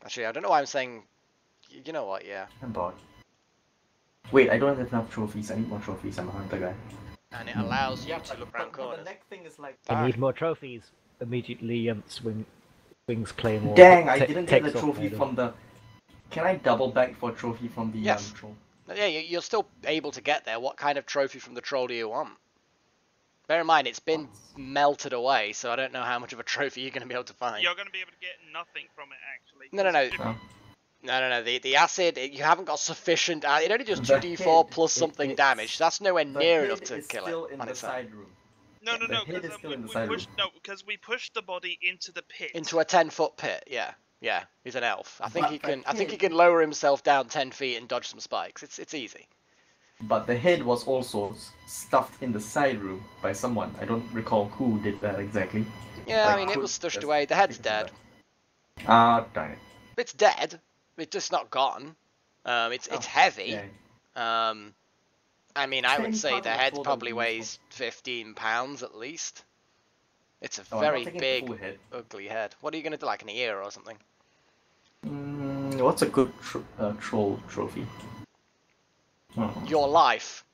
Actually, I don't know why I'm saying... You know what, yeah. I'm bored. Wait, I don't have enough trophies. I need more trophies. I'm a hunter guy. And it allows you to look around But corners. the neck thing is like... I need more trophies. Immediately, swings claymore. Dang, I didn't get the takes off trophy head from the... Can I double back for trophy from the Yes. troll? Yeah, you're still able to get there. What kind of trophy from the troll do you want? Bear in mind, it's been melted away, so I don't know how much of a trophy you're going to be able to find. You're going to be able to get nothing from it, actually. No. No. The acid, you haven't got sufficient... it only does The 2d4 head, plus something damage. That's nowhere near enough to kill still it in on the its own. side room. No, The head is still in the side room. because we pushed the body into the pit. Into a 10-foot pit, yeah. Yeah, he's an elf. I think But he can. the I think he head- can lower himself down 10 feet and dodge some spikes. It's easy. But the head was also stuffed in the side room by someone. I don't recall who did that exactly. Yeah, Like, I mean, it could was stushed just away. The head's fix dead. that. Ah, darn it. It's dead. It's just not gone. It's heavy. Yeah. I mean, I would 10 say pounds the of head total probably useful. weighs 15 pounds at least. It's a Oh, I'm very not taking big, full head. ugly head. What are you gonna do, like an ear or something? What's a good troll trophy? Oh. Your life.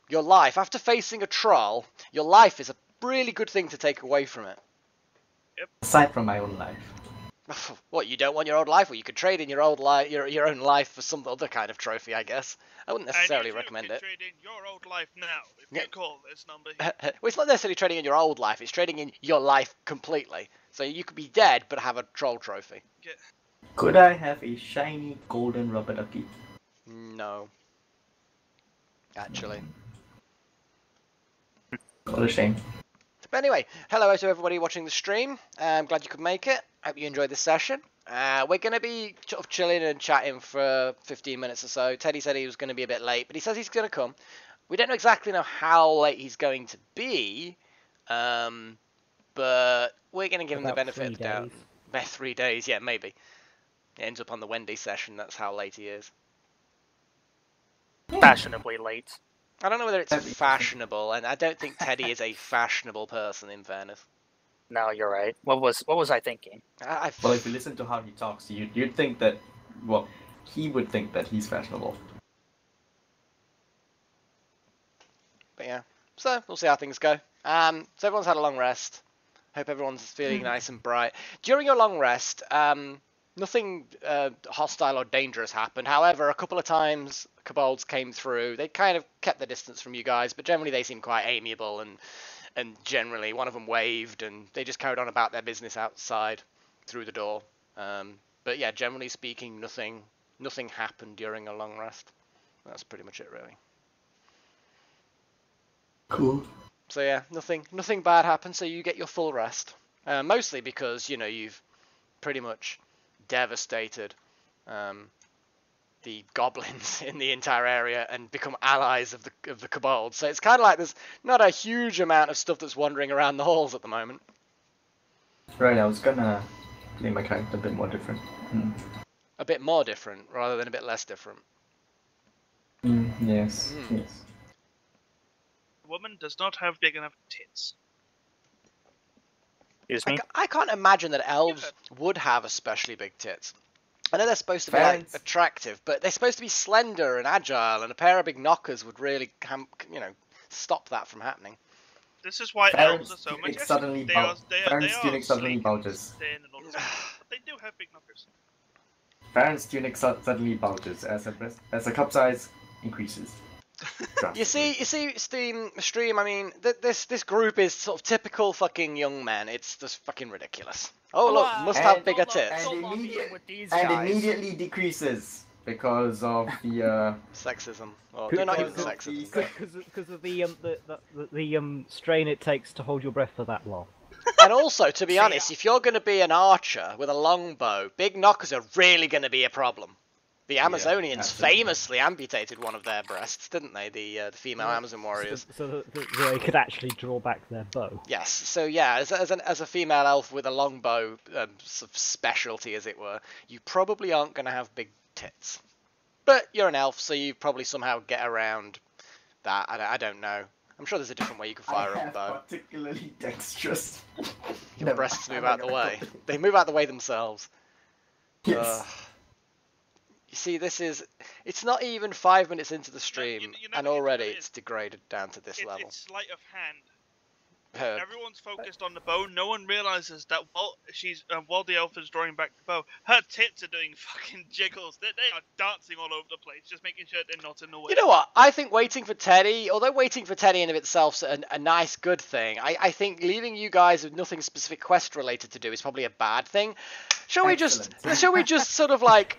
Your life. After facing a troll, your life is a really good thing to take away from it. Aside from my own life. What, you don't want your old life? Well, you could trade in your old life, your own life for some other kind of trophy, I guess. I wouldn't necessarily recommend it. Trade in your old life now if Yeah. you call this number. Well, it's not necessarily trading in your old life. It's trading in your life completely. So you could be dead but have a troll trophy. Could I have a shiny golden rubber ducky? No. Actually. What a shame. But anyway, hello to everybody watching the stream. I'm glad you could make it. Hope you enjoyed this session. We're going to be sort of chilling and chatting for 15 minutes or so. Teddy said he was going to be a bit late, but he says he's going to come. We don't exactly know how late he's going to be, but we're going to give him the benefit of the doubt. About 3 days, yeah, maybe. It ends up on the Wendy session, that's how late he is. Fashionably late. I don't know whether it's fashionable, and I don't think Teddy is a fashionable person, in fairness. No, you're right. What was I thinking? Well, if you listen to how he talks, you'd think that, well, he would think that he's fashionable. But yeah, so we'll see how things go. So everyone's had a long rest. Hope everyone's feeling nice and bright. During your long rest, nothing hostile or dangerous happened. However, a couple of times kobolds came through. They kind of kept their distance from you guys, but generally they seemed quite amiable, and generally one of them waved, and they just carried on about their business outside through the door. But yeah, generally speaking, nothing happened during a long rest. That's pretty much it, really. Cool. So yeah, nothing bad happened. So you get your full rest, mostly because you've pretty much devastated the goblins in the entire area and become allies of the kobolds. So it's kind of like there's not a huge amount of stuff that's wandering around the halls at the moment. Right, I was gonna make my character a bit more different. A bit more different rather than a bit less different. Yes. The woman does not have big enough tits. Excuse me? I can't imagine that elves would have especially big tits. I know they're supposed to be like, attractive, but they're supposed to be slender and agile, and a pair of big knockers would really, stop that from happening. This is why elves are so much. Suddenly Farron's tunic suddenly bulges. But they do have big knockers. Farron's tunic suddenly bulges as the cup size increases. You see, stream. I mean, this group is sort of typical fucking young men. It's just fucking ridiculous. Oh look, must have bigger tits. And immediately decreases because of the sexism. Oh, no, not even sexism. Because of the strain it takes to hold your breath for that long. And also, to be honest, if you're going to be an archer with a longbow, big knockers are really going to be a problem. The Amazonians famously amputated one of their breasts, didn't they? The female Amazon warriors. So they could actually draw back their bow. Yes. So yeah, as a female elf with a longbow sort of specialty, as it were, you probably aren't going to have big tits. But you're an elf, so you probably somehow get around that. I don't know. I'm sure there's a different way you can fire a bow. Particularly dexterous. Your breasts move out the way. They move out the way themselves. Yes. You see, it's not even 5 minutes into the stream, you know and what already it is? it's degraded down to this level. It's sleight of hand. Heard. Everyone's focused on the bow. No one realizes that while the elf is drawing back the bow, her tits are doing fucking jiggles. They are dancing all over the place, just making sure they're not in the way. You know what? I think waiting for Teddy, although waiting for Teddy in of itself's a nice, good thing, I think leaving you guys with nothing specific quest related to do is probably a bad thing. Shall we just sort of like...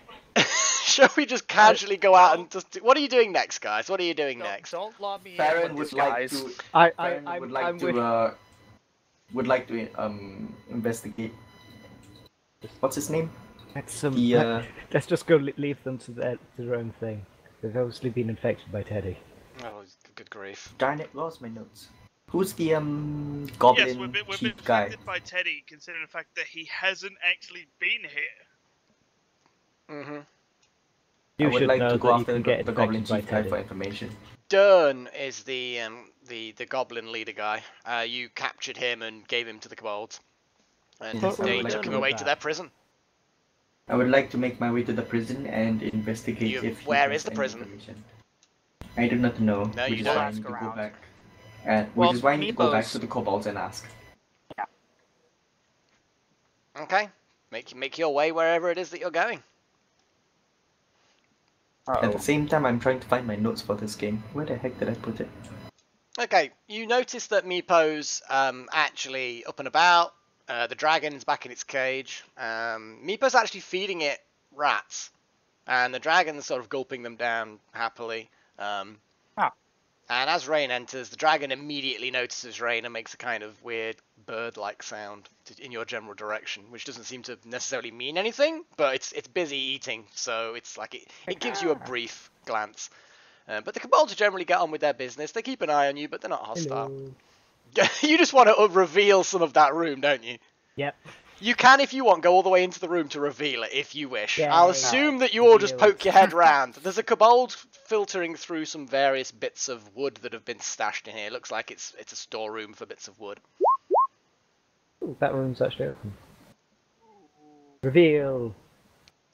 Shall we just casually go out and just... What are you doing next, guys? What are you doing next? Don't lob me in Farrien with would this, like guys. to. Would like to investigate. What's his name? Let's just go leave them to their own thing. They've obviously been infected by Teddy. Oh, good grief. Darn it, lost my notes. Who's the goblin Yes, we've been chief guy? infected by Teddy, considering the fact that he hasn't actually been here. Mm-hmm. I You would should like know to that go you after can get the goblin infected by chief guy Teddy. for information. Dern is the goblin leader guy. You captured him and gave him to the kobolds, and Yes, I they would like took to him do away that. to their prison. I would like to make my way to the prison and investigate if. Where he is has the any prison? information. I do not know. No, you which is don't. why I Ask need to go around. back. Which Well, is why I need to go back Meepos- to the kobolds and ask. Okay, make your way wherever it is that you're going. At the same time, I'm trying to find my notes for this game. Where the heck did I put it? Okay, you notice that Meepo's actually up and about. The dragon's back in its cage. Meepo's actually feeding it rats, and the dragon's sort of gulping them down happily. And as Rain enters, the dragon immediately notices Rain and makes a kind of weird bird-like sound in your general direction, which doesn't seem to necessarily mean anything, but it's busy eating, so it's like it gives you a brief glance. But the kobolds generally get on with their business. They keep an eye on you, but they're not hostile. You just want to reveal some of that room, don't you? Yep. You can, if you want, go all the way into the room to reveal it, if you wish. Yay. I'll assume that you all just Revealed. poke your head round. There's a kobold filtering through some various bits of wood that have been stashed in here. It looks like it's a storeroom for bits of wood. Ooh, that room's actually open. Reveal.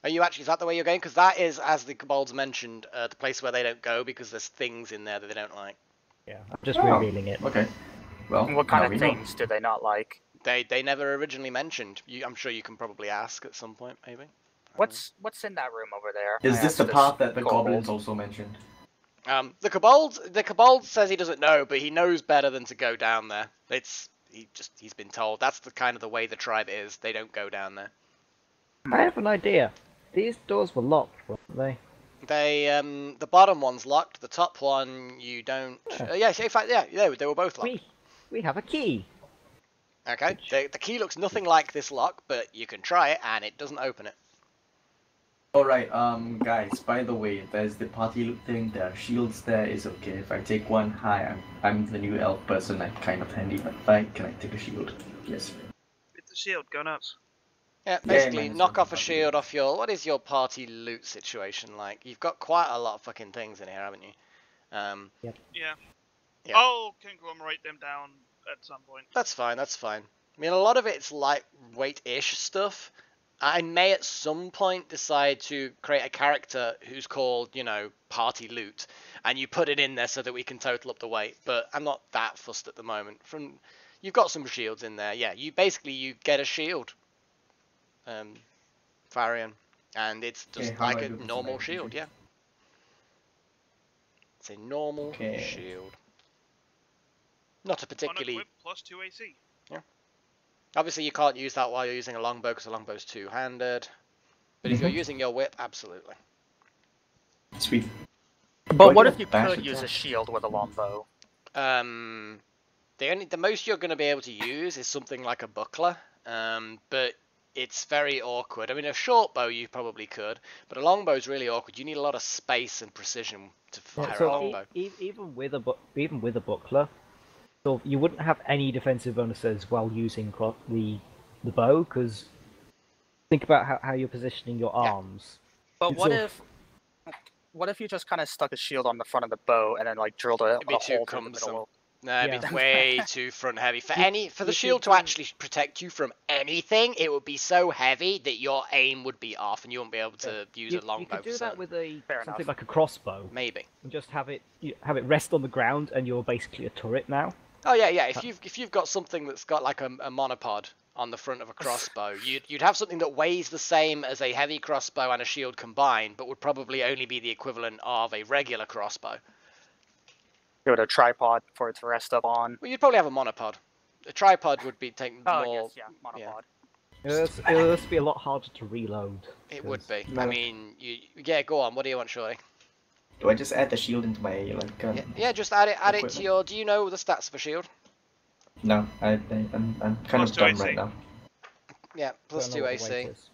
Are you actually, is that the way you're going? Because that is, as the kobolds mentioned, the place where they don't go because there's things in there that they don't like. Yeah, I'm just Oh. revealing it. Okay. Well, What now kind we of know. things do they not like? They never originally mentioned. I'm sure you can probably ask at some point, maybe. What's in that room over there? Is I this the asked part that the kobold. goblins also mentioned? The kobold says he doesn't know, but he knows better than to go down there. He's been told. That's the kind of the way the tribe is. They don't go down there. I have an idea. These doors were locked, weren't they? The bottom one's locked. The top one you don't. Yeah, in fact, yeah, they were both locked. We have a key. Okay, the key looks nothing like this lock, but you can try it, and it doesn't open it. Alright, guys, by the way, there's the party loot thing, there are shields there, it's okay. If I take one, hi, I'm the new elf person, I'm kind of handy, but fine, can I take a shield? Yes. With the shield, go nuts. Yeah, basically, man, knock it's off a not shield off your... What is your party loot situation like? You've got quite a lot of fucking things in here, haven't you? Yeah. Yeah. I'll conglomerate them down at some point. That's fine, that's fine. I mean, a lot of it's lightweight-ish stuff. I may at some point decide to create a character who's called, party loot, and you put it in there so that we can total up the weight, but I'm not that fussed at the moment. You've got some shields in there, yeah. You get a shield, Farrien, and it's just Okay, how like do I a do this? normal Like, shield, yeah. It's a normal Okay. shield. Not a particularly... Unequipped plus 2 AC. Obviously, you can't use that while you're using a longbow because a longbow's two-handed. But if you're using your whip, absolutely. Sweet. But what do if you dash could use a attack? shield with a longbow? The most you're going to be able to use is something like a buckler, but it's very awkward. I mean, a short bow you probably could, but a longbow is really awkward. You need a lot of space and precision to fire a longbow. Even with a buckler, so you wouldn't have any defensive bonuses while using the bow, because think about how you're positioning your arms. But It's what all- if you just kind of stuck a shield on the front of the bow and then like drilled a It'd be too hole through the cumbersome. middle? No, it'd be way too front heavy. For the you shield could to actually protect you from anything, it would be so heavy that your aim would be off and you wouldn't be able to use a You longbow could do for that certain. with Fair something enough. like a crossbow, Maybe. and just have it rest on the ground, and you're basically a turret now. Oh yeah. If you've got something that's got like a monopod on the front of a crossbow, you'd have something that weighs the same as a heavy crossbow and a shield combined, but would probably only be the equivalent of a regular crossbow. Give it a tripod for it to rest up on. Well, you'd probably have a monopod. A tripod would be taking Oh, more. yes, yeah, monopod. It'll just be a lot harder to reload. It would be. No. I mean, yeah. Go on. What do you want, Shorty? Do I just add the shield into my Yeah, just add it to equipment? your. Do you know the stats for shield? No, I'm kind Plus of 2 dumb AC. right now. Yeah, plus Don't know 2 what the weight AC. is.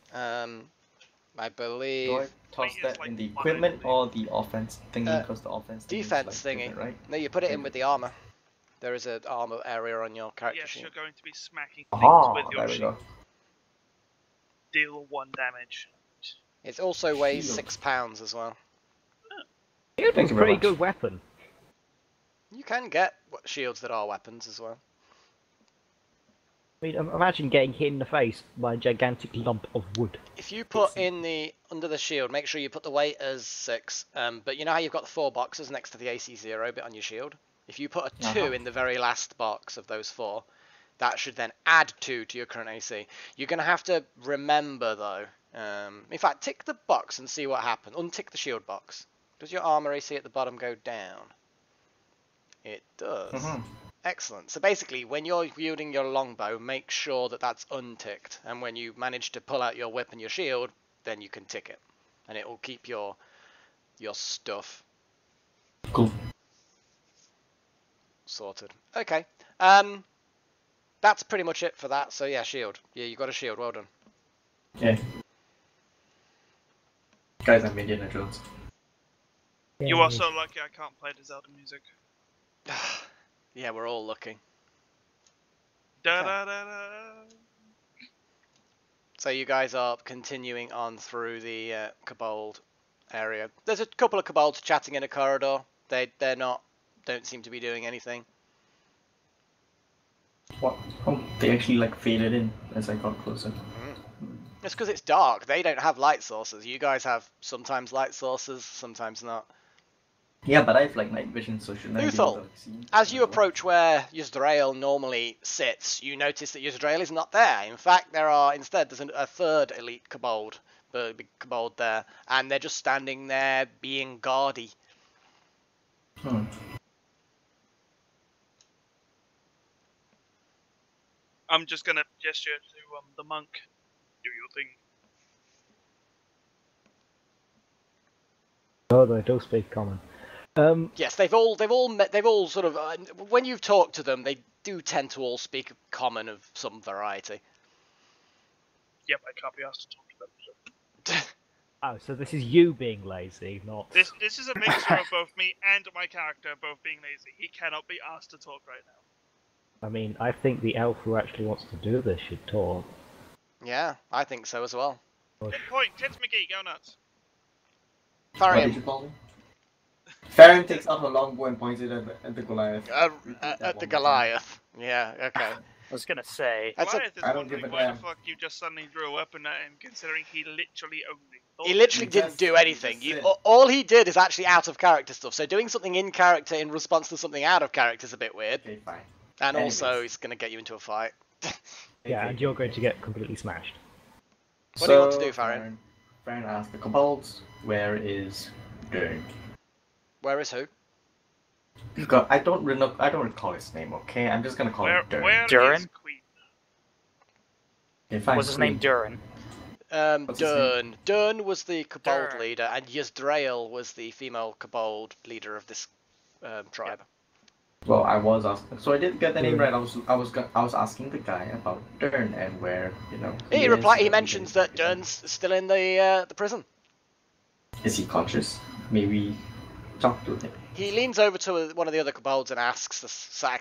I Do believe I toss Weight is that like in the 100. equipment or the offense thingy? Because the offense thingy is, defense like, thingy. different, right? No, you put it in with the armor. There is an armor area on your character Yes, sheet. you're going to be smacking things Oh, with your there we shield. go. Deal 1 damage. It also weighs Shield. 6 pounds as well. It's Thank a you very pretty much. good weapon. You can get shields that are weapons as well. I mean, imagine getting hit in the face by a gigantic lump of wood. If you put in under the shield, make sure you put the weight as 6. But you know how you've got the 4 boxes next to the AC 0 bit on your shield? If you put a 2 in the very last box of those 4, that should then add 2 to your current AC. You're going to have to remember though. In fact, tick the box and see what happens. Untick the shield box. Does your armor AC at the bottom go down? It does. Mhm. Excellent. So basically, when you're wielding your longbow, make sure that that's unticked. And when you manage to pull out your whip and your shield, then you can tick it. And it will keep your stuff Cool. sorted. Okay. That's pretty much it for that. So yeah, shield. Yeah, you got a shield. Well done. Yeah. Guys, I'm Indiana Jones. You are so lucky I can't play the Zelda music. Yeah, we're all lucky. Da da da da. So you guys are continuing on through the kobold area. There's a couple of kobolds chatting in a corridor. Don't seem to be doing anything. What? Oh, they actually like faded in as I got closer. It's because it's dark. They don't have light sources. You guys have sometimes light sources, sometimes not. Yeah, but I have like night vision, so shouldn't I be able Uthal, to like, see? as you approach where Rael normally sits, you notice that Rael is not there. In fact, there's a third elite kobold, the big kobold there, and they're just standing there being guardy. Hmm. I'm just gonna gesture to the monk. Do your thing. Oh, they do speak common. Yes, they've all sort of when you've talked to them, they do tend to all speak common of some variety. Yep, I can't be asked to talk to them. Oh, so this is you being lazy, not... This is a mixture of both me and my character both being lazy. He cannot be asked to talk right now. I mean, I think the elf who actually wants to do this should talk. Yeah, I think so as well. Good point. Tits McGee, go nuts. What did Farrien, you call me? Farrien takes out her longbow and points it at the Goliath. at the Goliath. Yeah, okay. I was gonna say. That's Goliath is I don't give wondering a why damn. the fuck you just suddenly drew a weapon at him, considering he literally only thought. He literally You didn't just- do you anything. just You, said- all he did is actually out of character stuff. So doing something in character in response to something out of character is a bit weird. Okay, fine. And Anyways. also, it's going to get you into a fight. Yeah, and you're going to get completely smashed. What do you want to do, Farrien? Farrien asked the kobolds, where is Dern? Where is who? I don't recall his name, okay? I'm just gonna call him Dern. Where Durin? is Queen? Okay, fine. What's his name? Durin. What's his name? Dern was the kobold Dern. leader, and Yzdrael was the female kobold leader of this tribe. Well, I was asking. So I did get the name right. I was asking the guy about Dern and where, you know. He is replied. He and mentions everything. that Dern's still in the prison. Is he conscious? Maybe talk to him. He leans over to one of the other kobolds and asks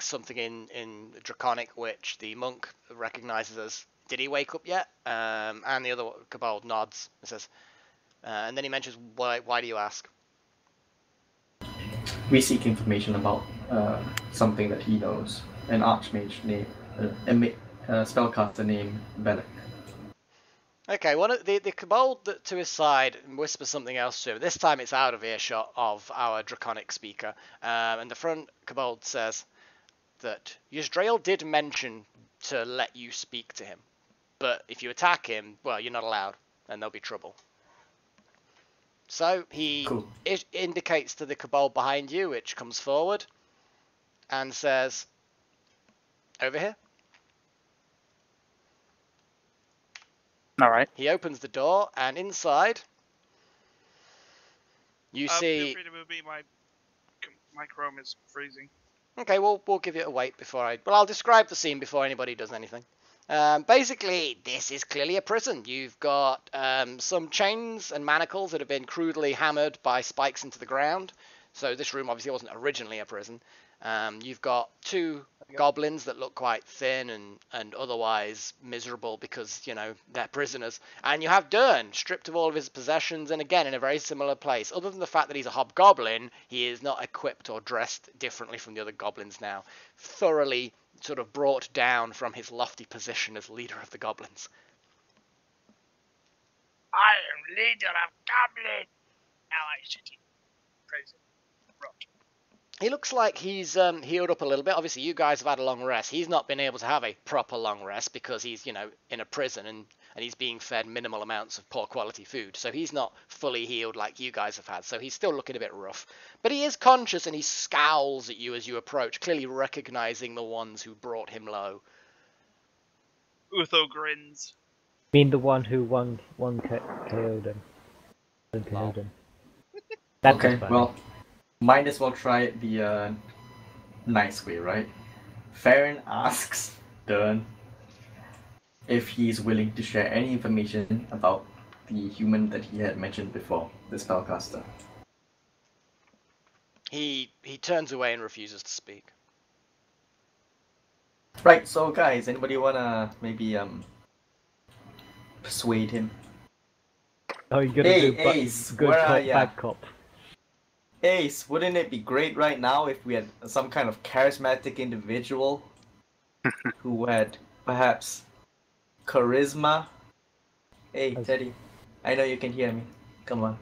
something in Draconic, which the monk recognizes as, "Did he wake up yet?" And the other kobold nods and says, and then he mentions, "Why do you ask?" We seek information about something that he knows. An archmage named, spellcaster named Belek. Okay, one of the kobold to his side whispers something else to him. This time it's out of earshot of our draconic speaker. And the front kobold says that Yzdrael did mention to let you speak to him. But if you attack him, well, you're not allowed, and there'll be trouble. So he indicates to the kobold behind you, which comes forward, and says, over here. All right. He opens the door, and inside, you see... Feel free to move me, my Chrome is freezing. Okay, we'll give it a wait before I... Well, I'll describe the scene before anybody does anything. Basically, this is clearly a prison. You've got some chains and manacles that have been crudely hammered by spikes into the ground. So this room obviously wasn't originally a prison. You've got two goblins that look quite thin and otherwise miserable because, you know, they're prisoners. And you have Dern, stripped of all of his possessions, and again in a very similar place. Other than the fact that he's a hobgoblin, he is not equipped or dressed differently from the other goblins now. Thoroughly sort of brought down from his lofty position as leader of the goblins. I am leader of goblins. Now I should crazy. Rot. He looks like he's healed up a little bit. Obviously, you guys have had a long rest. He's not been able to have a proper long rest because he's, you know, in a prison and he's being fed minimal amounts of poor quality food. So he's not fully healed like you guys have had. So he's still looking a bit rough. But he is conscious and he scowls at you as you approach, clearly recognizing the ones who brought him low. Uthal grins. I mean the one who KO'd him. KO'd him. That Okay, was funny. well, might as well try it the nice way, right? Farrien asks Dern if he's willing to share any information about the human that he had mentioned before, the spellcaster. He turns away and refuses to speak. Right, so guys, anybody wanna maybe persuade him? Oh, you're gonna Hey, do Ace, good where cop, are ya? bad cop. Ace, wouldn't it be great right now if we had some kind of charismatic individual who had perhaps charisma? Hey, Teddy, I know you can hear me. Come on.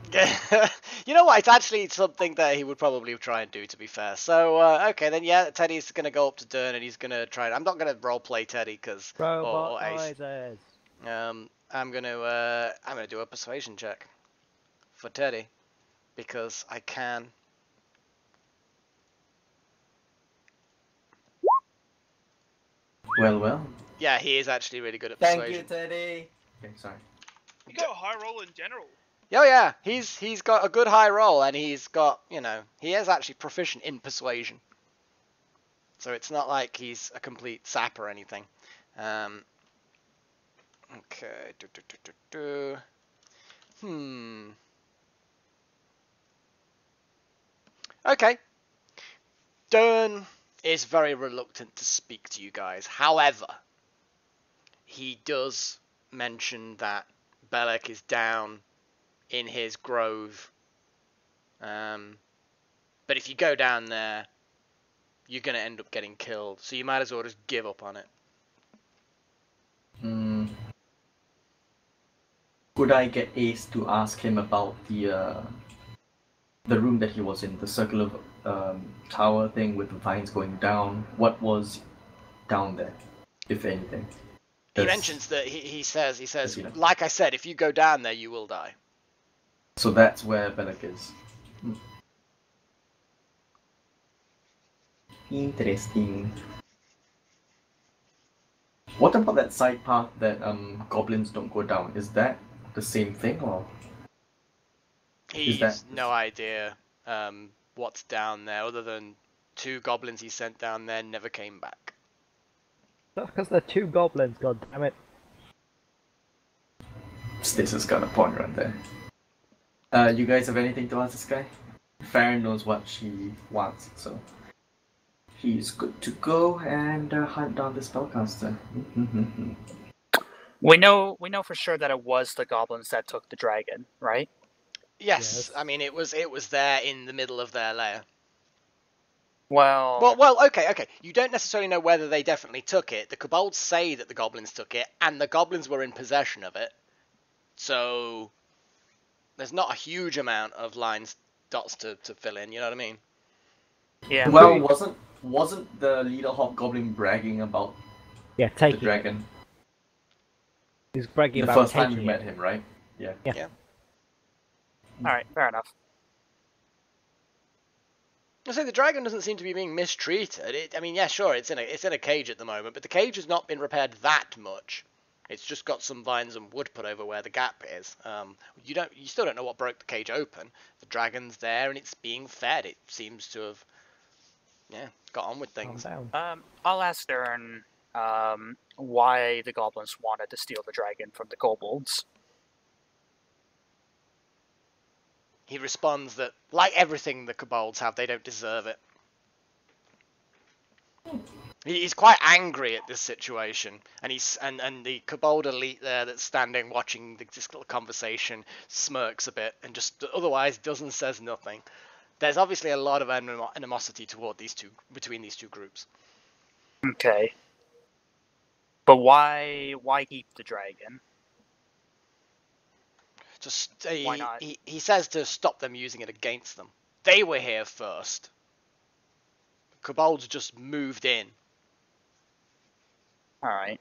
You know what? It's actually something that he would probably try and do, to be fair. So, okay, then yeah, Teddy's going to go up to Dern and he's going to try. I'm not going to roleplay Teddy because or Ace. Noises. I'm going to do a persuasion check for Teddy because I can. Well. Yeah, he is actually really good at Thank persuasion. you, Teddy. Okay, sorry. You got a high roll in general. Oh yeah, he's got a good high roll and he's got, you know, he is actually proficient in persuasion. So it's not like he's a complete sap or anything. Okay. Okay. Dern is very reluctant to speak to you guys. However, he does mention that Belek is down in his grove. But if you go down there, you're going to end up getting killed. So you might as well just give up on it. Could I get Ace to ask him about the room that he was in, the circular tower thing with the vines going down? What was down there, if anything? He mentions that he says, you know. like I said, if you go down there, you will die. So that's where Belek is. Interesting. What about that side path that goblins don't go down? Is that the same thing, or He's no idea what's down there, other than 2 goblins he sent down there never came back. That's because they're 2 goblins, god damn it. Stasis got a point right there. You guys have anything to ask this guy? Farrien knows what she wants, so he's good to go and hunt down the spellcaster. We know for sure that it was the goblins that took the dragon, right? Yes, I mean it was there in the middle of their lair. Well, okay. You don't necessarily know whether they definitely took it. The kobolds say that the goblins took it, and the goblins were in possession of it. So there's not a huge amount of dots to fill in. You know what I mean? Yeah. Well, wasn't the leader hobgoblin bragging about Yeah, the taking dragon He's bragging the about first time taking we met it. him, right? Yeah. Yeah. All right, fair enough. I say the dragon doesn't seem to be being mistreated. I mean, yeah, sure, it's in a cage at the moment, but the cage has not been repaired that much. It's just got some vines and wood put over where the gap is. You still don't know what broke the cage open. The dragon's there and it's being fed. It seems to have, got on with things. Calm down. I'll ask Darren why the goblins wanted to steal the dragon from the kobolds. He responds that, like everything the kobolds have, they don't deserve it. He's quite angry at this situation, and and the kobold elite there that's standing watching this little conversation smirks a bit and just otherwise does and says nothing. There's obviously a lot of animosity between these two groups. Okay. But why keep the dragon? Why not? He says to stop them using it against them. They were here first. Kobolds just moved in. All right.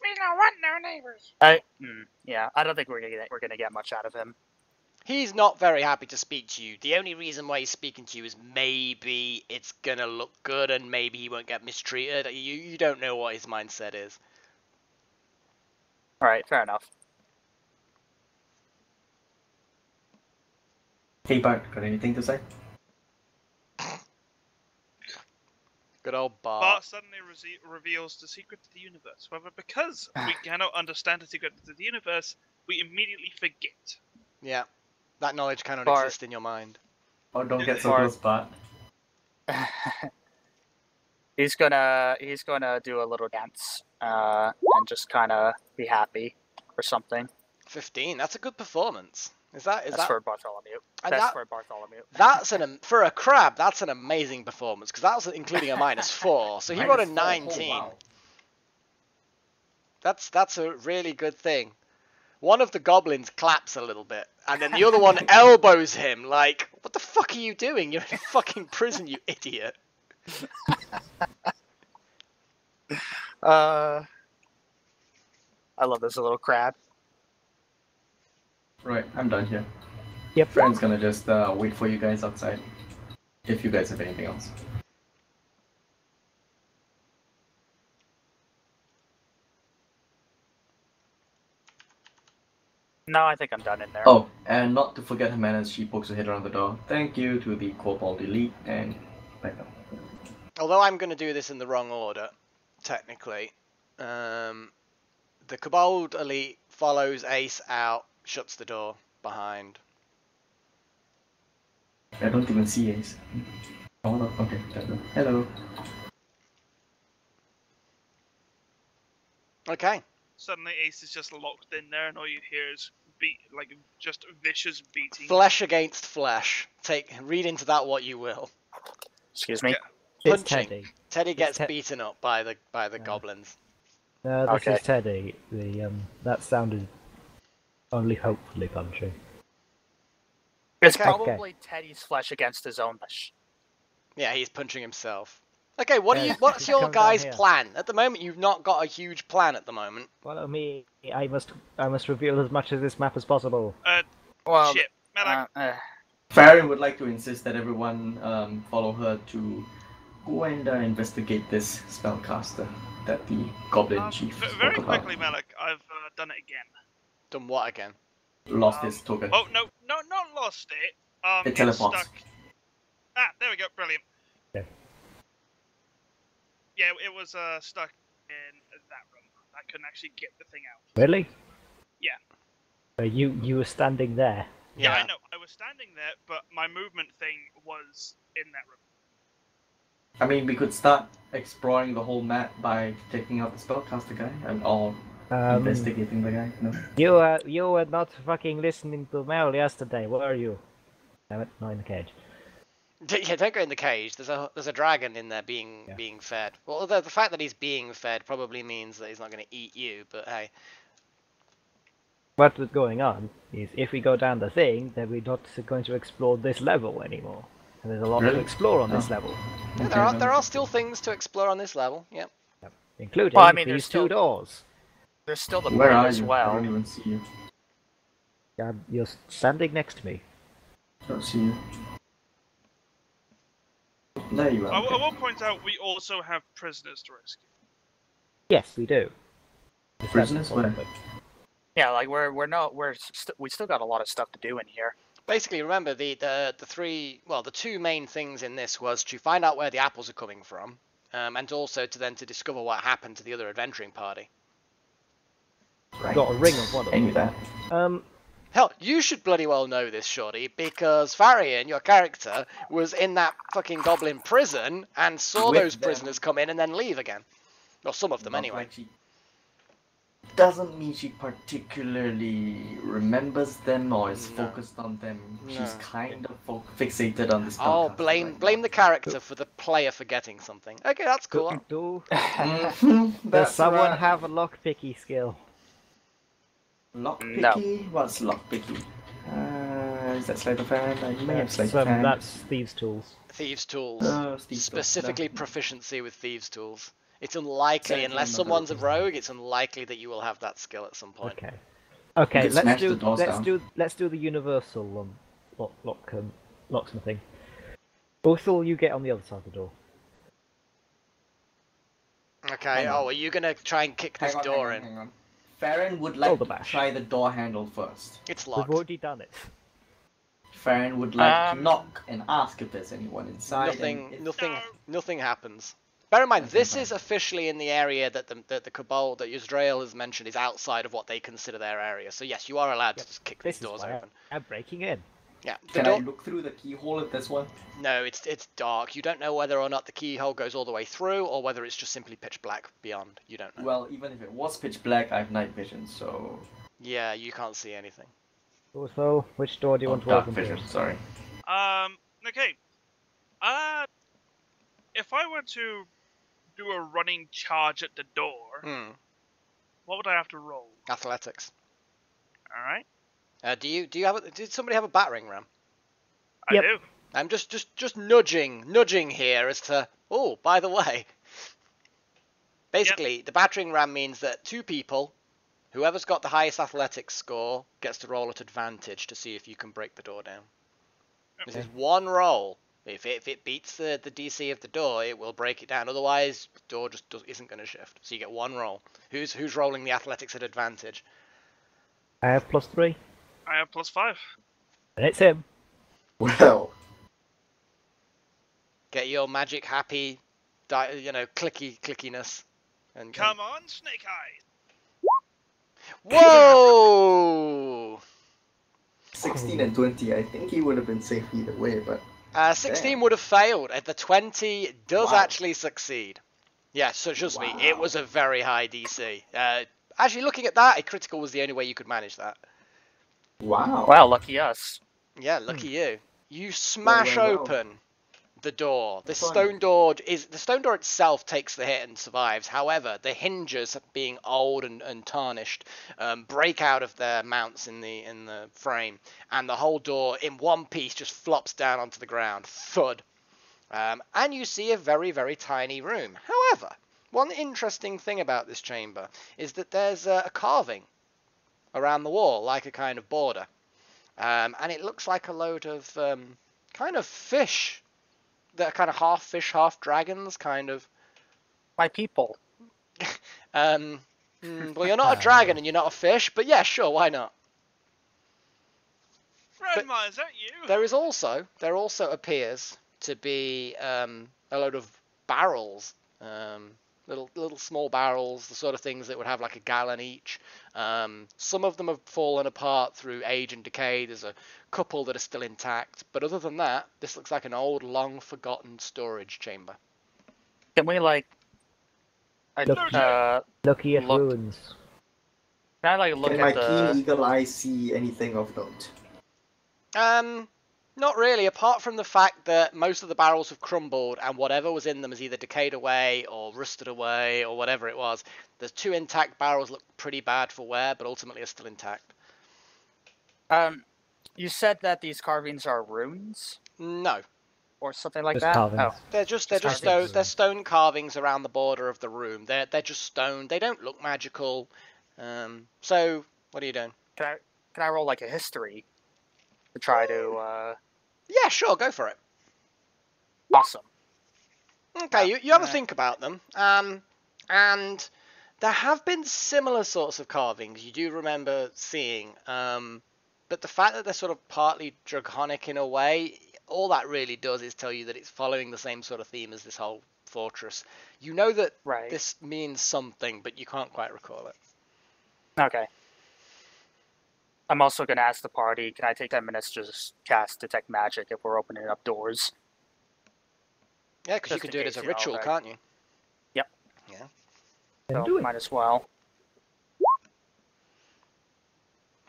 We don't want no neighbors. Yeah, I don't think we're gonna get much out of him. He's not very happy to speak to you. The only reason why he's speaking to you is maybe it's gonna look good and maybe he won't get mistreated. You don't know what his mindset is. All right, fair enough. Hey Bart, got anything to say? Good old Bart. Bart suddenly reveals the secret to the universe. However, because we cannot understand the secret to the universe, we immediately forget. Yeah, that knowledge cannot Bart. exist in your mind. Oh, don't get so Bart. close, Bart. He's gonna do a little dance and just kind of be happy or something. 15. That's a good performance. That's for Bartholomew. And That's that- for Bartholomew. That's for a crab. That's an amazing performance because that was including a -4. So he got a -4. 19. Oh, wow. That's a really good thing. One of the goblins claps a little bit, and then the other one elbows him like, "What the fuck are you doing? You're in a fucking prison, you idiot!" I love this little crab. Right, I'm done here. Yep. Friend's gonna just wait for you guys outside. If you guys have anything else. No, I think I'm done in there. Oh, and not to forget her manners, she pokes her head around the door. Thank you to the Kobold Elite and back up. Although I'm going to do this in the wrong order, technically. The Kobold Elite follows Ace out, shuts the door behind. I don't even see Ace. Oh no, okay. Hello. Okay. Suddenly, Ace is just locked in there, and all you hear is just vicious beating. Flesh against flesh. Read into that what you will. Excuse me. Yeah. It's Punching. Teddy. Teddy It's gets Te- beaten up by the goblins. No, this Okay. is Teddy. That sounded only hopefully punchy. It's Okay. probably Teddy's flesh against his own flesh. Yeah, he's punching himself. Okay, what's Come your down guys' here. plan? At the moment, you've not got a huge plan at the moment. Follow me. I must reveal as much of this map as possible. Well, Shit. Malak, Farrien would like to insist that everyone follow her to go and investigate this spellcaster that the Goblin Chief spoke very about. quickly, Malak, I've done it again. Done what again? Lost his token. Oh, no, not lost it. It It's teleports. stuck. Ah, there we go, brilliant. Okay. Yeah, it was stuck in that room. I couldn't actually get the thing out. Really? Yeah. So you were standing there. Yeah, I know. I was standing there, but my movement thing was in that room. I mean, we could start exploring the whole map by taking out the spellcaster guy and all investigating the guy. No? You were not fucking listening to Mel yesterday, were you? Damn it, not in the cage. Yeah, don't go in the cage. There's a dragon in there being fed. Well, the fact that he's being fed probably means that he's not going to eat you. But hey, What's going on is if we go down the thing, then we're not going to explore this level anymore. And there's a lot to Really? explore on this level, yeah, there are still things to explore on this level. Yep. including Well, I mean, there's these two still- doors. There's still the Where pit are as you? I well. don't even see you. You're standing next to me. Don't see you. There you I are. will point out we also have prisoners to rescue. Yes, we do. Prisoners? Where? Yeah, like we still got a lot of stuff to do in here. Basically, remember the two main things in this was to find out where the apples are coming from, and also to discover what happened to the other adventuring party. Right. Got a ring of one of I knew them. that. Hell, you should bloody well know this, Shorty, because Farrien, your character, was in that fucking goblin prison and saw With those them. prisoners come in and then leave again. Or some of them, Not anyway. like she doesn't mean she particularly remembers them or is No. focused on them. No. She's kind of fixated on this. Oh, podcast blame right blame now. the character for the player forgetting something. Okay, that's cool. Does That's someone right. have a lockpicky skill? Lockpicky? What's lockpicky? Is that sleight of hand? I may have sleight of hand. That's Thieves' Tools. Thieves' tools. Steve Specifically proficiency with thieves' tools. It's unlikely, Exactly, unless I'm not someone's a gonna- rogue, it's unlikely that you will have that skill at some point. Okay. Okay, could smash the doors down. let's do the universal locksmithing. Uthal, you get on the other side of the door. Okay, Hang on. are you gonna try and kick this door in? Hang on. Farron would Roll like the to bash. try the door handle first. It's We've locked. already done it. Farron would like to knock and ask if there's anyone inside. and if- Nothing happens. Bear in mind, Nothing this happens. is officially in the area that the Cabal, that Israel has mentioned, is outside of what they consider their area. So yes, you are allowed to just kick these This is doors why open. I'm breaking in. Yeah, the Can I door. look through the keyhole if there's one? No, it's dark. You don't know whether or not the keyhole goes all the way through, or whether it's just simply pitch black beyond. You don't know. Well, even if it was pitch black, I have night vision, so... Yeah, you can't see anything. Uthal, which door do you want to dark open vision, first? sorry. Okay. If I were to do a running charge at the door, what would I have to roll? Athletics. All right. Did somebody have a battering ram? Yep. I do. I'm just nudging here as to. Oh, by the way. Basically, the battering ram means that two people, whoever's got the highest athletics score, gets to roll at advantage to see if you can break the door down. This is one roll. If it beats the DC of the door, it will break it down. Otherwise, the door just isn't going to shift. So you get one roll. Who's rolling the athletics at advantage? I have +3, I have +5. and it's him. Well... Get your magic happy, clickiness. And Come on, Snake Eyes. Whoa! 16 and 20, I think he would have been safe either way, but... 16 Damn. would have failed. The 20 does Wow. actually succeed. Yes, so trust me, it was a very high DC. Actually, looking at that, a critical was the only way you could manage that. Wow. Wow, lucky us. Yeah, lucky you. You smash well. open the door. The Fun. stone door itself takes the hit and survives. However, the hinges, being old and tarnished, break out of their mounts in the frame, and the whole door in one piece just flops down onto the ground. Thud. And you see a very, very tiny room. However, one interesting thing about this chamber is that there's a carving around the wall, like a kind of border. And it looks like a load of kind of fish. That are kind of half fish, half dragons, kind of. My people. Well, you're not a dragon and you're not a fish, but yeah, sure, why not? Redma, is that you? There also appears to be a load of barrels, little small barrels, the sort of things that would have like a gallon each. Some of them have fallen apart through age and decay. There's a couple that are still intact, but other than that, this looks like an old, long-forgotten storage chamber. Can we Lucky at Look. ruins. can I look Can my at the? keen eagle eye see anything of note? Not really, apart from the fact that most of the barrels have crumbled and whatever was in them has either decayed away or rusted away or whatever it was. There's 2 intact barrels look pretty bad for wear, but ultimately are still intact. You said that these carvings are runes No, or something like Just that. carvings. Oh, they're just carvings. they're stone carvings around the border of the room. They're just stone. They don't look magical. So what are you doing? Can I roll like a history to try to? Yeah, sure, go for it. Awesome. Okay, you have a think about them. And there have been similar sorts of carvings you do remember seeing. But the fact that they're sort of partly draconic in a way, all that really does is tell you that it's following the same sort of theme as this whole fortress. You know that Right. this means something, but you can't quite recall it. Okay. I'm also going to ask the party, can I take 10 minutes to just cast Detect Magic if we're opening up doors? Yeah, because you Just can in do it case, as a you know, ritual, that- can't you? Yep. Yeah. Then So do it. might as well.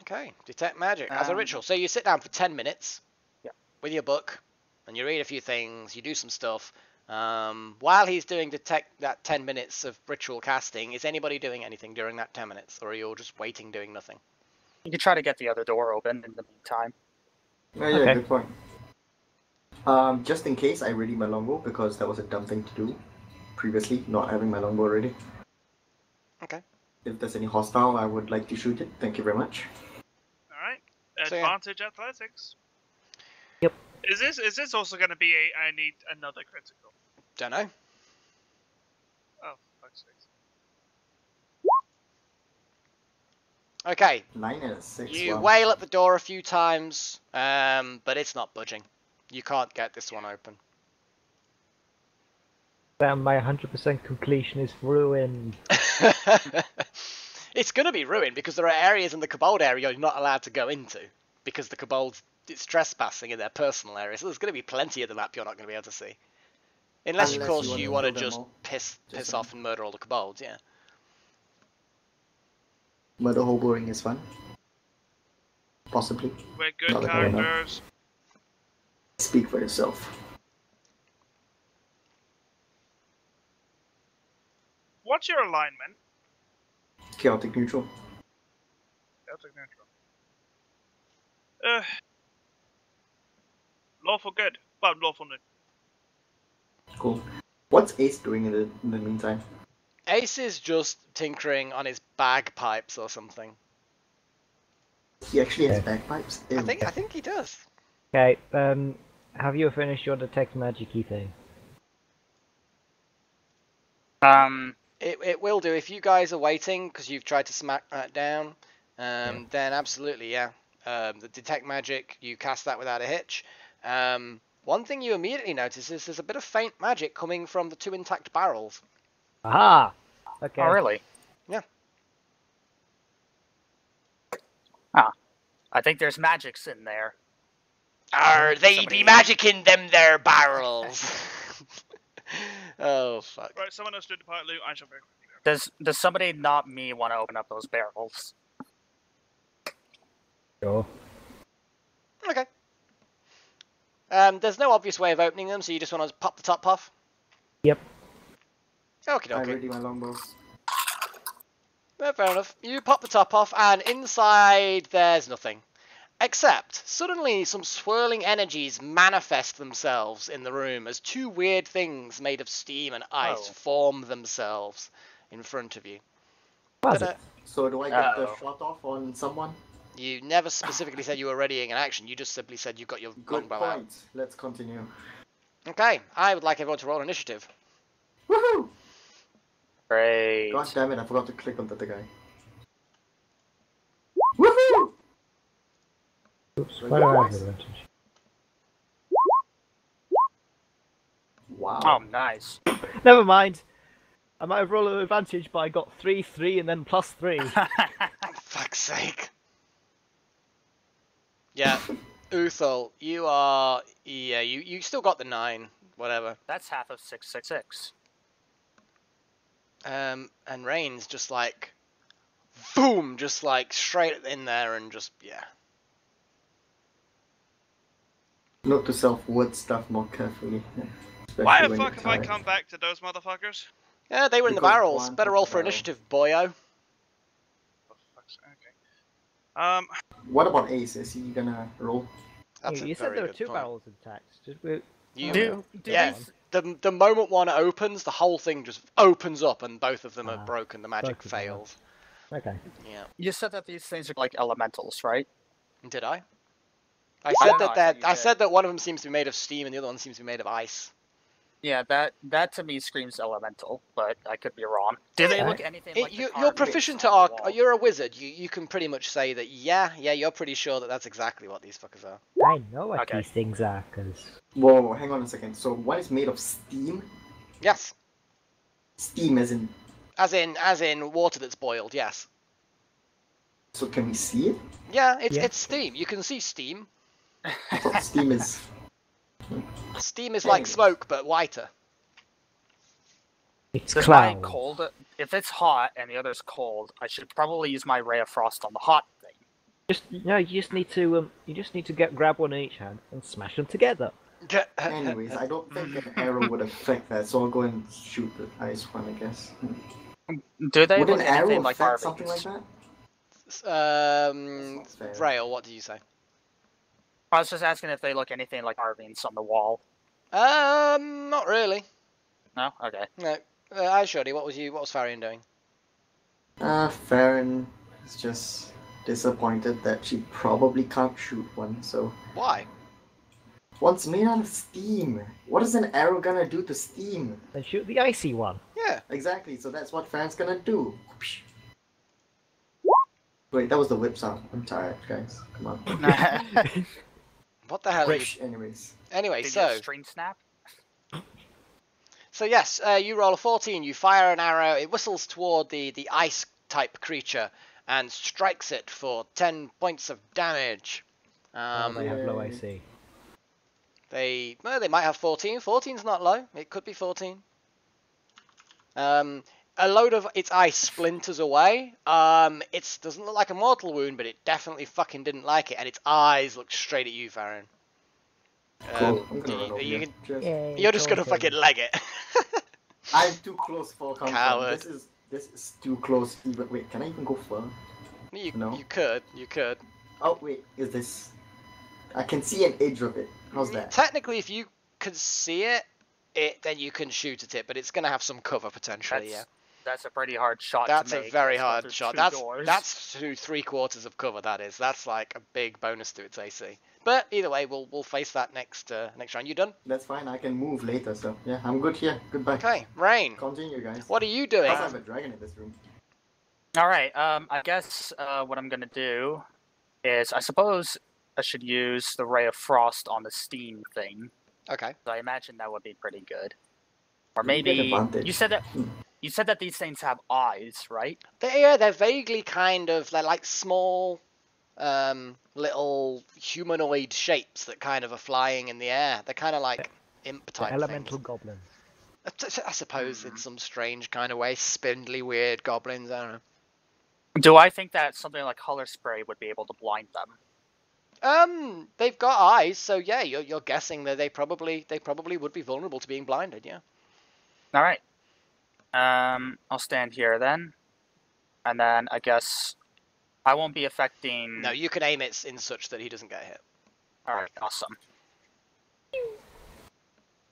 Okay, detect magic as a ritual. So you sit down for 10 minutes Yeah. with your book, and you read a few things, you do some stuff. While he's doing that 10 minutes of ritual casting, is anybody doing anything during that 10 minutes, or are you all just waiting, doing nothing? You can try to get the other door open in the meantime. Oh, yeah, Okay. good point. Just in case, I ready my longbow because that was a dumb thing to do previously, not having my longbow ready. Okay. If there's any hostile, I would like to shoot it. Thank you very much. Alright. So, yeah. Advantage athletics. Yep. Is this also going to be I need another critical? Don't know. Oh, for fuck's sake. Okay, 9 and a 6. you wow. wail at the door a few times, but it's not budging. You can't get this one open. Damn, my 100% completion is ruined. It's going to be ruined because there are areas in the Kobold area you're not allowed to go into because the Kobolds, it's trespassing in their personal area. So there's going to be plenty of the map you're not going to be able to see. Unless, of Unless course, you you wanna want to kill them just all. piss Just off and murder all the Kobolds, yeah. Murder hoboing is fun. Possibly. We're good Not fair enough. characters. Speak for yourself. What's your alignment? Chaotic neutral. Celtic neutral. Lawful good. Well, lawful good. Cool. What's Ace doing in the meantime? Ace is just tinkering on his bagpipes or something. He actually has Yeah. bagpipes? I Ew. think he does. Okay, have you finished your detect magic-y thing? It will do. If you guys are waiting because you've tried to smack that down, then absolutely, yeah. The detect magic, you cast that without a hitch. One thing you immediately notice is there's a bit of faint magic coming from the 2 intact barrels. Aha! Okay. Oh, really? Yeah. I think there's magics in there. They be magic in them there barrels. Oh fuck. Right, someone else do the part loot. I shall very quickly. Does somebody not me want to open up those barrels? Sure. Okay. There's no obvious way of opening them, so you just want to pop the top off. Yep. Okay, I okay. ready my longbow. Yeah, fair enough. You pop the top off, and inside there's nothing. Except, suddenly some swirling energies manifest themselves in the room as 2 weird things made of steam and ice Oh. form themselves in front of you. Was Ta-da. it? So do I get the Uh-oh. shot off on someone? You never specifically said you were readying an action, you just simply said you've got your Good longbow out. point. Let's continue. Okay, I would like everyone to roll initiative. Woohoo! Great. God damn it, I forgot to click on the other guy. Woohoo! Oops, Right, why do I have nice. advantage? Wow. Oh, nice. Never mind. I might have rolled an advantage, but I got 3, 3, and then plus 3. Fuck's sake. Yeah, Uthal, you are... Yeah, you still got the 9, whatever. That's half of 666. And Rain's just like... Boom! Just like straight in there and just... Yeah. Note to self: word stuff more carefully. Especially Why the when fuck you're have I tired. come back to those motherfuckers? Yeah, they were in the Because barrels. Guan Better took roll the for barrel. initiative, boyo. Oh, fuck's okay. What about Ace? Is he gonna roll? That's You a said very there were good 2 point. barrels attacked. Did we? You, Do yeah, the moment one opens, the whole thing just opens up, and both of them are broken. The magic both of them are. fails. Okay. Yeah. You said that these things are like elementals, right? Did I? I I said don't know, I thought you I did. said that one of them seems to be made of steam, and the other one seems to be made of ice. Yeah, that to me screams elemental, but I could be wrong. Do they look anything like the You're carvings proficient on to the wall? you're a wizard. You can pretty much say that. Yeah, you're pretty sure that that's exactly what these fuckers are. I know what Okay. these things are, because Whoa, hang on a second. So one is made of steam? Yes, Steam as in... as in water that's boiled. Yes. So can we see it? Yeah, it's Yeah. it's steam. You can see steam. I thought steam is... Steam is like Anyways. smoke but whiter. it's Does my cloud. cold? If it's hot and the other's cold, I should probably use my ray of frost on the hot thing. You just need to grab one in each hand and smash them together. Anyways, I don't think an arrow would affect that, so I'll go and shoot the ice one, I guess. Do they Would look an arrow anything like affect carvings? something like that? That's not fair. Rael, what did you say? I was just asking if they look anything like carvings on the wall. Not really. No. Okay. No. iShorty, what was Farrien doing? Farron is just disappointed that she probably can't shoot one, so... Why? One's made out of steam! What is an arrow gonna do to steam? Then shoot the icy one. Yeah. Exactly, so that's what Farron's gonna do. Wait, that was the whip sound. I'm tired, guys. Come on. What the hell? Are you... Anyways. Anyway, Did so your stream snap? So yes, you roll a 14. You fire an arrow. It whistles toward the ice type creature and strikes it for 10 points of damage. They have low Yay. AC. They might have 14. 14's not low. It could be 14. A load of its ice splinters away. It doesn't look like a mortal wound, but it definitely fucking didn't like it, and its eyes look straight at you, Farron. Cool. I'm gonna run over you here. can- Just- You're just gonna fucking leg it. I'm too close for comfort. Coward. This is too close. Even wait, can I even go far? No. You could. Oh wait, is this? I can see an edge of it. How's that? Technically, if you can see it, then you can shoot at it, but it's gonna have some cover potentially. That's a pretty hard shot. That's to a make. very Let's go hard through shot. 2 doors. That's through 3/4 of cover. That is. That's like a big bonus to its AC. But either way, we'll face that next round. You done? That's fine. I can move later. So yeah, I'm good here. Goodbye. Okay, Rain. Continue, guys. What are you doing? I also have a dragon in this room. All right. I guess what I'm gonna do is, I suppose I should use the ray of frost on the steam thing. Okay. So I imagine that would be pretty good. Or You get maybe advantage. you said that these things have eyes, right? They're vaguely kind of like small, little humanoid shapes that kind of are flying in the air. They're kind of like imp The type elemental things. goblins. I suppose in some strange kind of way, spindly, weird goblins. I don't know. Do I think that something like color spray would be able to blind them? They've got eyes, so yeah, you're guessing that they probably would be vulnerable to being blinded. Yeah. All right. I'll stand here then, and then I guess I won't be affecting. No, you can aim it in such that he doesn't get hit. All right, awesome.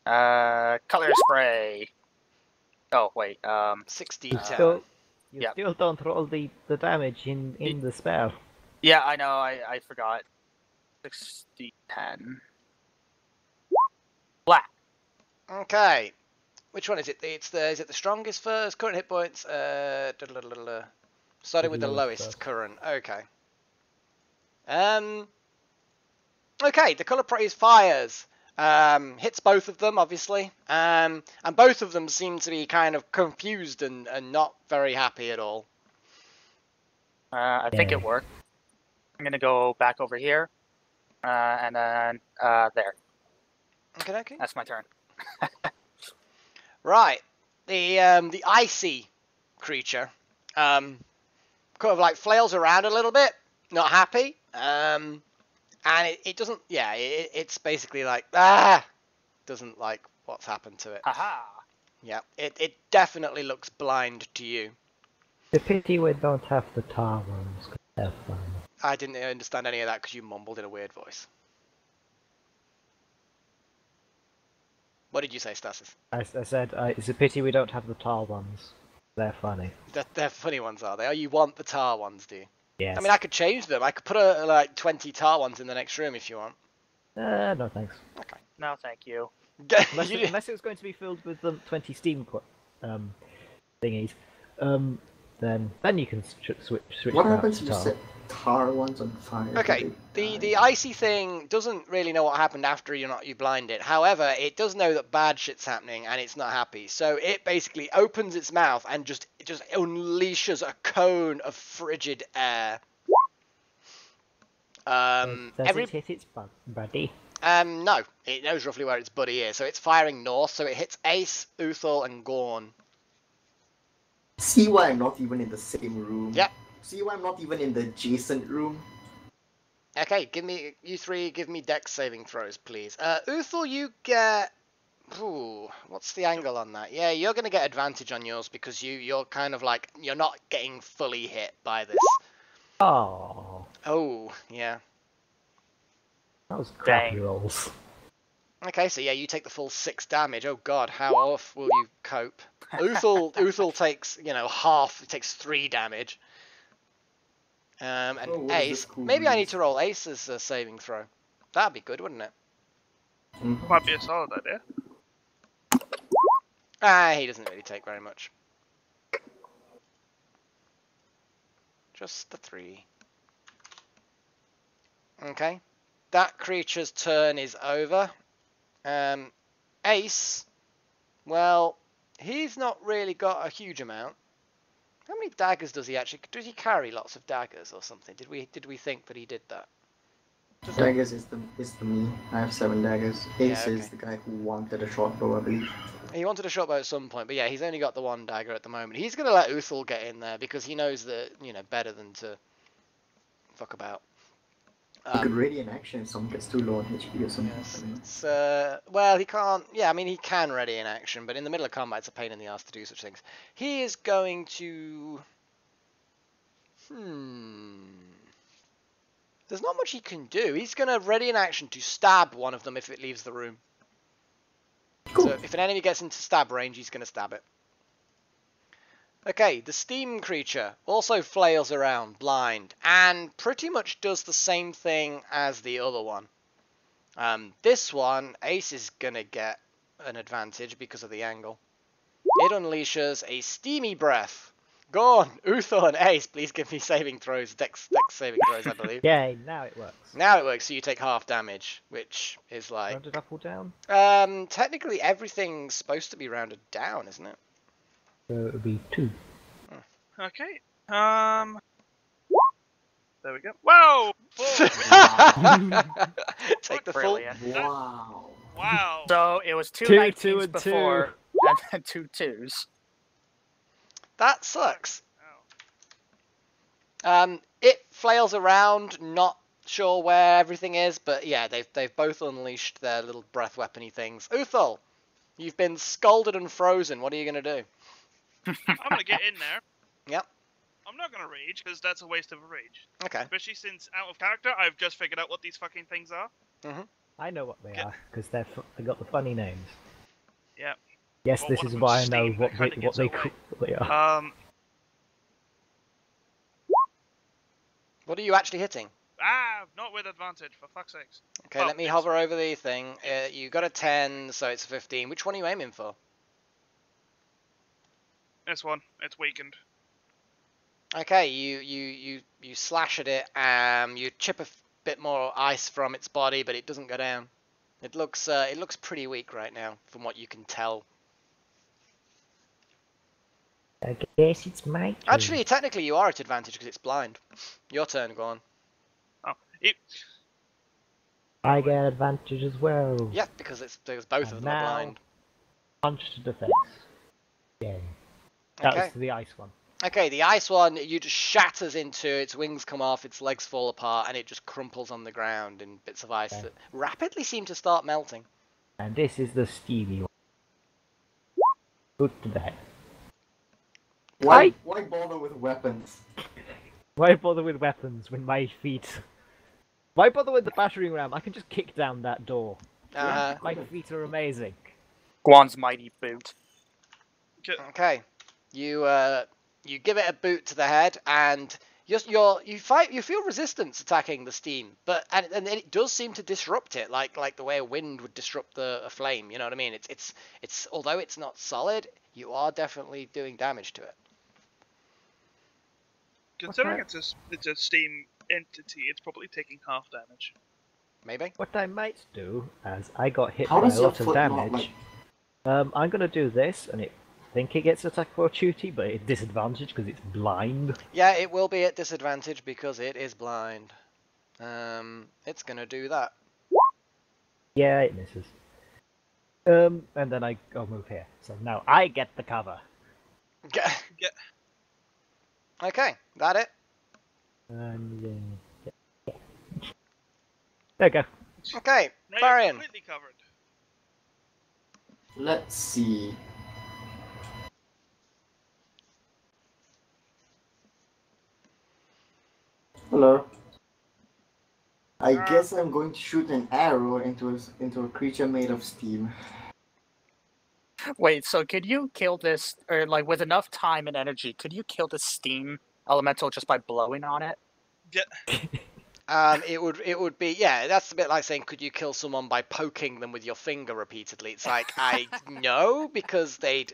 Color spray. Oh wait. 16 You 10. still yeah. still don't roll the damage in the spell. Yeah, I know. I forgot. 60 10. Black. Okay. Which one is it? Is it the strongest first? Current hit points. Starting with the lowest first. current. Okay. Okay. The color praise fires. Hits both of them, obviously. And both of them seem to be kind of confused and not very happy at all. I think it worked. I'm gonna go back over here, and then there. Okay. That's my turn. Right. The icy creature kind of like flails around a little bit, not happy. And And it doesn't, yeah, it's basically like, doesn't like what's happened to it. Haha. Yeah, it definitely looks blind to you. The pity we don't have the tar ones, 'cause they're fun. I didn't understand any of that because you mumbled in a weird voice. What did you say, Stasis? I said, it's a pity we don't have the tar ones. They're funny. They're funny ones, are they? Oh, you want the tar ones, do you? Yes. I mean, I could change them. I could put like 20 tar ones in the next room if you want. No thanks. Okay. No, thank you. Unless it was going to be filled with 20 steam thingies, then you can switch. What them out happens to if you tar. set tar ones on fire? Okay, the icy thing doesn't really know what happened after you blind it. However, it does know that bad shit's happening and it's not happy. So it basically opens its mouth and just unleashes a cone of frigid air. Does it hit its buddy? No, it knows roughly where its buddy is. So it's firing north. So it hits Ace, Uthal, and Guan. See why I'm not even in the same room? Yep. See why I'm not even in the adjacent room? Okay, you three give me dex saving throws, please. Uthal, you get... Ooh, what's the angle on that? Yeah, you're going to get advantage on yours because you're kind of like... You're not getting fully hit by this. Oh, Oh, yeah. that was crappy Dang. rolls. Okay, so yeah, you take the full 6 damage. Oh god, how off will you cope? Uthal takes, half. It takes 3 damage. And Oh, what is Ace, this cool maybe I need beast? to roll Ace as a saving throw. That'd be good, wouldn't it? Might be a solid idea. He doesn't really take very much. Just the 3. Okay. That creature's turn is over. Ace, well, he's not really got a huge amount. How many daggers does he actually? Does he carry lots of daggers or something? Did we think that he did that? Daggers is the me. I have 7 daggers. Ace Yeah, is okay. the guy who wanted a short bow, I believe. He wanted a short bow at some point, but yeah, he's only got the 1 dagger at the moment. He's gonna let Uthal get in there because he knows that better than to fuck about. He could radiant action if someone gets too low on HP or something. Yes, it's, well, he can't... Yeah, I mean, he can ready in action, but in the middle of combat, it's a pain in the ass to do such things. He is going to... There's not much he can do. He's going to ready in action to stab one of them if it leaves the room. Cool. So if an enemy gets into stab range, he's going to stab it. Okay, the steam creature also flails around blind and pretty much does the same thing as the other one. This one, Ace is gonna get an advantage because of the angle. It unleashes a steamy breath. Go on, Uthal and Ace, please give me saving throws, dex saving throws, I believe. Yay, now it works. Now it works, so you take half damage, which is like... Rounded up or down? Technically everything's supposed to be rounded down, isn't it? So it would be 2. Okay. There we go. Whoa! Take the full... Brilliant. Wow. Wow. So it was 2 2, 19s 2, and 2. before, and then 2 2s. That sucks. Oh. It flails around, not sure where everything is, but yeah, they've both unleashed their little breath weapony things. Uthal, you've been scalded and frozen. What are you gonna do? I'm gonna get in there. Yep. I'm not gonna rage because that's a waste of a rage. Okay. Especially since out of character, I've just figured out what these fucking things are. I know what they Okay. are, because they got the funny names. Yeah. Yes, Well, this one is of why I them's know steam, what that kinda gives it away. they are. What are you actually hitting? Not with advantage, for fuck's sakes. Okay, Well, let me it's- hover over the thing. You got a 10, so it's a 15. Which one are you aiming for? This one, it's weakened. Okay, you slash at it. You chip a bit more ice from its body, but it doesn't go down. It looks pretty weak right now, from what you can tell. I guess it's my turn. Actually, technically, you are at advantage because it's blind. Your turn, go on. Oh, I get advantage as well. Yeah, because both of them are Now- blind. Punch to the face. Yay. That Okay. was the ice one. Okay, the ice one, you just shatters into, its wings come off, its legs fall apart, and it just crumples on the ground in bits of ice that rapidly seem to start melting. And this is the steamy one. Put to bed. Why bother with weapons? Why bother with weapons when my feet... Why bother with the battering ram? I can just kick down that door. My feet are amazing. Guan's mighty boot. Okay, you give it a boot to the head, and you feel resistance attacking the steam, but and it does seem to disrupt it, like the way a wind would disrupt a flame. You know what I mean? It's although it's not solid, you are definitely doing damage to it. Considering it's a steam entity, it's probably taking half damage. Maybe. What I might do, as I got hit How by does a your lot of foot not, damage, I'm gonna do this, and I think it gets attack for opportunity, but it's disadvantage because it's blind. Yeah, it will be at disadvantage because it is blind. It's gonna do that. Yeah, it misses. And then I'll move here. So now I get the cover. Yeah. Okay, that it. And yeah. There we go. Okay, Now you're Farrien. completely covered. Let's see. Hello. I guess I'm going to shoot an arrow into a creature made of steam. Wait, so could you kill this, or like with enough time and energy, could you kill the steam elemental just by blowing on it? Yeah. It would be, yeah, that's a bit like saying, could you kill someone by poking them with your finger repeatedly? It's like, no, because they'd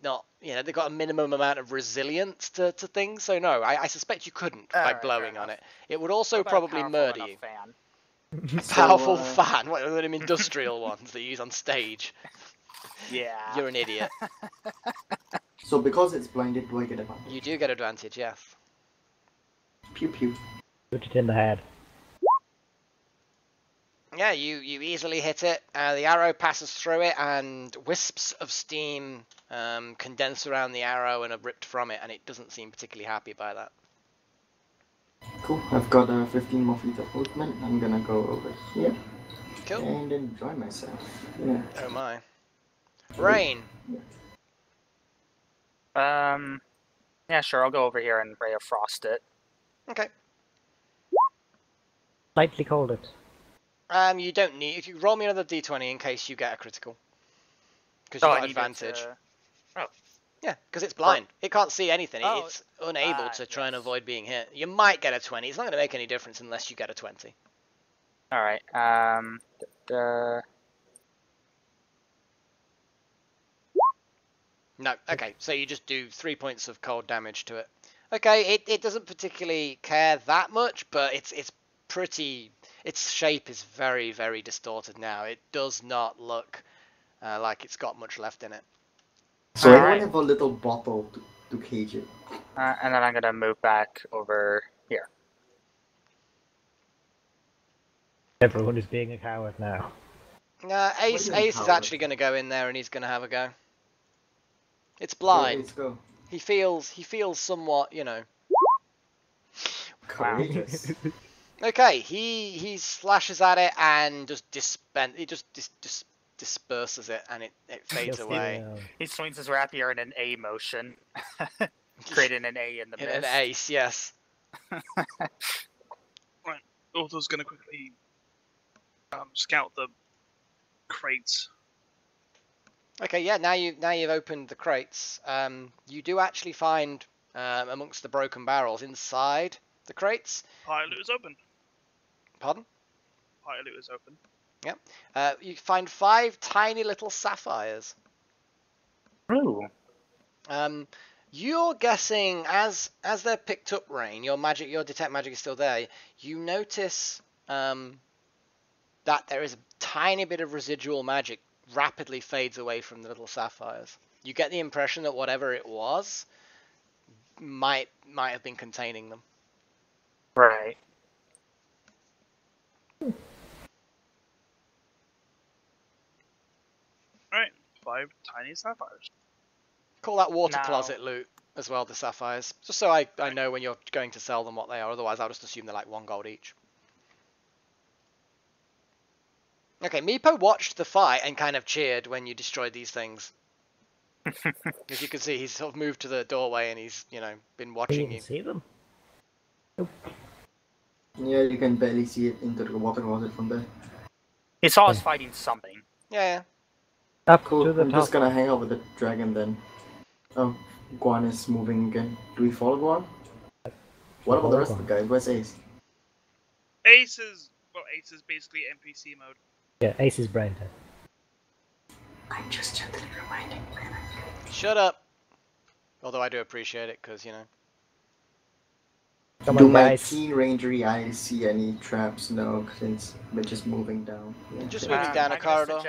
not, they've got a minimum amount of resilience to things, so no, I suspect you couldn't by Alright, blowing fair on enough. it. It would also What about a probably powerful murder enough you. fan? A powerful So, fan, what are them industrial ones that you use on stage? Yeah. You're an idiot. So because it's blinded, do I get advantage? You do get advantage, yes. Pew pew. Shoot it in the head. Yeah, you easily hit it. The arrow passes through it, and wisps of steam condense around the arrow and are ripped from it, and it doesn't seem particularly happy by that. Cool. I've got 15 more feet of movement. I'm gonna go over here Cool. and enjoy myself. Yeah. Oh my. Rain. Yeah, sure, I'll go over here and Ray of Frost it. Okay. Lightly cold it. You don't need. If you roll me another d20 in case you get a critical, because you've got advantage. Yeah, because it's blind. It can't see anything. Oh, It's unable to try and avoid being hit. You might get a 20. It's not going to make any difference unless you get a 20. Alright, No. Okay, so you just do 3 points of cold damage to it. Okay, it doesn't particularly care that much, but it's pretty. Its shape is very, very distorted now. It does not look like it's got much left in it. So I Alright. have a little bottle to cage it. and then I'm gonna move back over here. Everyone is being a coward now. Ace What do you mean is coward? actually going to go in there and he's going to have a go. It's blind. Let's go. He feels somewhat, Courageous. Okay, he slashes at it and just disperses it, and it fades Just away. He swings his rapier in an A motion, creating an A in the In mist. an ace, yes. Uthal's gonna quickly scout the crates. Okay, yeah. Now you've opened the crates. You do actually find amongst the broken barrels inside the crates. Pile loot is open. Pardon? Pile loot is open. You find 5 tiny little sapphires. Ooh. You're guessing as they're picked up, Rain, your detect magic is still there. You notice that there is a tiny bit of residual magic rapidly fades away from the little sapphires. You get the impression that whatever it was might have been containing them. Right. Alright, 5 tiny sapphires. Call that water Now- closet loot as well, the sapphires. Just so I know when you're going to sell them what they are, otherwise I'll just assume they're like 1 gold each. Okay, Meepo watched the fight and kind of cheered when you destroyed these things. As you can see, he's sort of moved to the doorway and he's, you know, been Can you watching even you. see them? Yeah, you can barely see it into the water closet from there. He saw us fighting something. Yeah, Up Cool. to the I'm top. just gonna hang out with the dragon then. Oh, Guan is moving again. Do we follow Guan? What about the rest of the guys? Where's Ace? Ace is basically NPC mode. Yeah, Ace is brain dead. I'm just gently reminding man. shut up. Although I do appreciate it, because, you know. Come Do on, my guys. keen rangery eyes see any traps? No, since we're just moving down. Yeah, Just there- moving down a I'm corridor.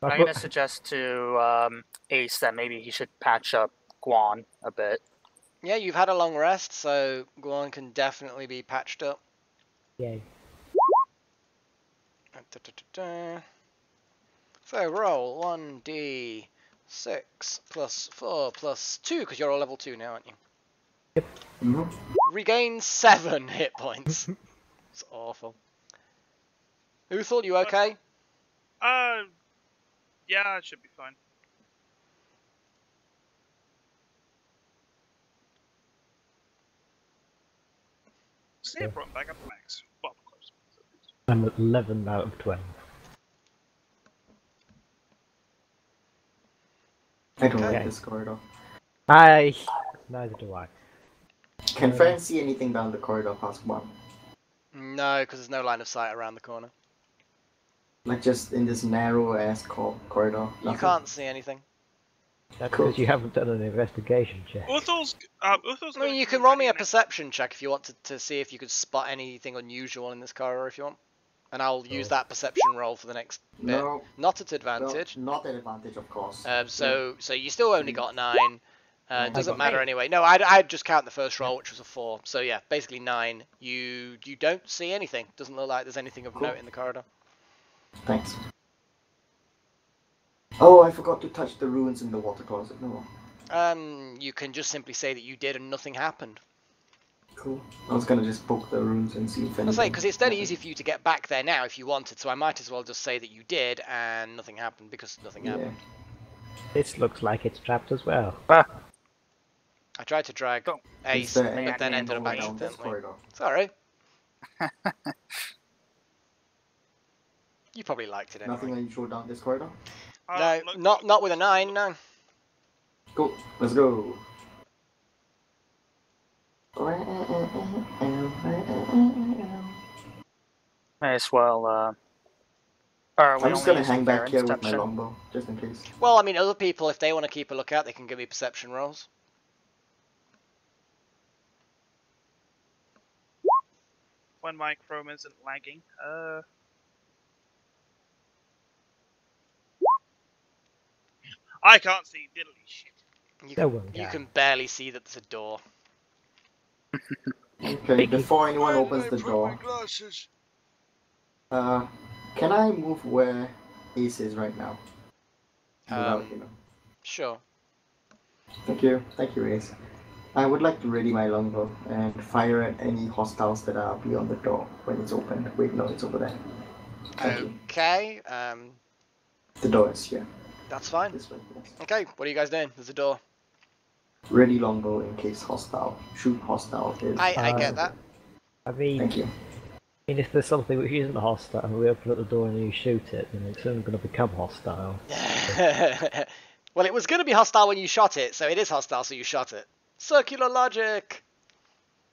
gonna suggest to Ace that maybe he should patch up Guan a bit. Yeah, you've had a long rest, so Guan can definitely be patched up. Yay. So roll 1d6 plus 4 plus 2, because you're all level 2 now, aren't you? Mhm. Regain 7 hit points. It's awful. Uthal, you okay? Yeah, it should be fine. Snap run back up to max. Well, of course. I'm at 11 out of 12. I don't Okay. like this corridor. Neither do I. Can Farrien see anything down the corridor past one? No, because there's no line of sight around the corner. Like just in this narrow ass corridor. You Nothing? can't see anything. That's Cool. because you haven't done an investigation check. Uthal's I going mean, you to can be roll me ready a next- perception check if you want to see if you could spot anything unusual in this corridor if you want. And I'll use that perception roll for the next bit. No, Not at no, advantage. not at advantage, of course. So you still only got 9. Nine. Doesn't I got matter 8. anyway. No, I'd just count the first roll, which was a 4. So yeah, basically 9. You don't see anything. Doesn't look like there's anything of Cool. note in the corridor. Thanks. Oh, I forgot to touch the ruins in the water closet. No. You can just simply say that you did and nothing happened. Cool. I was gonna just poke the ruins and see if anything. I'll say because it's dead happened. easy for you to get back there now if you wanted. So I might as well just say that you did and nothing happened because nothing Yeah. happened. This looks like it's trapped as well. I tried to drag Don't- Ace, Is there but then anything ended up going down this accidentally. corridor? Sorry. You probably liked it Nothing anyway. unusual down this corridor? No, look- not with a 9. No. Cool. Let's go. May as well. I'm just gonna hang back here with my longbow, just in case. Well, I mean, other people, if they want to keep a lookout, they can give me perception rolls. When my Chrome isn't lagging. I can't see diddly shit. No one You can. can barely see that there's a door. Okay, before anyone opens the door, Glasses. can I move where Ace is right now? Without, Um, Sure. Thank you, Ace. I would like to ready my longbow and fire at any hostiles that are beyond the door when it's opened. Wait, no, it's over there. Thank you. Okay. The door is here. That's fine. This way, yes. Okay. What are you guys doing? There's a door. Ready longbow in case hostile. Shoot hostile is. I get that. I mean, Thank you. if there's something which isn't hostile and we open up the door and you shoot it, then it's only going to become hostile. Well, it was going to be hostile when you shot it, so it is hostile, so you shot it. Circular logic.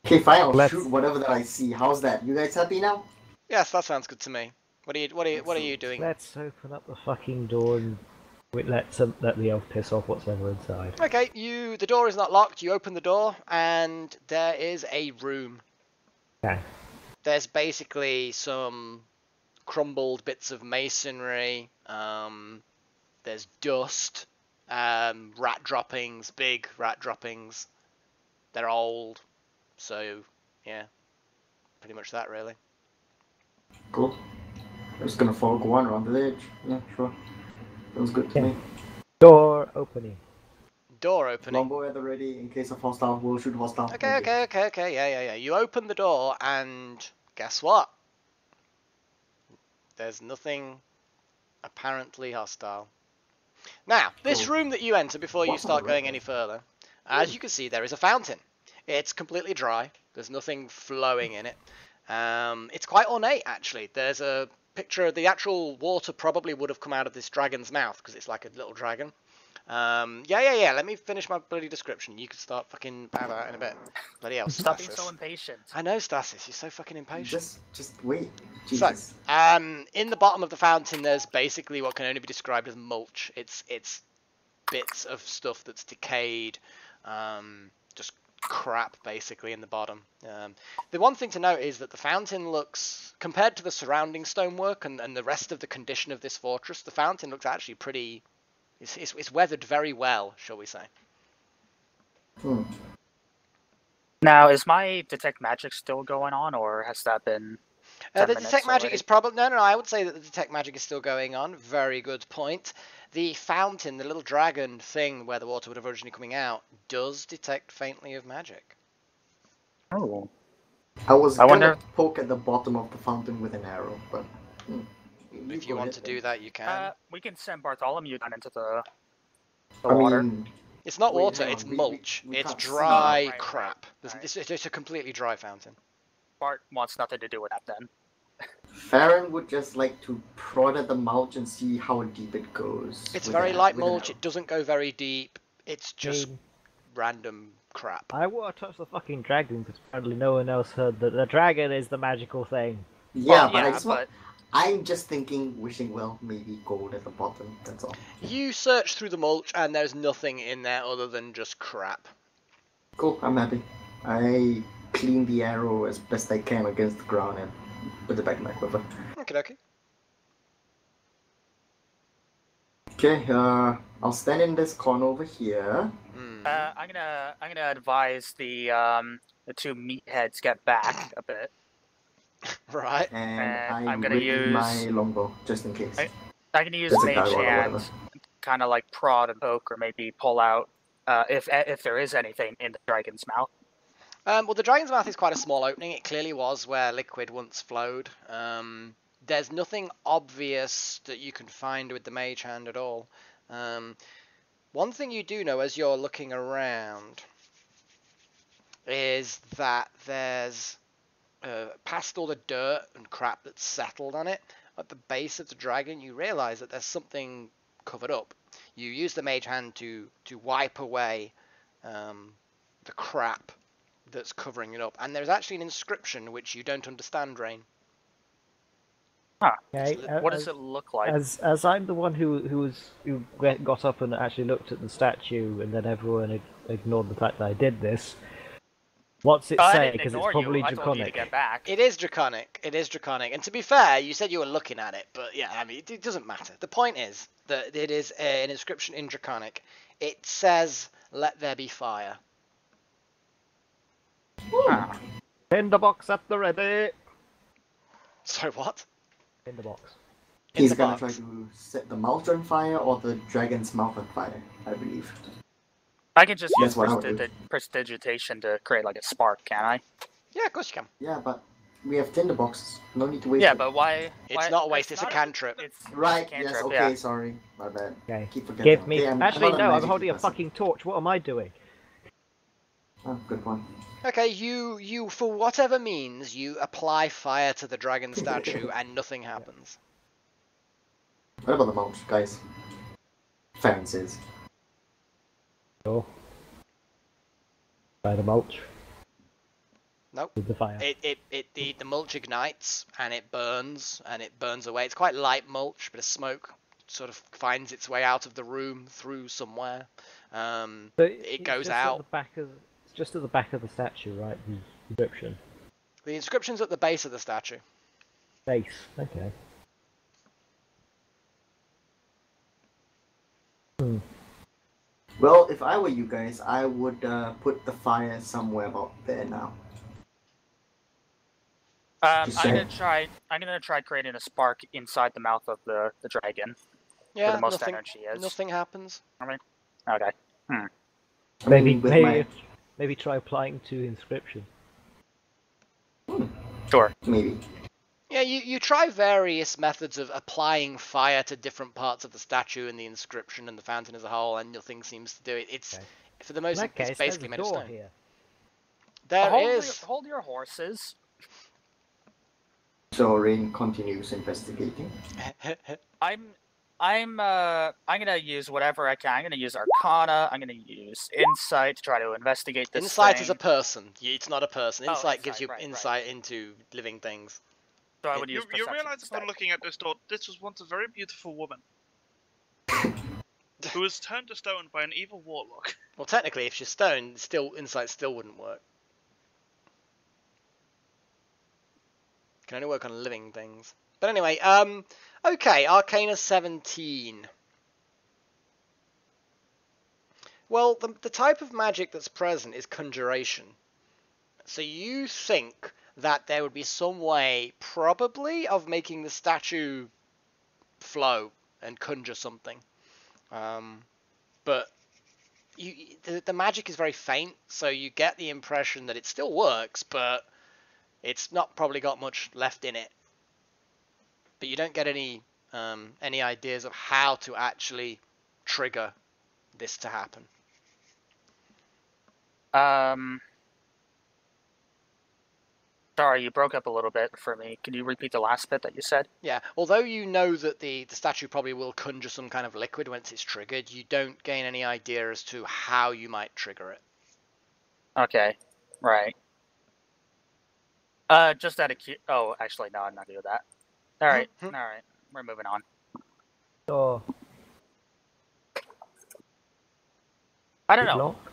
Okay, fine. I'll Let's- shoot whatever that I see. How's that? You guys happy now? Yes, that sounds good to me. What are you doing? Let's open up the fucking door and let the elf piss off whatever inside. Okay, the door is not locked. You open the door, and there is a room. Okay. There's basically some crumbled bits of masonry. There's dust, rat droppings, big rat droppings. They're old, so yeah, pretty much that really. Cool. I'm just gonna follow Guan around the edge. Yeah, sure. Sounds good to Yeah. me. Door opening. Door opening. Longbow at the ready in case of hostile. We'll shoot hostile. Okay. Yeah. You open the door, and guess what? There's nothing apparently hostile. Now, this Cool. room that you enter before you What's on start the going right any further, as you can see, there is a fountain. It's completely dry. There's nothing flowing in it. It's quite ornate, actually. There's a picture of the actual water probably would have come out of this dragon's mouth because it's like a little dragon. Yeah. Let me finish my bloody description. You can start fucking about that in a bit. Bloody hell, Stop being Stasis. so impatient. I know, Stasis. You're so fucking impatient. Just wait. So, Jesus. in the bottom of the fountain, there's basically what can only be described as mulch. It's bits of stuff that's decayed, just crap basically in the bottom. The one thing to note is that the fountain looks, compared to the surrounding stonework and the rest of the condition of this fortress, the fountain looks actually pretty. It's weathered very well, shall we say? Now, is my detect magic still going on, or has that been? The 10 minutes detect magic already? is probably no. I would say that the detect magic is still going on. Very good point. The fountain, the little dragon thing where the water would have originally coming out, does detect faintly of magic. Oh. I was I gonna wonder- poke at the bottom of the fountain with an arrow, but If you want to do that, you can. We can send Bartholomew down into the I water. mean, It's not wait, water, hang it's on, we mulch. we It's can't see. dry Oh, right, crap. right. It's a completely dry fountain. Bart wants nothing to do with that then. Farrien would just like to prod at the mulch and see how deep it goes. It's with very an- light with an mulch. arrow. It doesn't go very deep. It's just mean, random crap. I want to touch the fucking dragon because apparently no one else heard that the dragon is the magical thing. Yeah, Well, but I yeah, just want, I'm just thinking, wishing well, maybe gold at the bottom. That's all. You search through the mulch and there's nothing in there other than just crap. Cool, I'm happy. I clean the arrow as best I can against the ground and put it back in my quiver. Okay. Okay, I'll stand in this corner over here. I'm gonna advise the two meatheads get back a bit. Right. And And I I'm gonna ready use- my longbow, just in case. I can use There's a mage guy or hand, whatever. kind of like prod and poke, or maybe pull out if there is anything in the dragon's mouth. Well, the dragon's mouth is quite a small opening. It clearly was where liquid once flowed. There's nothing obvious that you can find with the mage hand at all. One thing you do know as you're looking around is that there's, past all the dirt and crap that's settled on it, at the base of the dragon, you realise that there's something covered up. You use the mage hand to wipe away the crap that's covering it up, and there's actually an inscription which you don't understand, Rain. Okay, What does it look like? As I'm the one who got up and actually looked at the statue, and then everyone ignored the fact that I did this. What's it I say? didn't Because it's ignore probably you. I told you to draconic. get back. It is draconic. And to be fair, you said you were looking at it, but yeah, I mean, it doesn't matter. The point is that it is an inscription in draconic. It says, "Let there be fire." Ah. Tinderbox at the ready. So what? Tinderbox. In He's the gonna box. try to set the mulch on fire or the dragon's mouth on fire, I believe. I can just That's use what I would do. prestidigitation to create like a spark, can I? Yeah, of course you can. Yeah, but we have tinderboxes. No need to waste Yeah, it. but why? It's not a waste, it's a not cantrip. It's Right, cantrip, yes, okay, yeah. sorry. My bad. Okay. Keep forgetting. Give me. Okay, I'm Actually, not no. I'm magic holding a person. fucking torch. What am I doing? Oh, good one. Okay, you for whatever means, you apply fire to the dragon statue and nothing happens. What about the mulch, guys? Farrien says. Sure. By the mulch. Nope. With the fire. The mulch ignites and it burns away. It's quite light mulch, but a smoke sort of finds its way out of the room through somewhere. So It it's goes just out. At the back of, it's just at the back of the statue, right? The inscription. The inscription's at the base of the statue. Base. Okay. Well, if I were you guys, I would put the fire somewhere about there now. I'm Just gonna saying. try. I'm gonna try creating a spark inside the mouth of the dragon. Yeah, the most nothing, energy is. nothing happens. Okay. I mean, with my Maybe try applying to inscription. Sure. maybe. Yeah, you try various methods of applying fire to different parts of the statue and the inscription and the fountain as a whole, and nothing seems to do it. It's Okay. for the In most, that case, it's basically there's a made of door stone. here. There is. Hold your horses. So Rain continues investigating. I'm gonna use whatever I can. I'm gonna use Arcana. I'm gonna use Insight to try to investigate this Insight thing. is a person. It's not a person. Oh, Insight gives you right. insight into living things. So I would You use perception realise upon instead. looking at this door, this was once a very beautiful woman who was turned to stone by an evil warlock. Well, technically, if she's stone, insight still wouldn't work. Can only work on living things. But anyway, okay, Arcana 17. Well, the type of magic that's present is conjuration. So you think that there would be some way, probably, of making the statue flow and conjure something. But the magic is very faint, so you get the impression that it still works, but it's not probably got much left in it. But you don't get any ideas of how to actually trigger this to happen. Sorry, you broke up a little bit for me. Can you repeat the last bit that you said? Yeah, although you know that the statue probably will conjure some kind of liquid once it's triggered, you don't gain any idea as to how you might trigger it. Okay, right. Just out of oh, actually, no, I'm not doing that. All right, we're moving on. Door. I don't Is it know. locked?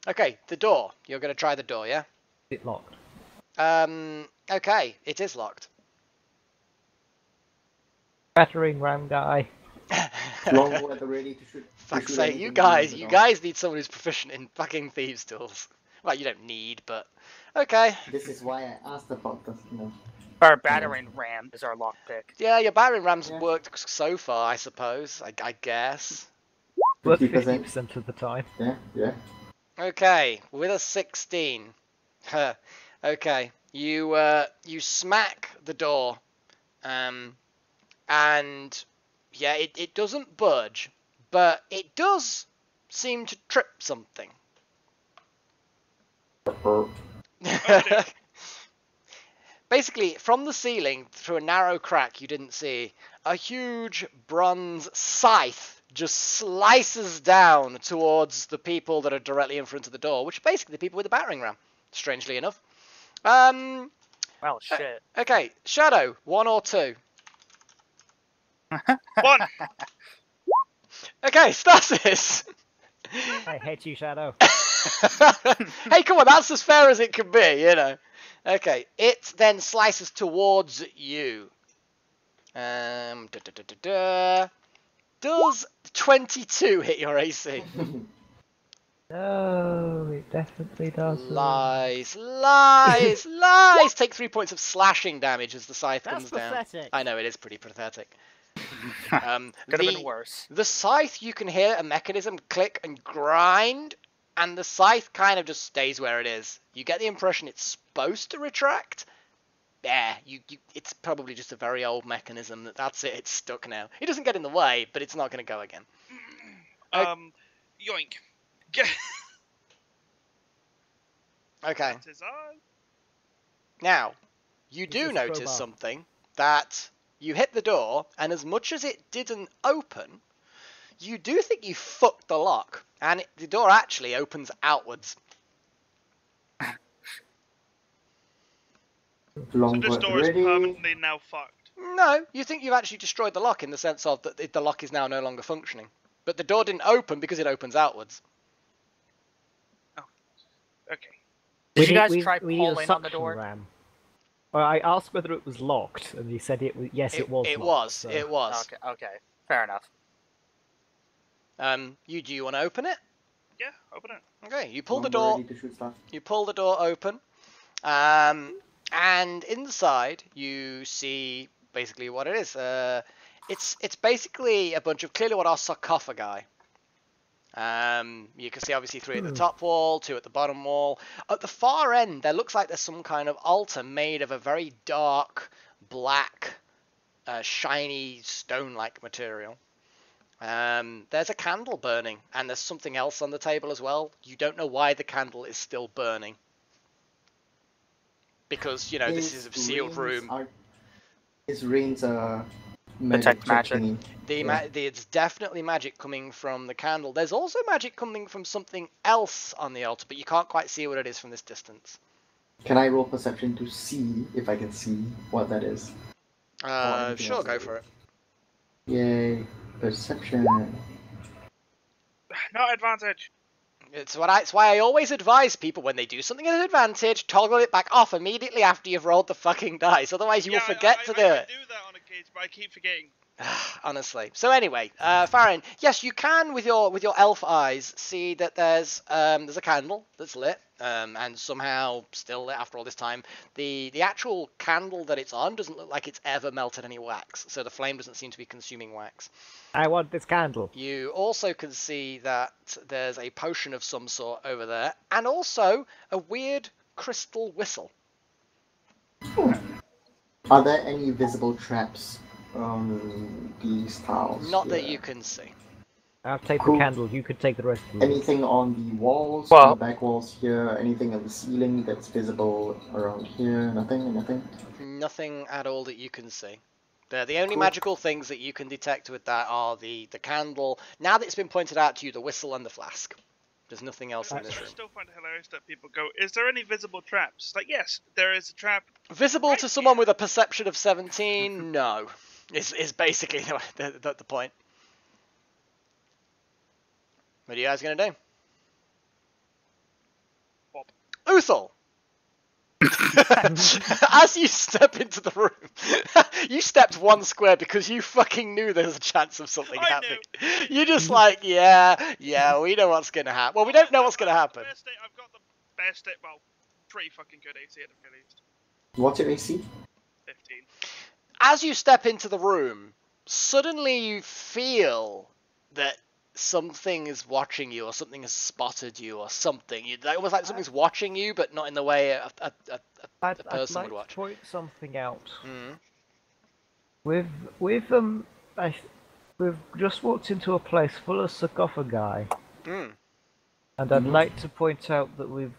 Okay, the door. You're going to try the door, yeah? Is it locked? Okay, it is locked. Battering ram guy. Longbow at the ready to shoot. Fuck's sake, you guys need someone who's proficient in fucking thieves' tools. Well, you don't need, but okay. This is why I asked about this, Our battering ram is our lockpick. Yeah, your battering rams Yeah. worked so far, I suppose. I guess. Worth 50%. 50% of the time. Yeah. Okay, with a 16. Okay, you smack the door, and yeah, it doesn't budge, but it does seem to trip something. Basically, from the ceiling, through a narrow crack you didn't see, a huge bronze scythe just slices down towards the people that are directly in front of the door, which are basically the people with the battering ram, strangely enough. Well, shit. Okay, Shadow, 1 or 2? 1! Okay, Stasis! I hate you, Shadow. Hey, come on, that's as fair as it can be, you know. Okay, it then slices towards you. Does 22 hit your AC? No, it definitely doesn't. Lies. Take 3 points of slashing damage as the scythe comes down. pathetic. I know, it is pretty pathetic. Could have been worse. The scythe, you can hear a mechanism click and grind, and the scythe kind of just stays where it is. You get the impression it's supposed to retract. Yeah, it's probably just a very old mechanism. That's it, it's stuck now. It doesn't get in the way, but it's not going to go again. Yoink. Get. Okay. That is I. Now, you do this notice crowbar? something, that you hit the door, and as much as it didn't open, you do think you fucked the lock, and the door actually opens outwards. So Longbow this at the door is ready. permanently now fucked. No, you think you've actually destroyed the lock in the sense of that the lock is now no longer functioning. But the door didn't open because it opens outwards. Okay. Did you guys try we need a pulling on the suction door? ram. Well, I asked whether it was locked, and he said it was. Yes, it was. It locked, was. so- It was. Okay, fair enough. Do you want to open it? Yeah, open it. Okay, you pull the Longbow door. ready to shoot stuff. You pull the door open, and inside you see basically what it is. It's basically a bunch of clearly what are sarcophagi. You can see obviously 3 at the top wall, 2 at the bottom wall. At the far end, there looks like there's some kind of altar made of a very dark, black, shiny, stone-like material. There's a candle burning, and there's something else on the table as well. You don't know why the candle is still burning. Because, you know, this is a sealed room. Is Rain's Detect magic. It's definitely magic coming from the candle. There's also magic coming from something else on the altar, but you can't quite see what it is from this distance. Can I roll perception to see if I can see what that is? Sure, go for it. Yay, perception. Not advantage. It's why I always advise people when they do something at an advantage, toggle it back off immediately after you've rolled the fucking dice. Otherwise, you will forget to do it. I do that on occasion, but I keep forgetting. Honestly. So anyway, Farrien, yes, you can with your elf eyes see that there's a candle that's lit, and somehow still lit after all this time. The actual candle that it's on doesn't look like it's ever melted any wax, so the flame doesn't seem to be consuming wax. I want this candle. You also can see that there's a potion of some sort over there, and also a weird crystal whistle. Are there any visible traps on these tiles? Not that you can see. I'll take the candle, you could take the rest of it. Anything on the walls, Well, on the back walls here, anything on the ceiling that's visible around here? Nothing? Nothing at all that you can see. The only magical things that you can detect with that are the candle. Now that it's been pointed out to you, the whistle and the flask. There's nothing else in this I room. still find it hilarious that people go, is there any visible traps? Like, yes, there is a trap. Visible right to someone with a perception of 17? No. Is basically the point. What are you guys going to do? Bob. Uthal! As you step into the room, you stepped 1 square because you fucking knew there was a chance of something happening. You're just like, yeah, we know what's going to happen. Well, we don't know what's going to happen. I've got the best, well, pretty fucking good AC at the very least. What's your AC? 15. As you step into the room, suddenly you feel that something is watching you, or something has spotted you, or something. Almost like something's watching you, but not in the way a person would watch. I'd like to point something out. Mm. We've just walked into a place full of sarcophagi, Mm. and I'd like to point out that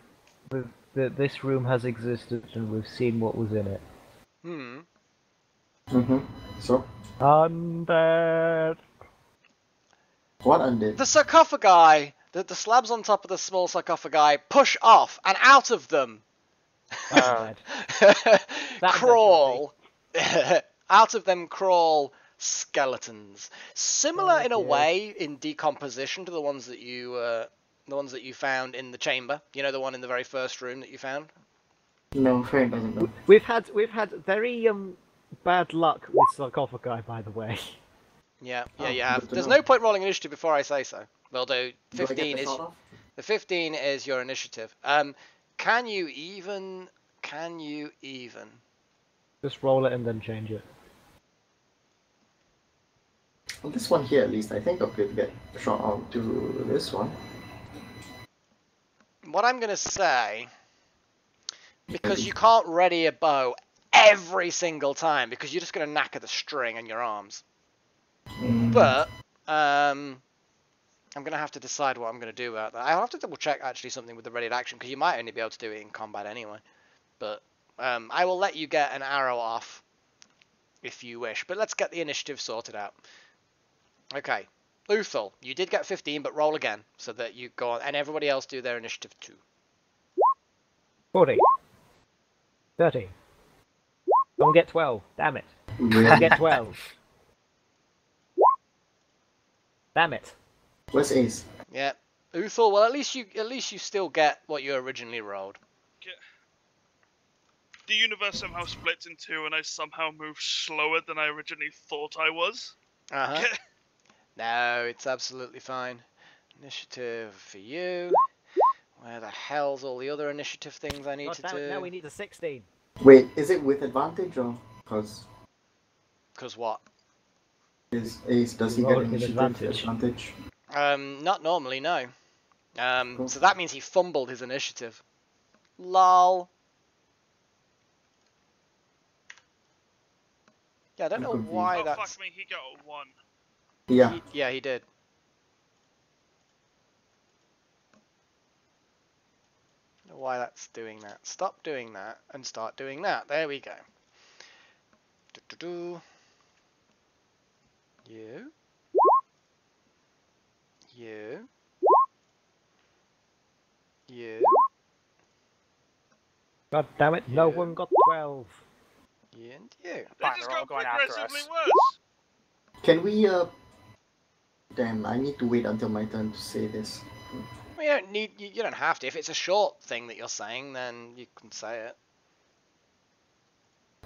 that this room has existed and we've seen what was in it. Hmm. So? Undead. What undead? The sarcophagi, the slabs on top of the small sarcophagi, push off, and out of them crawl. Out of them crawl skeletons, similar in a way in decomposition to the ones that you found in the chamber. You know, the one in the very first room that you found. No, Farrien doesn't know. We've had very bad luck with sarcophagi, by the way. Yeah, Oh, you have. good to There's know. no point rolling initiative before I say so. We'll do. Do I get 15 the is sawed off? the 15 is your initiative. Can you even? Just roll it and then change it. Well, this one here, at least, I think I'll be able to get shot out to this one. What I'm gonna say, because you can't ready a bow every single time, because you're just gonna knacker the string and your arms. But I'm gonna have to decide what I'm gonna do about that. I'll have to double check actually something with the ready action, because you might only be able to do it in combat anyway. But I will let you get an arrow off if you wish. But let's get the initiative sorted out. Okay, Uthal, you did get 15, but roll again so that you go on, and everybody else do their initiative too. 40. 30. Don't get 12. Damn it. Don't get 12. Damn it. Where's Ace? Yeah, Uthal. Well, at least you still get what you originally rolled. The universe somehow splits in two, and I somehow move slower than I originally thought I was. No, it's absolutely fine. Initiative for you. Where the hell's all the other initiative things I need to do? Now we need a 16. Wait, is it with advantage or because? Because what? Is Ace, does he Roll get it with initiative advantage. advantage? Not normally, no. Cool. So that means he fumbled his initiative. Lol. Yeah, I don't I'm know confused. why Oh that's... fuck me, he got a 1. Yeah. Yeah, he did. I don't know why that's doing that. Stop doing that and start doing that. There we go. Do-do-do. You. You. You. God damn it, no Yeah. one got 12. You and you. They Fine, just they're all got going after progressively us. worse. Can we Damn, I need to wait until my turn to say this. Well, you don't need. You don't have to. If it's a short thing that you're saying, then you can say it.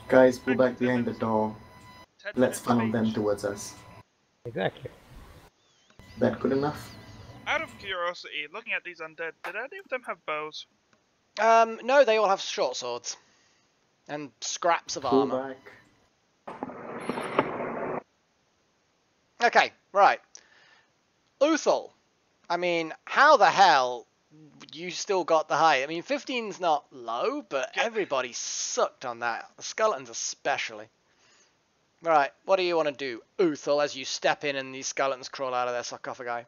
Guys, pull back behind the door. 10 Let's minutes funnel of them each. towards us. Exactly. That good enough? Out of curiosity, looking at these undead, did any of them have bows? No, they all have short swords and scraps of Pull armor. back. Okay, right. Uthal. I mean, how the hell you still got the height? I mean, 15's not low, but everybody sucked on that. The skeletons especially. Right, what do you want to do, Uthal, as you step in and these skeletons crawl out of their sarcophagi?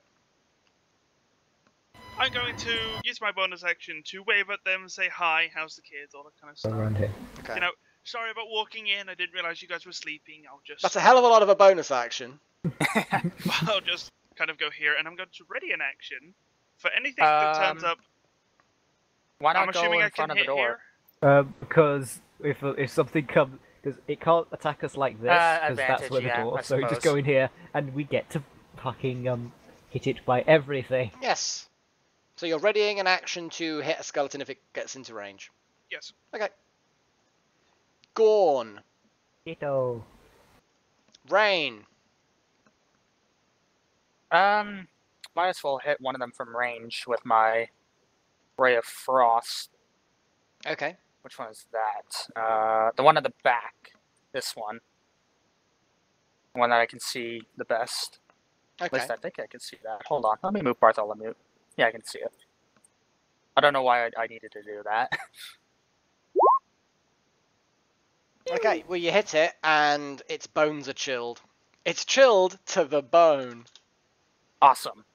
I'm going to use my bonus action to wave at them, say hi, how's the kids, all that kind of stuff. Around here. Okay. You know, sorry about walking in, I didn't realize you guys were sleeping, I'll just... That's a hell of a lot of a bonus action. I'll just kind of go here, and I'm going to ready an action for anything that turns up. Why I'm not go assuming in I front can of the hit door? here. Because if something comes, because it can't attack us like this, because that's Advantage, where the yeah, door. I So we just suppose. go in here and we get to fucking hit it by everything. Yes. So you're readying an action to hit a skeleton if it gets into range. Yes. Okay. Guan. Ditto. Rain. Might as well hit one of them from range with my Ray of Frost. Okay. Which one is that? The one at the back. This one. The one that I can see the best. At Okay. least I think I can see that. Hold on. Let me move Bartholomew. Yeah, I can see it. I don't know why I needed to do that. Okay, well you hit it and its bones are chilled. It's chilled to the bone. Awesome.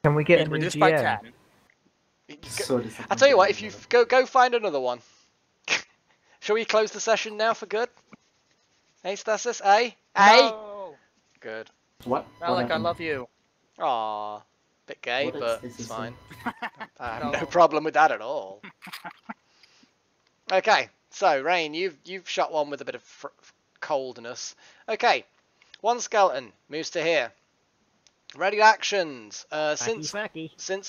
Can we get a It new reduced by GM? 10. So disappointed. I'll tell you what, if you go find another one. Shall we close the session now for good? Hey Stasis, eh? No! Good. What? Alec, I happened? love you. Aw, bit gay, What is but this it's thing? fine. I have No. no problem with that at all. Okay, so Rain, you've shot one with a bit of coldness. Okay, one skeleton moves to here. Ready actions. Since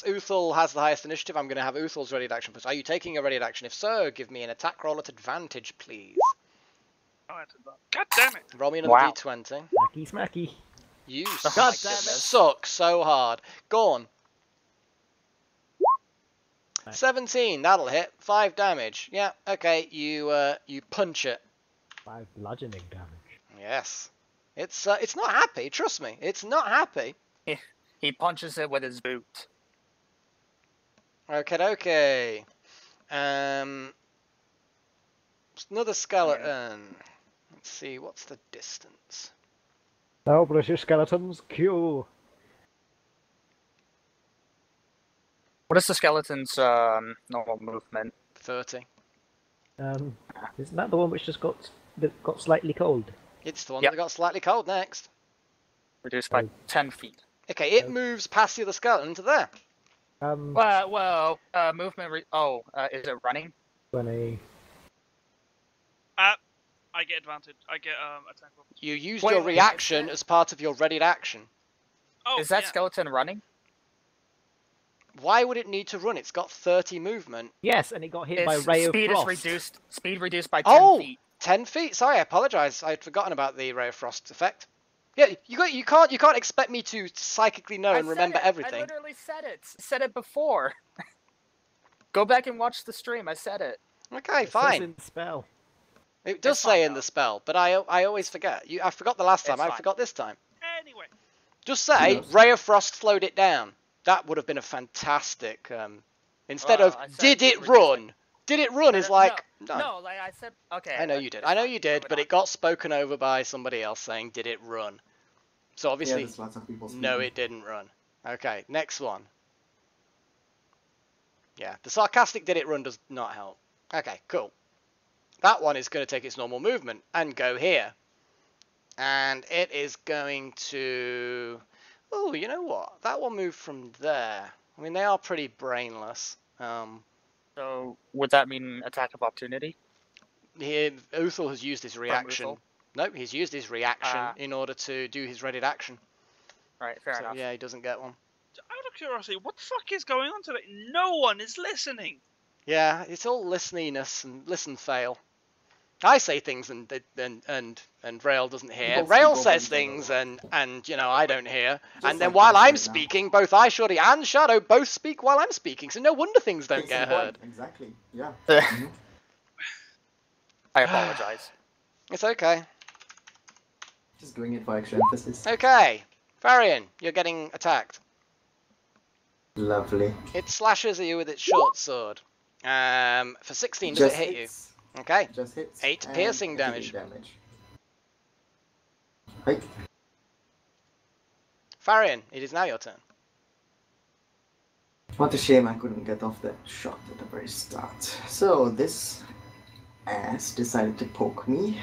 Uthal has the highest initiative, I'm going to have Uthal's ready action. Are you taking a ready action? If so, give me an attack roll at advantage, please. Oh, I did that. God damn it! Roll me another Wow. d20. Smacky, smacky. You Oh my goodness. suck so hard. Go on. Right. 17, that'll hit. 5 damage. Yeah, okay, you punch it. 5 bludgeoning damage. Yes. It's not happy, trust me. It's not happy. He punches it with his boot. Okay. Another skeleton. Let's see, what's the distance? Now, British skeletons, Q. What is the skeleton's normal movement? 30. Isn't that the one which just got slightly cold? It's the one Yep. that got slightly cold next. Reduced by Oh. 10 feet. Okay, it moves past the other skeleton to there. Movement. Is it running? 20. I get advantage. I get attack roll. You used Wait, your wait, reaction is that- as part of your readied action. Oh, Is that yeah. skeleton running? Why would it need to run? It's got 30 movement. Yes, and it got hit by Its Ray of speed Frost. is reduced. Speed reduced by 10 Oh! feet. 10 feet? Sorry, I apologise. I'd forgotten about the Ray of Frost effect. Yeah, you can't expect me to psychically know and remember I everything. literally said it. Said it before. Go back and watch the stream. I said it. Okay, It says fine. in the spell. It does It's say fine, in though. the spell, but I always forget. I forgot the last time. It's I fine. forgot this time. Anyway, Just say, Yes. Ray of Frost slowed it down. That would have been a fantastic... instead Well, of, I said did it reduce run? Did it run No, is no, like, No, like I said, okay. I know you did. it's I know fine. you did, Moving but on. it got spoken over by somebody else saying, did it run? So Yeah, obviously, there's lots of people speaking. no, it didn't run. Okay, next one. Yeah, the sarcastic did it run does not help. Okay, cool. That one is going to take its normal movement and go here. And it is going to... Oh, you know what? That one moved from there. I mean, they are pretty brainless. So would that mean attack of opportunity? Uthal has used his reaction. Uthal? Nope, he's used his reaction in order to do his readied action. Right, fair So enough. yeah, he doesn't get one. Out of curiosity, what the fuck is going on today? No one is listening. Yeah, it's all listeniness and listen fail. I say things and Rael doesn't hear. People Rael speak says over each things other. and you know I don't hear. Just And then like while us I'm right now. speaking, both iShorty and Shadow both speak while I'm speaking. So no wonder things don't Case get in point. heard. Exactly. Yeah. I apologize. It's okay. Just doing it for extra emphasis. Okay, Farrien, you're getting attacked. Lovely. It slashes at you with its short sword. For 16, does Just it hit hits. you? Okay. Just hits. 8 and piercing attacking damage. Right. Farrien, it is now your turn. What a shame I couldn't get off that shot at the very start. So this ass decided to poke me.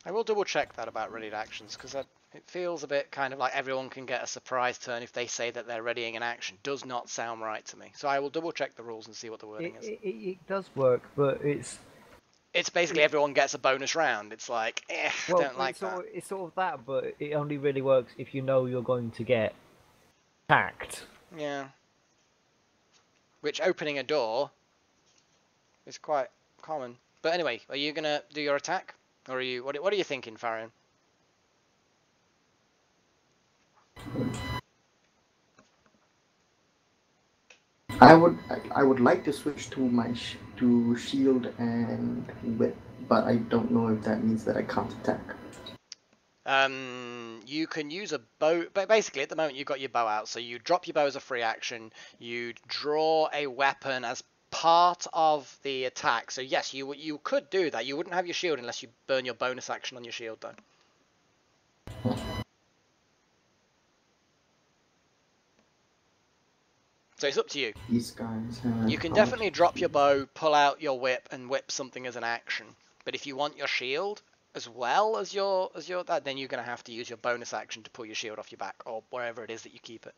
I will double check that about readied actions because it feels a bit kind of like everyone can get a surprise turn if they say that they're readying an action. Does not sound right to me. So I will double check the rules and see what the wording is. It does work, but it's Basically everyone gets a bonus round. It's like, well, don't like that. It's sort of that, but it only really works if you know you're going to get attacked. Yeah. Which opening a door is quite common. But anyway, are you gonna do your attack, or are you? What are you thinking, Farrien? I would like to switch to my to shield and whip, but I don't know if that means that I can't attack. You can use a bow, but basically at the moment you've got your bow out, so you drop your bow as a free action, you draw a weapon as part of the attack, so yes, you could do that. You wouldn't have your shield unless you burn your bonus action on your shield though. So it's up to you. These guys have You can definitely drop your bow, pull out your whip, and whip something as an action. But if you want your shield as well as your that, then you're gonna have to use your bonus action to pull your shield off your back or wherever it is that you keep it.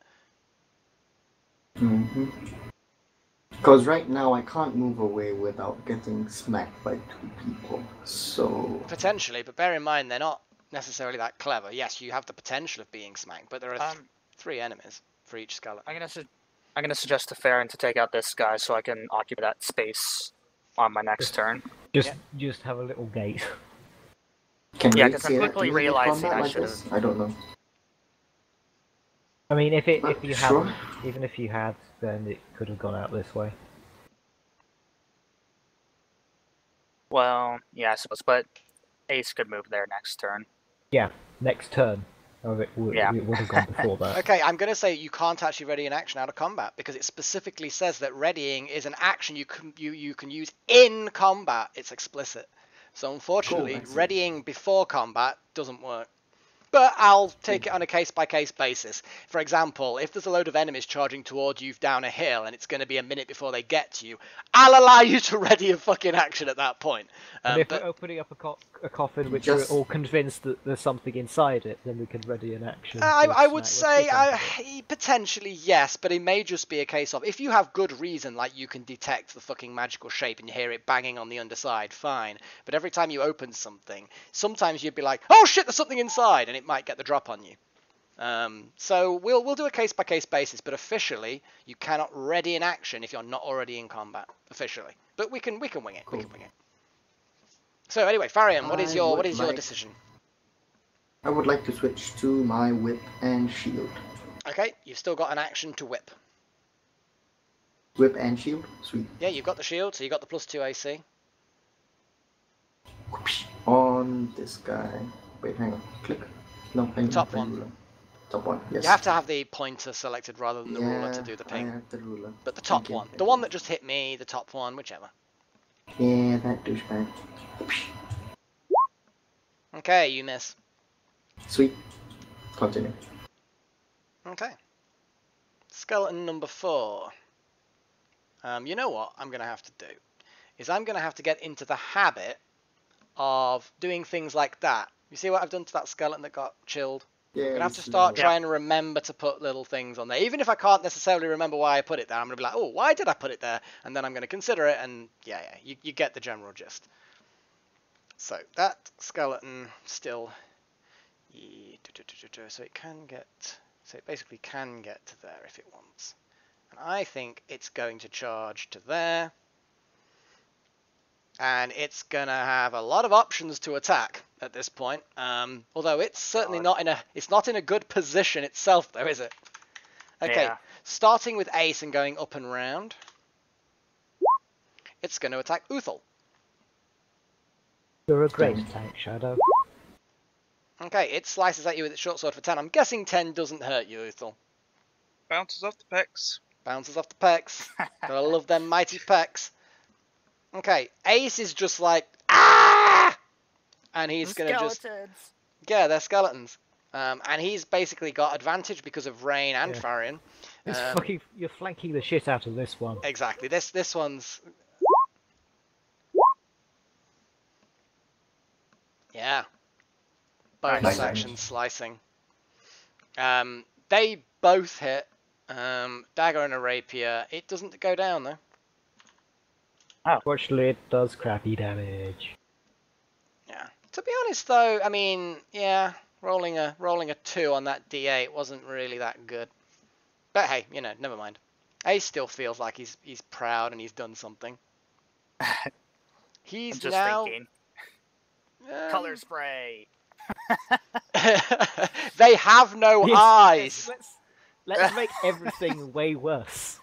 Because right now I can't move away without getting smacked by 2 people. So Potentially, but bear in mind they're not necessarily that clever. Yes, you have the potential of being smacked, but there are 3 enemies for each skeleton. I'm gonna suggest to Farrien to take out this guy so I can occupy that space on my next turn. Just have a little gate. can Yeah, we 'cause say I'm that quickly to me in realizing combat I like should've- this? I don't know. I mean, if you Sure. hadn't, even if you had, then it could have gone out this way. Well, yeah, I suppose, but Ace could move there next turn. Yeah, next turn. Or it would have gone before that. Okay, I'm going to say you can't actually ready an action out of combat because it specifically says that readying is an action you can use in combat. It's explicit. So unfortunately, Cool, readying before combat doesn't work. But I'll take it on a case-by-case basis. For example, if there's a load of enemies charging towards you down a hill and it's going to be a minute before they get to you, I'll allow you to ready a fucking action at that point. And if but we're opening up a coffin which Just- we're all convinced that there's something inside it, then we could ready an action. I would say potentially yes, but it may just be a case of if you have good reason, like you can detect the fucking magical shape and you hear it banging on the underside, fine. But every time you open something, sometimes you'd be like, oh shit, there's something inside, and it might get the drop on you. So we'll do a case by case basis, but officially you cannot ready an action if you're not already in combat officially. But we can wing it. Cool. We can wing it. So anyway, Farrien, what is I your would your like- decision? I would like to switch to my whip and shield. Okay, you've still got an action to whip. Whip and shield? Sweet. Yeah, you've got the shield, so you got the +2 AC. On this guy. Wait, hang on. Click. No, hang on. Top my one. ruler. Top one, yes. You have to have the pointer selected rather than the ruler to Yeah, do the I ping. have the ruler. But the Thank top you, one. thank The you. one that just hit me, the top one, whichever. Yeah, that douchebag. Okay, you miss. Sweet. Continue. Okay. Skeleton number 4. You know what I'm going to have to do? Is I'm going to have to get into the habit of doing things like that. You see what I've done to that skeleton that got chilled? Yeah, I'm going to have to it's start slow. trying to remember to put little things on there. Even if I can't necessarily remember why I put it there, I'm going to be like, oh, why did I put it there? And then I'm going to consider it, and yeah, you get the general gist. So that skeleton still... So it can get... So it basically can get to there if it wants. And I think it's going to charge to there. And it's going to have a lot of options to attack at this point. Although it's certainly not in a... It's not in a good position itself, though, is it? Okay, Yeah. starting with Ace and going up and round. It's going to attack Uthal. You're a great tank, Shadow. Okay, it slices at you with its short sword for 10. I'm guessing 10 doesn't hurt you, Uthal. Bounces off the pecs. Bounces off the pecs. Gotta love them mighty pecs. Okay, Ace is just like, ah! And he's gonna just... Yeah, they're skeletons. And he's basically got advantage because of Rain and Yeah. Farrien. It's fucking, you're flanking the shit out of this one. Exactly. This one's... Yeah. Bonus Nice. action slicing. They both hit. Dagger and a rapier. It doesn't go down though. Fortunately, it does crappy damage. Yeah. To be honest though, I mean, yeah, rolling a 2 on that D8 wasn't really that good. But hey, you know, never mind. Ace still feels like he's proud and he's done something. He's I'm just now thinking. Color spray. They have no Yes, eyes. Let's make everything way worse.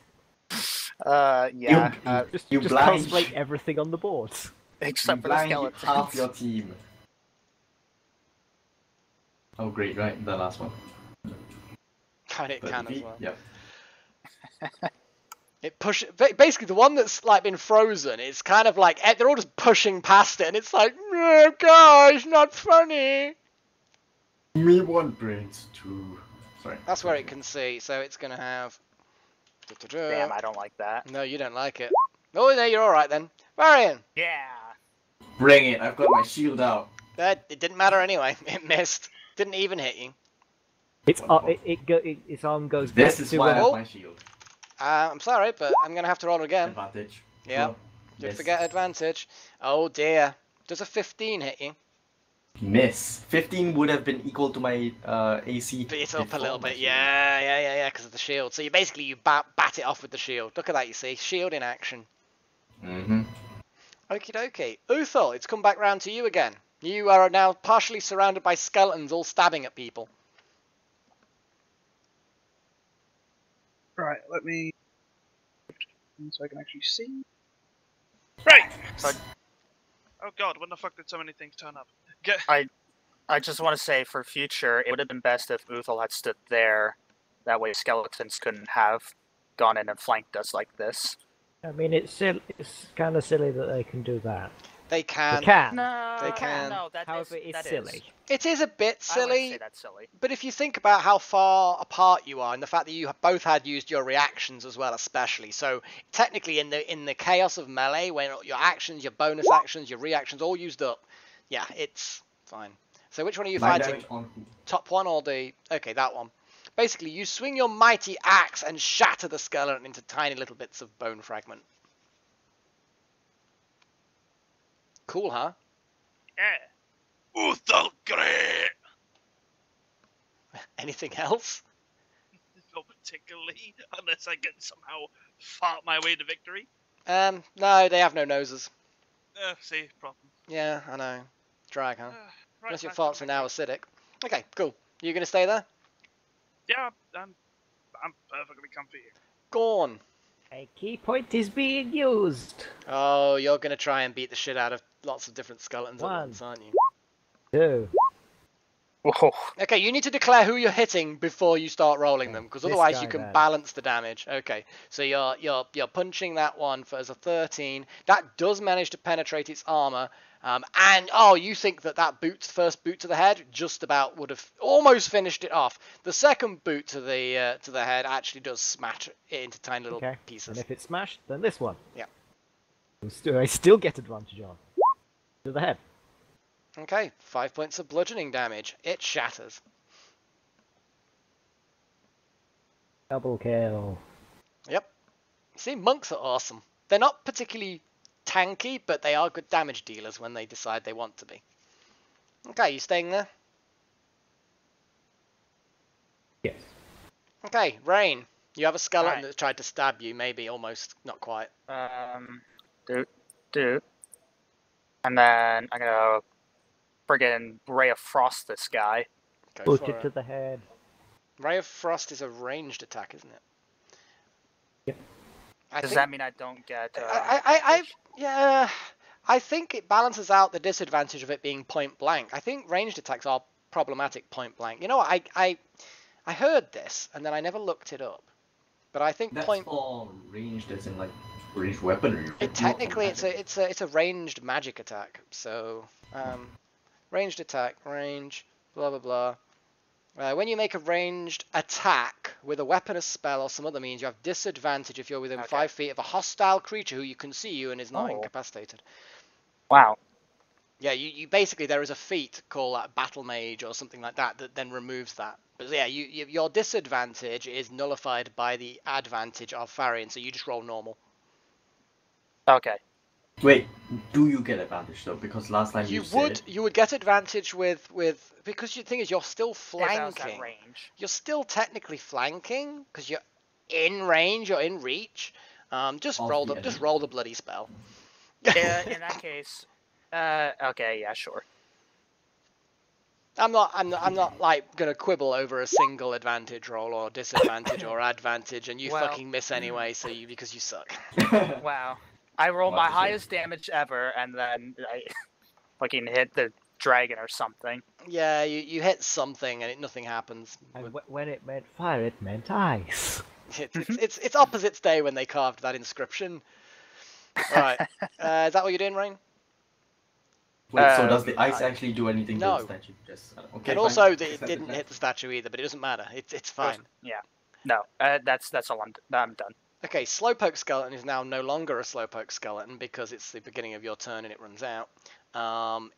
Yeah. Just blind- cosplay everything on the board. Except for the blind skeletons. half your team. Oh great, right, the last one. It can as well. Yep. It basically the one that's like been frozen. It's kind of like they're all just pushing past it, and it's like, no, guys, not funny. Me want brains too. Sorry. That's where it can see. So it's gonna have. Damn, I don't like that. No, you don't like it. Oh, no, you're all right then. Barbarian. Yeah. Bring it! I've got my shield out. It didn't matter anyway. It missed. Didn't even hit you. Its arm goes This back is to why I have Oh. my shield. I'm sorry, but I'm gonna have to roll again. Advantage. Yeah. Sure. Don't Miss. forget advantage. Oh dear. Does a 15 hit you? Miss. 15 would have been equal to my AC. Beat it up a before little my bit. shield. Yeah, because of the shield. So you basically bat it off with the shield. Look at that, you see. Shield in action. Mm-hmm. Okie dokie. Uthal, it's come back round to you again. You are now partially surrounded by skeletons all stabbing at people. Right, let me... so I can actually see. Right! So Oh god, when the fuck did so many things turn up? I just want to say, for future, it would have been best if Uthal had stood there. That way skeletons couldn't have gone in and flanked us like this. I mean, it's kind of silly that they can do that. They can. They can. No, They can. No, that However, is, it's that silly. Is. It is a bit I wouldn't silly, say that's silly. but if you think about how far apart you are and the fact that you have both had used your reactions as well, especially, so technically in the chaos of melee, when your actions, your bonus actions, your reactions all used up, yeah, it's fine. So which one are you My fighting? damage on who? Top one or the... Okay, that one. Basically, you swing your mighty axe and shatter the skeleton into tiny little bits of bone fragment. Cool, huh? Yeah. Uthal great! Anything else? Not particularly, unless I can somehow fart my way to victory. No, they have no noses. See, problem. Yeah, I know. Drag, huh? Right, Unless your right, farts are now acidic. Okay, cool. You gonna stay there? Yeah, I'm perfectly comfy here. Gorn. A key point is being used. Oh, you're gonna try and beat the shit out of lots of different skeletons at One. once, aren't you? 2, Whoa. Okay, you need to declare who you're hitting before you start rolling them, because This otherwise guy you can then. balance the damage. Okay, so you're punching that one for as a 13. That does manage to penetrate its armor, and oh, you think that first boot to the head just about would have almost finished it off. The second boot to the head actually does smash it into tiny little Okay. pieces. And if it's smashed, then this one. Yeah. I still get advantage on. To the head. Okay, 5 points of bludgeoning damage. It shatters. Double kill. Yep. See, monks are awesome. They're not particularly tanky, but they are good damage dealers when they decide they want to be. Okay, you staying there? Yes. Okay, Rain. You have a skeleton Alright. that tried to stab you, maybe, almost, not quite. Do. And then I'm gonna friggin' Ray of Frost this guy. Go Push for it to it. the head. Ray of Frost is a ranged attack, isn't it? Yep. Does that mean I don't get? Yeah, I think it balances out the disadvantage of it being point blank. I think ranged attacks are problematic point blank. You know what? I heard this and then I never looked it up, but I think That's point. all ranged as in like ranged weaponry. Technically, it's a ranged magic attack. So, ranged attack, range, blah blah blah. When you make a ranged attack with a weapon, a spell, or some other means, you have disadvantage if you're within 5 feet of a hostile creature who can see you and is not incapacitated. Wow. Yeah, you basically, there is a feat called like Battle Mage or something like that that then removes that. But yeah, your disadvantage is nullified by the advantage of Farrien, so you just roll normal. Okay. Wait, do you get advantage though? Because last time You said would get advantage with because the thing is you're still If I was at flanking. range. You're still technically flanking because you're in range, you're in reach. Just Of roll the just enemy. roll the bloody spell. Yeah, in that case. Okay, yeah, sure. I'm not like gonna quibble over a single advantage roll or disadvantage or advantage, and you Well- fucking miss anyway, so because you suck. Wow. I rolled Well, my that's a shame. highest damage ever, and then I fucking hit the dragon or something. Yeah, you hit something and nothing happens. And when it meant fire, it meant ice. It's Opposites Day when they carved that inscription. Right, is that what you're doing, Rain? Wait, so does the ice actually do anything no. to the statue? Just okay. And fine. also, it Accept didn't that. hit the statue either, but it doesn't matter. It's fine. Yeah. No, that's all I'm done. Okay, Slowpoke Skeleton is now no longer a Slowpoke Skeleton because it's the beginning of your turn and it runs out.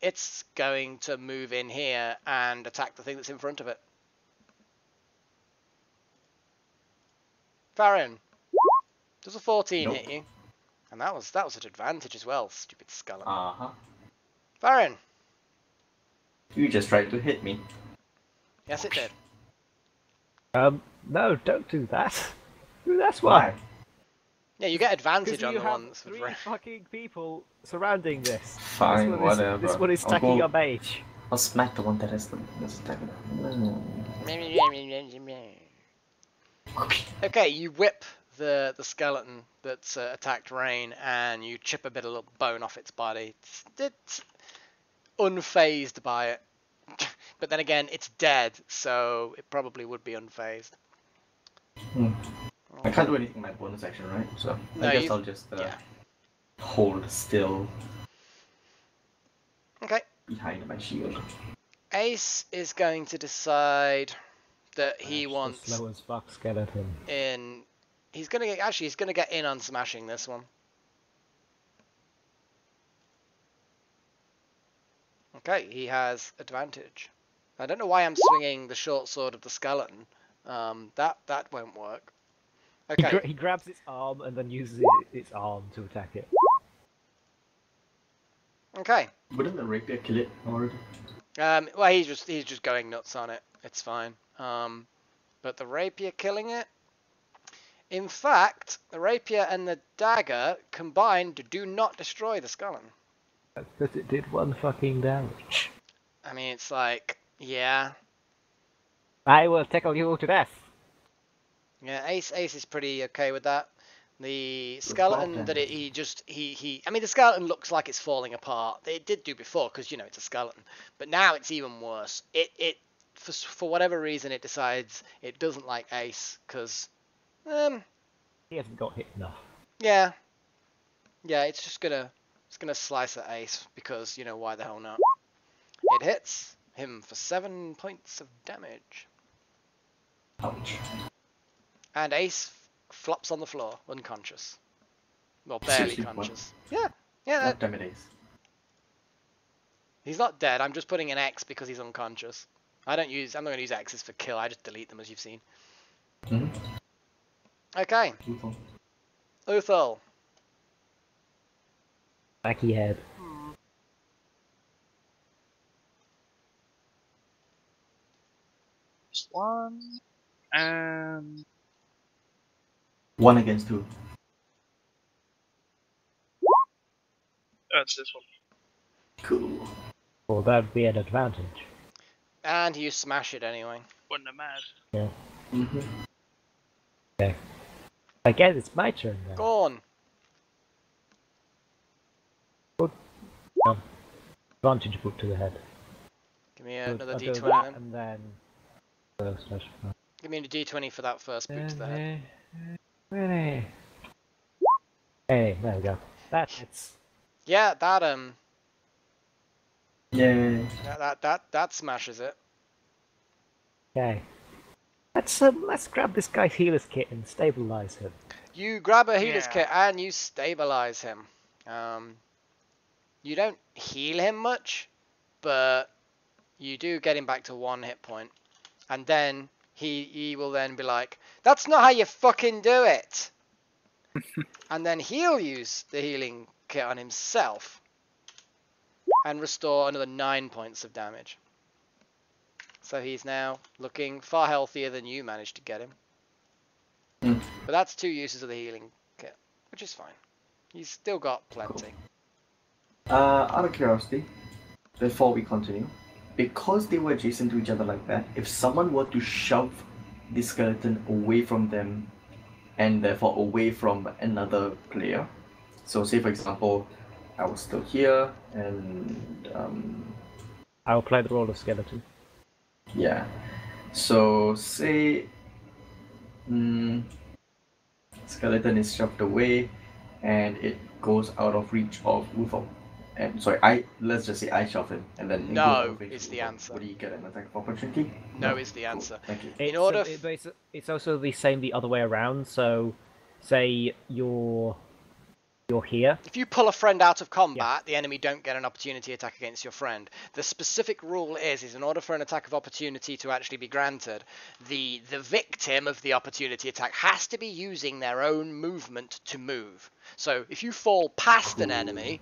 It's going to move in here and attack the thing that's in front of it. Farrien, does a 14 hit Nope. you? And that was an advantage as well, stupid skeleton. Uh-huh. Farrien, You just tried to hit me. yes it did. No, don't do that. That's Why? why. Yeah, you get advantage Because on you the have ones with 3 fucking people surrounding this. Fine, this one is, whatever. This one is I'll attacking go- your mage. I'll smack the one that has the attack. Okay, you whip the skeleton that's attacked Rain, and you chip a bit of little bone off its body. It's unfazed by it, but then again, it's dead, so it probably would be unfazed. I can't do anything in my bonus action, right? So No, I guess you- I'll just yeah. hold still Okay, behind my shield. Ace is going to decide that he Smash the wants slow as fuck skeleton. in. He's gonna get in on smashing this one. Okay, he has advantage. I don't know why I'm swinging the short sword of the skeleton. That won't work. Okay. He grabs its arm and then uses its arm to attack it. Okay. Wouldn't the rapier kill it already? Well, he's just going nuts on it. It's fine. But the rapier killing it. In fact, the rapier and the dagger combined do not destroy the skeleton. Because it did 1 fucking damage. I mean, it's like, yeah. I will tickle you to death. Yeah, Ace is pretty okay with that. The skeleton that he I mean, the skeleton looks like it's falling apart. It did do before because, you know, it's a skeleton. But now it's even worse. It for whatever reason it decides it doesn't like Ace because He hasn't got hit enough. yeah, it's just gonna slice at Ace because why the hell not? It hits him for 7 points of damage, Ouch. and Ace flops on the floor unconscious. Well, barely Seriously, what? conscious. Yeah. God damn it, Ace. He's not dead. I'm just putting an X because he's unconscious. I'm not going to use X's for kill. I just delete them as you've seen. Mm-hmm. Okay. Uthal. Backy head. Just one. And 1 against 2. that's this one. Cool. Well, that'd be an advantage. And you smash it anyway. Wasn't it mad? Yeah. Mm-hmm. Okay. I guess it's my turn then. Guan. Advantage book to the head. Give me So another I'll do D20 that, then. and then... Give me a D20 for that first boot to the head. Hey, there we go. That's Yeah, that Yay. that smashes it. okay. Let's grab this guy's healer's kit and stabilize him. You grab a healer's Yeah. kit and you stabilize him. You don't heal him much, but you do get him back to 1 hit point. And then he will then be like, "That's not how you fucking do it." And then he'll use the healing kit on himself and restore another 9 points of damage. So he's now looking far healthier than you managed to get him. Mm. But that's 2 uses of the healing kit, which is fine. He's still got plenty. Out of curiosity, before we continue, because they were adjacent to each other like that, if someone were to shove the skeleton away from them and therefore away from another player, so say for example, I was still here and I will play the role of skeleton. yeah, so say skeleton is shoved away and it goes out of reach of Uthal. And sorry, let's just say I shove him, and then it goes out No of reach is of the Uthal. answer. Would he get an attack of opportunity? No is the Cool, answer. thank you. In order It's also the same the other way around. So, say you're here. If you pull a friend out of combat, the enemy don't get an opportunity attack against your friend. The specific rule is in order for an attack of opportunity to actually be granted, the victim of the opportunity attack has to be using their own movement to move. So if you fall past an enemy,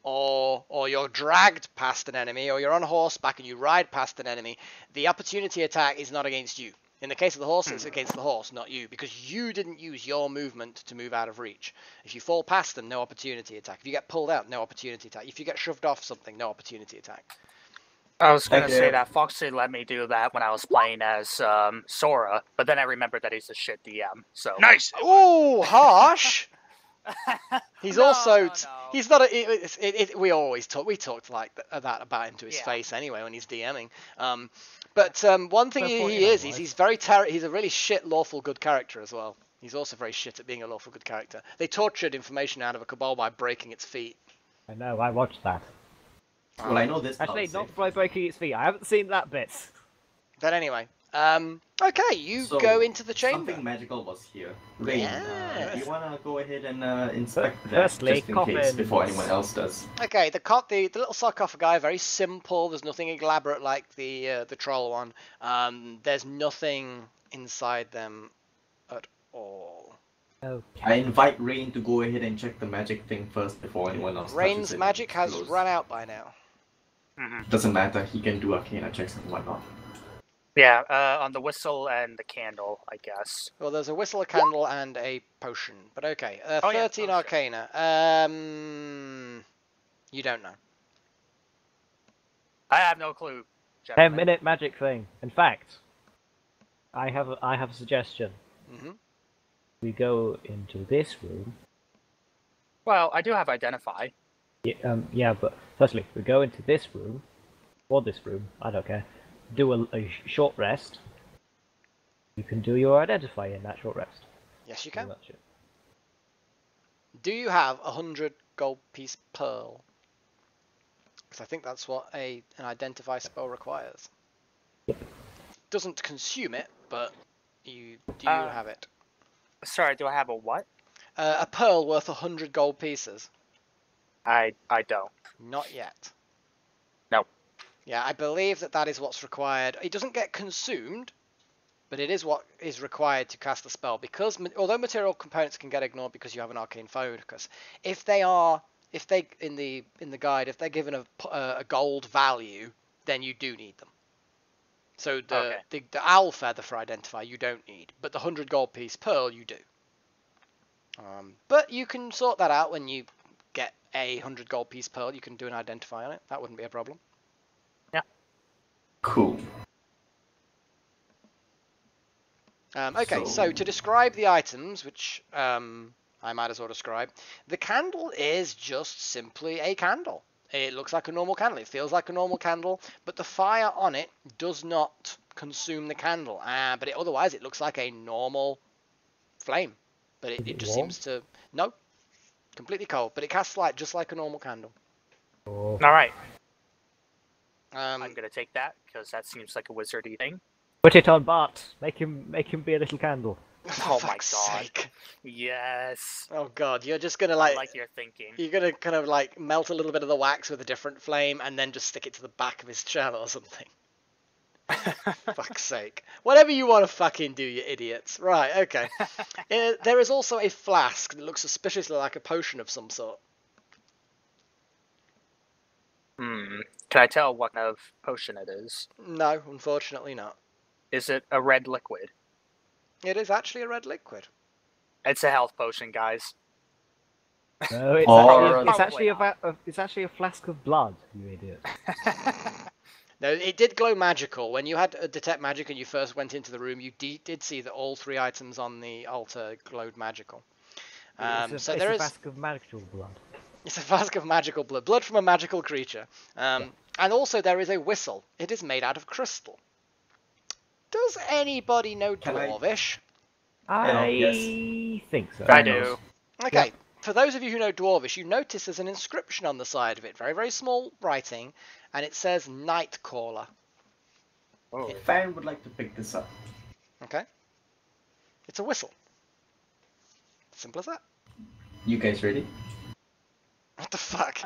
or you're dragged past an enemy, or you're on horseback and you ride past an enemy, the opportunity attack is not against you. In the case of the horse, it's against the horse, not you, because you didn't use your movement to move out of reach. If you fall past them, no opportunity attack. If you get pulled out, no opportunity attack. If you get shoved off something, no opportunity attack. I was going to Thank say you. that Foxy let me do that when I was playing as Sora, but then I remembered that he's a shit DM, so... Nice. Ooh, harsh! He's No, also no. he's not we talked like that about him to his Yeah. face anyway when he's DMing. But one thing Fair point, he is otherwise. he's he's a really shit lawful good character as well. He's also very shit at being a lawful good character. They tortured information out of a cabal by breaking its feet. I know. I watched that. Well, I know this. Actually, part, not by breaking its feet. I haven't seen that bit. But anyway, okay, you So, go into the chamber. Something magical was here. Rain, Yes. do you wanna go ahead and inspect that Firstly, just in case coffins. before anyone else does? Okay, the little sarcophagi, very simple. There's nothing elaborate like the troll one. There's nothing inside them at all. Okay. I invite Rain to go ahead and check the magic thing first before anyone else. Rain's touches it magic and has explodes. run out by now. Doesn't matter. He can do arcana checks and whatnot. Yeah, on the whistle and the candle, I guess. Well, there's a whistle, a candle, and a potion. But okay, Oh, yeah. 13 Oh, sure. arcana. You don't know. I have no clue. gentlemen. 10-minute magic thing. In fact, I have a suggestion. Mhm. We go into this room. Well, I do have Identify. Yeah, but firstly, we go into this room, or this room, I don't care. do a short rest, you can do your identify in that short rest. Yes, you Pretty can. much it. Do you have 100 gold piece pearl? Because I think that's what an identify spell requires. Yep. Doesn't consume it, but do you have it? Sorry, do I have a what? A pearl worth 100 gold pieces. I don't. Not yet. No. Yeah, I believe that is what's required. It doesn't get consumed, but it is what is required to cast the spell. Because although material components can get ignored because you have an arcane focus, if they in the guide, if they're given a gold value, then you do need them. So the owl feather for identify you don't need, but the 100 gold piece pearl you do. But you can sort that out when you get a 100 gold piece pearl. You can do an identify on it. That wouldn't be a problem. Yeah. Cool. Okay, so to describe the items, which I might as well describe, the candle is just simply a candle. It looks like a normal candle. It feels like a normal candle, but the fire on it does not consume the candle. But otherwise, it looks like a normal flame. But it just seems to... No, completely cold. But it casts light just like a normal candle. Oh. All right. Um, I'm gonna take that because that seems like a wizardy thing. Put it on Bart. Make him be a little candle. for Oh my fuck's God. sake. Yes. Oh god, you're just gonna I like your thinking. You're gonna kind of like melt a little bit of the wax with a different flame and then just stick it to the back of his chair or something. Fuck's sake. Whatever you want to fucking do, you idiots. Right, okay. There is also a flask that looks suspiciously like a potion of some sort. Can I tell what kind of potion it is? No, unfortunately not. Is it a red liquid? It is actually a red liquid. It's a health potion, guys. No, it's Or- it's actually a flask of blood. You idiot. No, it did glow magical. When you had detect magic and you first went into the room, you did see that all three items on the altar glowed magical. It's a flask of magical blood. It's a flask of magical blood. Blood from a magical creature. And also there is a whistle. It is made out of crystal. Does anybody know Dwarvish? I think so. I do. Okay, Yep. For those of you who know Dwarvish, you notice there's an inscription on the side of it. Very, very small writing. And it says Nightcaller. Oh. Farrien would like to pick this up. Okay? It's a whistle. Simple as that. You guys ready? What the fuck?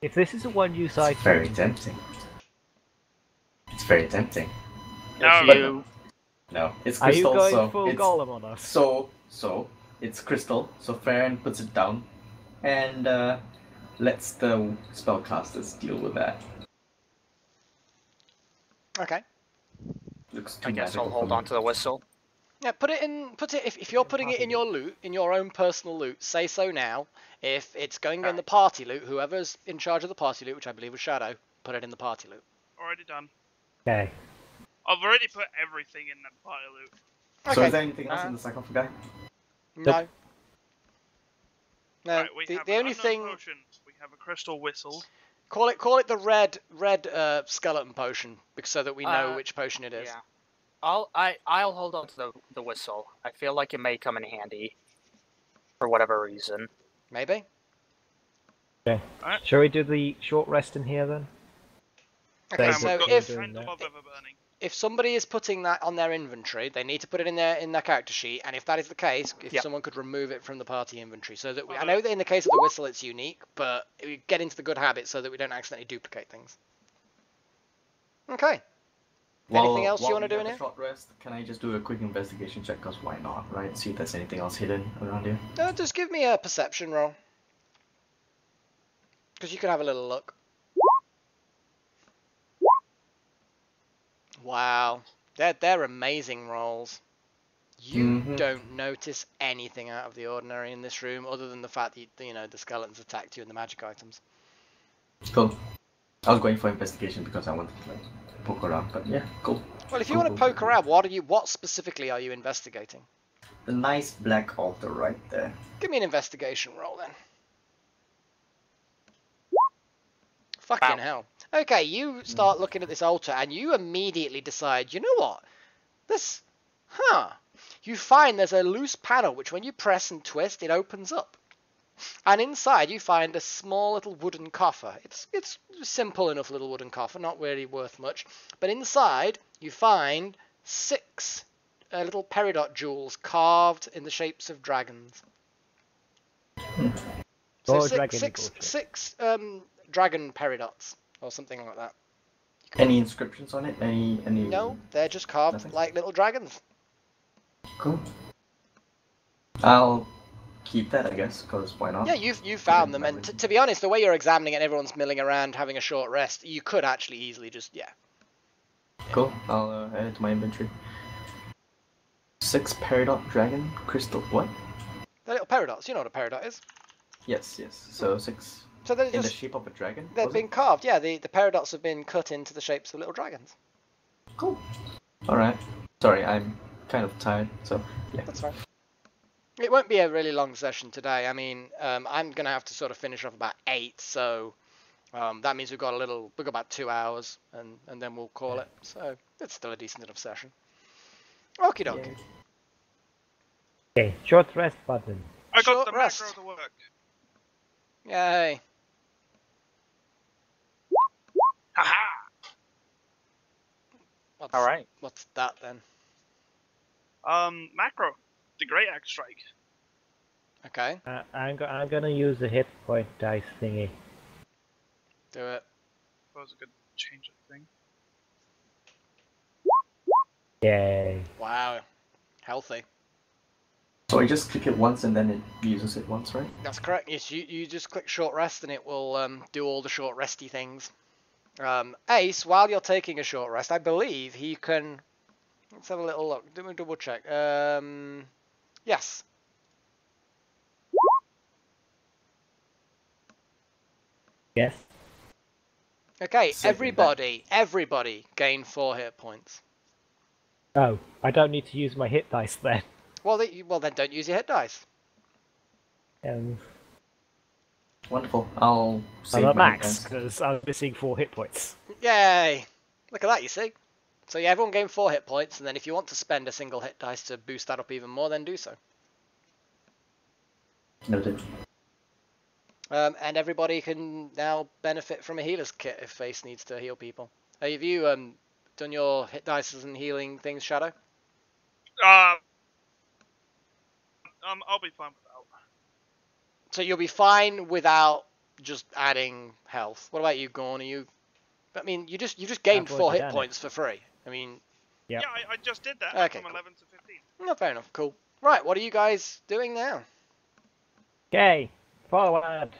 If this is a one-use It's item, very tempting. It's very tempting. No, No, it's are you crystal, going so full it's golem on us? so it's crystal. So Farrien puts it down, and lets the spellcasters deal with that. Okay. Looks too I guess magical I'll for hold me. on to the whistle. Yeah, put it if you're putting it in your loot, in your own personal loot, say so now. If it's going in the party loot, whoever's in charge of the party loot, which I believe was Shadow, put it in the party loot. already done. Okay. I've already put everything in that pile loot. Okay. So is there anything else in the sarcophagi? No. No. Right, we have The an only unknown thing, potion. We have a crystal whistle. call it the red skeleton potion, so that we know which potion it is. Yeah. I'll hold on to the whistle. I feel like it may come in handy. For whatever reason. Maybe. Okay. Alright. Shall we do the short rest in here then? Okay, They so would- if doing Candle that. of Everburning. if somebody is putting that on their inventory, they need to put it in their character sheet, and if that is the case, if Yep. someone could remove it from the party inventory, so that I Okay. know that in the case of the whistle it's unique, but we get into the good habit so that we don't accidentally duplicate things. Okay. Anything else you want to do in here? Short rest. Can I just do a quick investigation check? Cause why not, right? See if there's anything else hidden around here. Just give me a perception roll, because you can have a little look. Wow, they're amazing rolls. You don't notice anything out of the ordinary in this room, other than the fact that the skeletons attacked you and the magic items. Cool. I was going for investigation because I wanted to like poke around, but yeah, cool. Well, if you Cool, want to cool, poke cool. around, what specifically are you investigating? The nice black altar right there. Give me an investigation roll then. Fucking hell. Okay, you start looking at this altar and you immediately decide, you know what? This, You find there's a loose panel which when you press and twist, it opens up. And inside you find a small little wooden coffer. It's simple enough little wooden coffer, not really worth much. But inside you find 6 little peridot jewels carved in the shapes of dragons. So six dragon peridots or something like that. Any inscriptions on it? Any? No, they're just carved Nothing? like little dragons. Cool. I'll keep that, I guess, because why not? Yeah, you found them, and to be honest, the way you're examining it, everyone's milling around having a short rest. You could actually easily just Cool. I'll add it to my inventory. 6 peridot dragon crystal. What? They're little peridots. You know what a peridot is. Yes. So 6 So they're in the just shape of a dragon. they've was been it? carved. Yeah, the peridots have been cut into the shapes of little dragons. Cool. All right. Sorry, I'm kind of tired. So yeah. That's fine. It won't be a really long session today. I mean, I'm gonna have to sort of finish off about 8, so that means we've got about 2 hours, and then we'll call it. So it's still a decent enough session. Okie dokie. Yay. Okay, short rest button. I got Short the rest. macro to work. Yay. Haha! All right. What's that then? Macro. The Great Axe Strike. Okay, I'm gonna use the hit point dice thingy. do it. Suppose I could change the thing. Yay. Wow, healthy. So I just click it once and then it uses it once, right? That's correct. Yes, you just click short rest and it will do all the short resty things. Ace, while you're taking a short rest, I believe he can. Let's have a little look. Let me double check. Yes. Yes. Okay, Second everybody gain 4 hit points. Oh, I don't need to use my hit dice then. Well, then don't use your hit dice. Wonderful. I'll save I'm at my max dice. because I'm missing 4 hit points. Yay! Look at that, you see. So yeah, everyone gain 4 hit points, and then if you want to spend a single hit dice to boost that up even more, then do so. Noted. And everybody can now benefit from a healer's kit if Face needs to heal people. Have you done your hit dice and healing things, Shadow? I'll be fine without. So you'll be fine without just adding health. What about you, Guan? I mean, you just gained I've 4 already hit done points for free. I mean, Yep. Yeah, I just did that Okay, from cool. 11 to 15. no, fair enough. Cool. Right, what are you guys doing now? Okay, forward.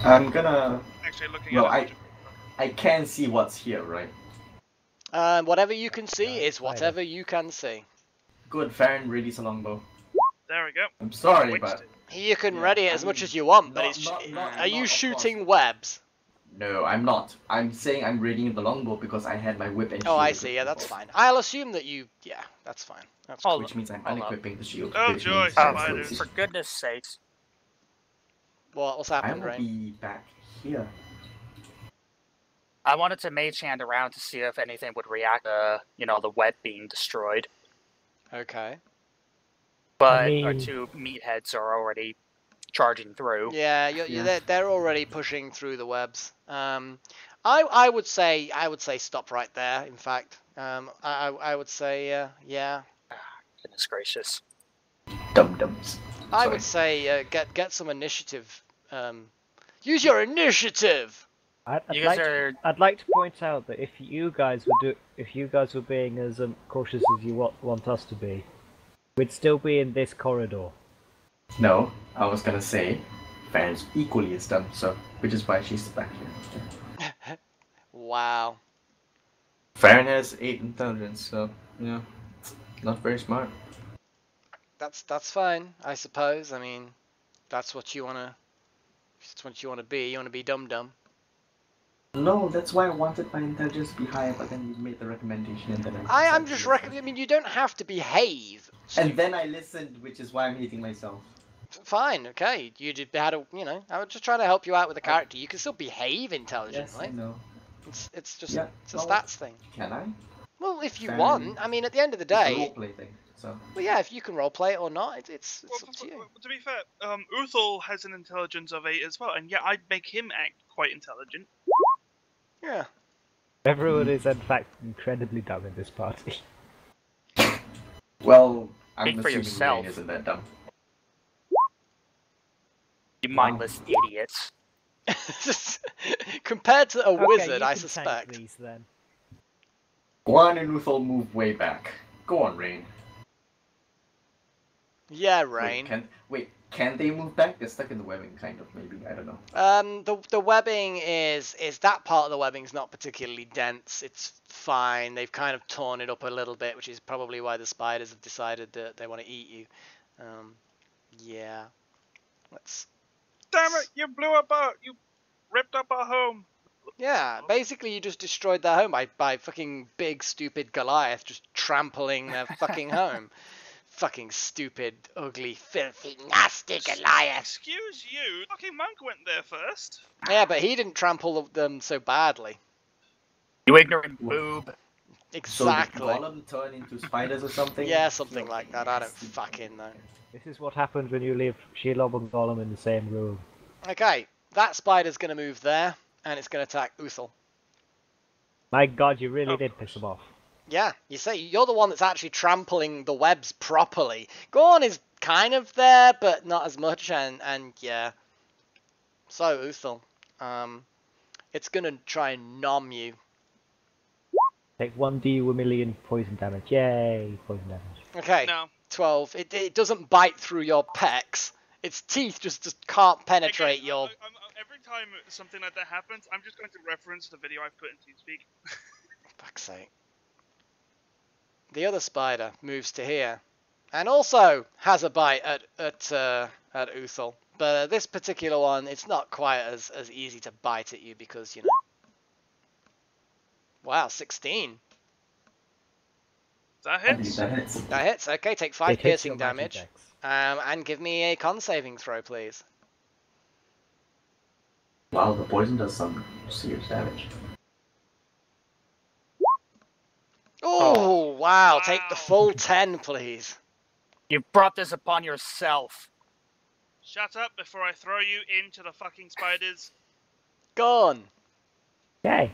I'm gonna. Actually, looking Well, at it. I can see what's here, right? Whatever you can see is fine. whatever you can see. Good. Farrien, release a longbow. There we go. I'm sorry, Wasted. but You can Yeah, ready it I as much mean, as you want, but not- it's. not- Are you not, of shooting webs? no, I'm not. I'm saying I'm readying the longbow because I had my whip and Oh, shield I equipped see. Yeah, that's before. fine. I'll assume that you. Yeah, that's fine. That's Hold Which means I'm Hold up. unequipping the shield. Oh, which joy, means I'm spiders. still- For goodness sakes. what's I happened, will Rain? be back here. I wanted to mage hand around to see if anything would react to, the web being destroyed. Okay. But I our mean- 2 meatheads are already charging through. Yeah, Yeah. they're already pushing through the webs. I would say stop right there. In fact, I would say yeah. Goodness gracious. Dum-dums. I would say get some initiative. Use your initiative. You guys are I'd like to point out that if you guys were being as cautious as you want us to be, we'd still be in this corridor. No, I was gonna say Farrien's equally as dumb, so which is why she's back here. Wow. Farrien has 8 intelligence, so yeah, not very smart. That's fine, I suppose. I mean, that's what you wanna. That's what you wanna be. You wanna be dum. No, that's why I wanted my intelligence to be higher, but then you made the recommendation and then I'm decided just to I mean, you don't have to behave. listen. And then I listened, which is why I'm hating myself. Fine, okay. You did had a, you know, I was just trying to help you out with the character. You can still behave intelligently. Yes, I know. It's just Yeah, it's a well, stats thing. Can I? Well, if you Fair. want, I mean, at the end of the It's a day, roleplay thing. So. well, yeah, if you can roleplay it or not, it's up to you. To be fair, Uthal has an intelligence of 8 as well, and yeah, I'd make him act quite intelligent. Yeah. Everyone is in fact incredibly dumb in this party. Well, I'm Speak for assuming yourself. Rain isn't that dumb. You mindless idiots. Compared to a Okay, wizard, you I can suspect. tank these then. Guan and Uthal move way back. Go on, Rain. Yeah, Rain. Can they move back? They're stuck in the webbing, kind of, maybe. I don't know. The webbing is that part of the webbing's not particularly dense. It's fine. They've kind of torn it up a little bit, which is probably why the spiders have decided that they want to eat you. Yeah. Let's. Damn it! You you ripped up our home. Yeah, basically you just destroyed their home by fucking big stupid Goliath just trampling their fucking home. Fucking stupid, ugly, filthy, nasty Goliath. Excuse you, fucking monk went there first. Yeah, but he didn't trample them so badly. You ignorant boob. Exactly. So did Golem turn into spiders or something? Yeah, something like that. I don't fucking know. This is what happens when you leave Shelob and Golem in the same room. Okay, that spider's going to move there, and it's going to attack Uthal. My god, you really did piss him off. Yeah, you say you're the one that's actually trampling the webs properly. Guan is kind of there, but not as much, and yeah. So Uthal, it's gonna try and nom you. Take 1d with million poison damage. Yay, poison damage. Okay, No. 12. It doesn't bite through your pecs. Its teeth just can't penetrate Again, your. every time something like that happens, I'm just going to reference the video I've put in TeamSpeak. Fuck's sake. The other spider moves to here, and also has a bite at Uthal. But this particular one, it's not quite as easy to bite at you because, you know. Wow, 16. That hits. That hits. That hits. Okay, take 5 It hits piercing your magic damage. dex. And give me a con saving throw, please. Wow, the poison does some serious damage. Oh, wow. Wow. Take the full 10, please. You brought this upon yourself. Shut up before I throw you into the fucking spiders. Gone. Yay.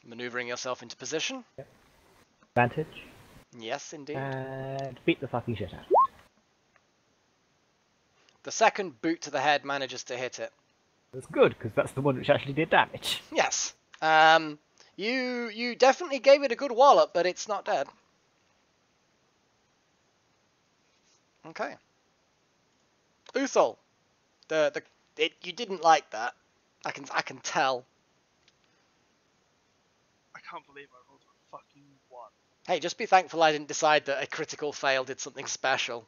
Maneuvering yourself into position. Advantage. Yes, indeed. And beat the fucking shit out. The second boot to the head manages to hit it. That's good, because that's the one which actually did damage. Yes. You definitely gave it a good wallop, but it's not dead. Okay. Uthal, you didn't like that. I can tell. I can't believe I rolled a fucking 1. Hey, just be thankful I didn't decide that a critical fail did something special.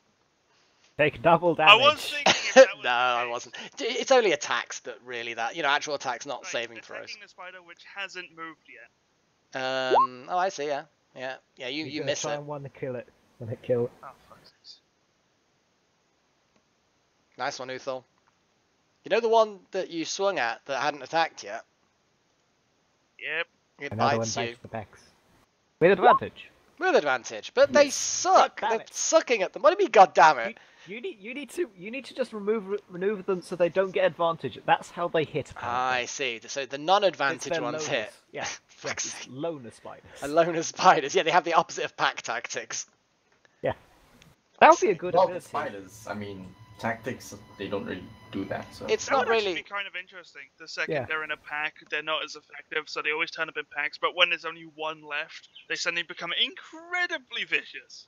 Take double damage. I was thinking if that was No, I wasn't. It's only attacks that really that. You know, actual attacks, not Right, saving throws. attacking the spider which hasn't moved yet. Oh, I see. Yeah. You gotta miss try it. and want to kill it. When it kill. Oh, fuck's sakes. Nice one, Uthal. You know the one that you swung at that hadn't attacked yet? Yep. It Another one bites you. bites the pecs. With advantage. With advantage, but they suck. God damn They're it. sucking at them. What do you mean, God damn it? You need to just maneuver them so they don't get advantage. That's how they hit. apparently. I see. So the It's non-advantage their ones loners. hit. Yeah. Fuck's It's sake. loner spiders. A loner spiders. Yeah, they have the opposite of pack tactics. That would be a good Well, the ability. spiders, I mean, tactics, they don't really do that, so... It's That not would actually really. be kind of interesting. The second Yeah. they're in a pack, they're not as effective, so they always turn up in packs. But when there's only one left, they suddenly become incredibly vicious.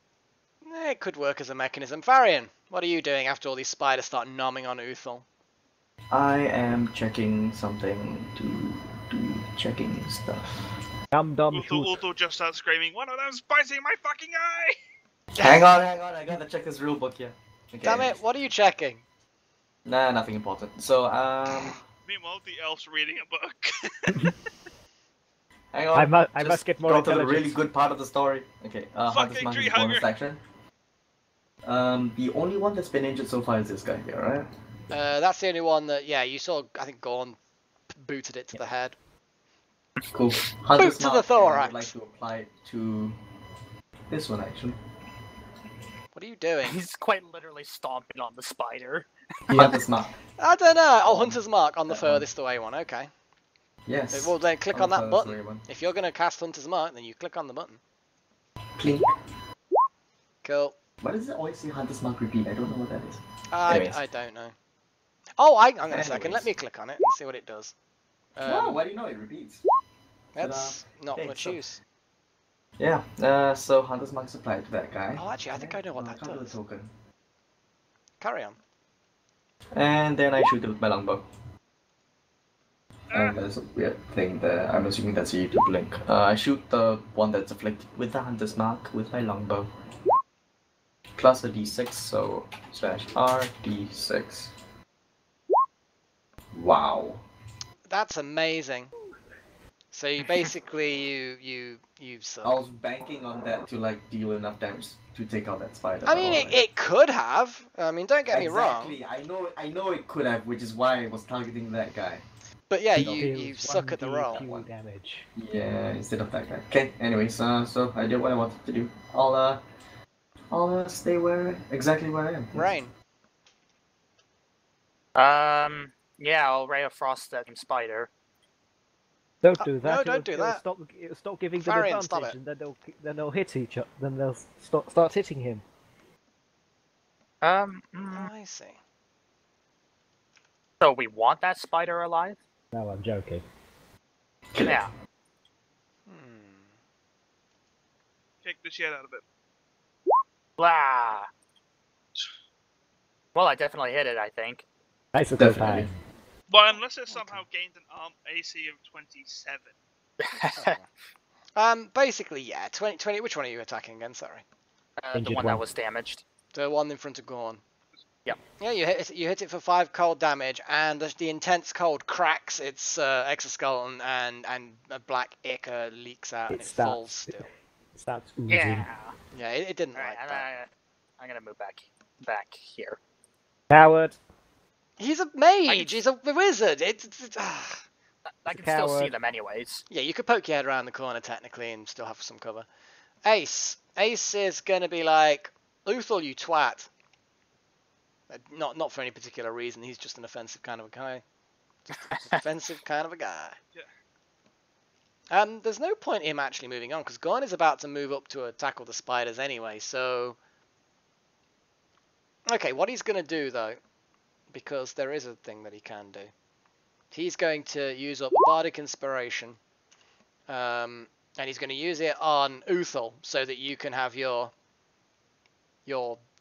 It could work as a mechanism. Farrien, what are you doing after all these spiders start nomming on Uthal? I am checking something to do checking stuff. Dum dum Uthal shoot. Uthal just starts screaming, "One of them's biting my fucking eye!" Hang on, I gotta check this rule book here. Okay. Damn it! What are you checking? Nah, nothing important. So, Meanwhile, the elf's reading a book. Hang on. I must get more Got to the intelligence. really good part of the story. Okay, Hunter's Mark is a bonus action. The only one that's been injured so far is this guy here, right? That's the only one that, yeah, you saw, I think Guan booted it to the head. Cool. Hunter's to the Mark, thorax. I would like to apply it to this one, actually. What are you doing? He's quite literally stomping on the spider. Hunter's Mark. I don't know. Oh, Hunter's Mark on the furthest away one. Okay. Yes. Well, then click on the that furthest button. away one. If you're going to cast Hunter's Mark, then you click on the button. Clink. Cool. Why does it always say Hunter's Mark repeat? I don't know what that is. I don't know. Oh, hang on a second. Anyways. Let me click on it and see what it does. No, why do you know it repeats? That's not okay, much so- use. Yeah, so Hunter's Mark is applied to that guy. Oh, actually, I think I know what that can't do does. the token. Carry on. And then I shoot it with my longbow. And there's a weird thing there. I'm assuming that's a YouTube link. I shoot the one that's afflicted with the Hunter's Mark with my longbow. Plus a d6, so /r d6. Wow. That's amazing. So you basically you I suck. was banking on that to like deal enough damage to take out that spider. I mean, it could have. I mean, don't get me wrong. Exactly. I know it could have, which is why I was targeting that guy. But yeah, Deals you suck at the 1d roll. damage. Yeah, instead of that guy. Okay. Anyways, so I did what I wanted to do. I'll stay exactly where I am. Rain. Yeah, I'll Ray of Frost that spider. Don't do that. no, don't do that. It'll stop giving them Farrien, advantage, stop it. and then they'll hit each other. Then they'll start hitting him. I see. So we want that spider alive? No, I'm joking. Kill it. Yeah. Kick the shit out of it. Blah. Well, I definitely hit it, I think. Nice of Definitely. time. Well, unless it somehow gained an AC of 27. Basically, yeah. 20. Which one are you attacking again? Sorry. The Injured one one. that was damaged. The one in front of Gorn. Yep. Yeah, you hit it for 5 cold damage, and the intense cold cracks its exoskeleton, and a black ichor leaks out, and it falls still. It starts oozing. Yeah. Yeah, it didn't Alright, like that. I'm gonna move back here. Coward. He's a mage. He's a wizard. I can still see coward. them anyways. Yeah, you could poke your head around the corner technically and still have some cover. Ace is gonna be like, Uthal, you twat. Not for any particular reason. He's just an offensive kind of a guy. Just an offensive kind of a guy. Yeah. There's no point in him actually moving on because Guan is about to move up to tackle the spiders anyway. So, okay, what he's gonna do though, because there is a thing that he can do. He's going to use up a bardic inspiration, and he's going to use it on Uthal so that you can have your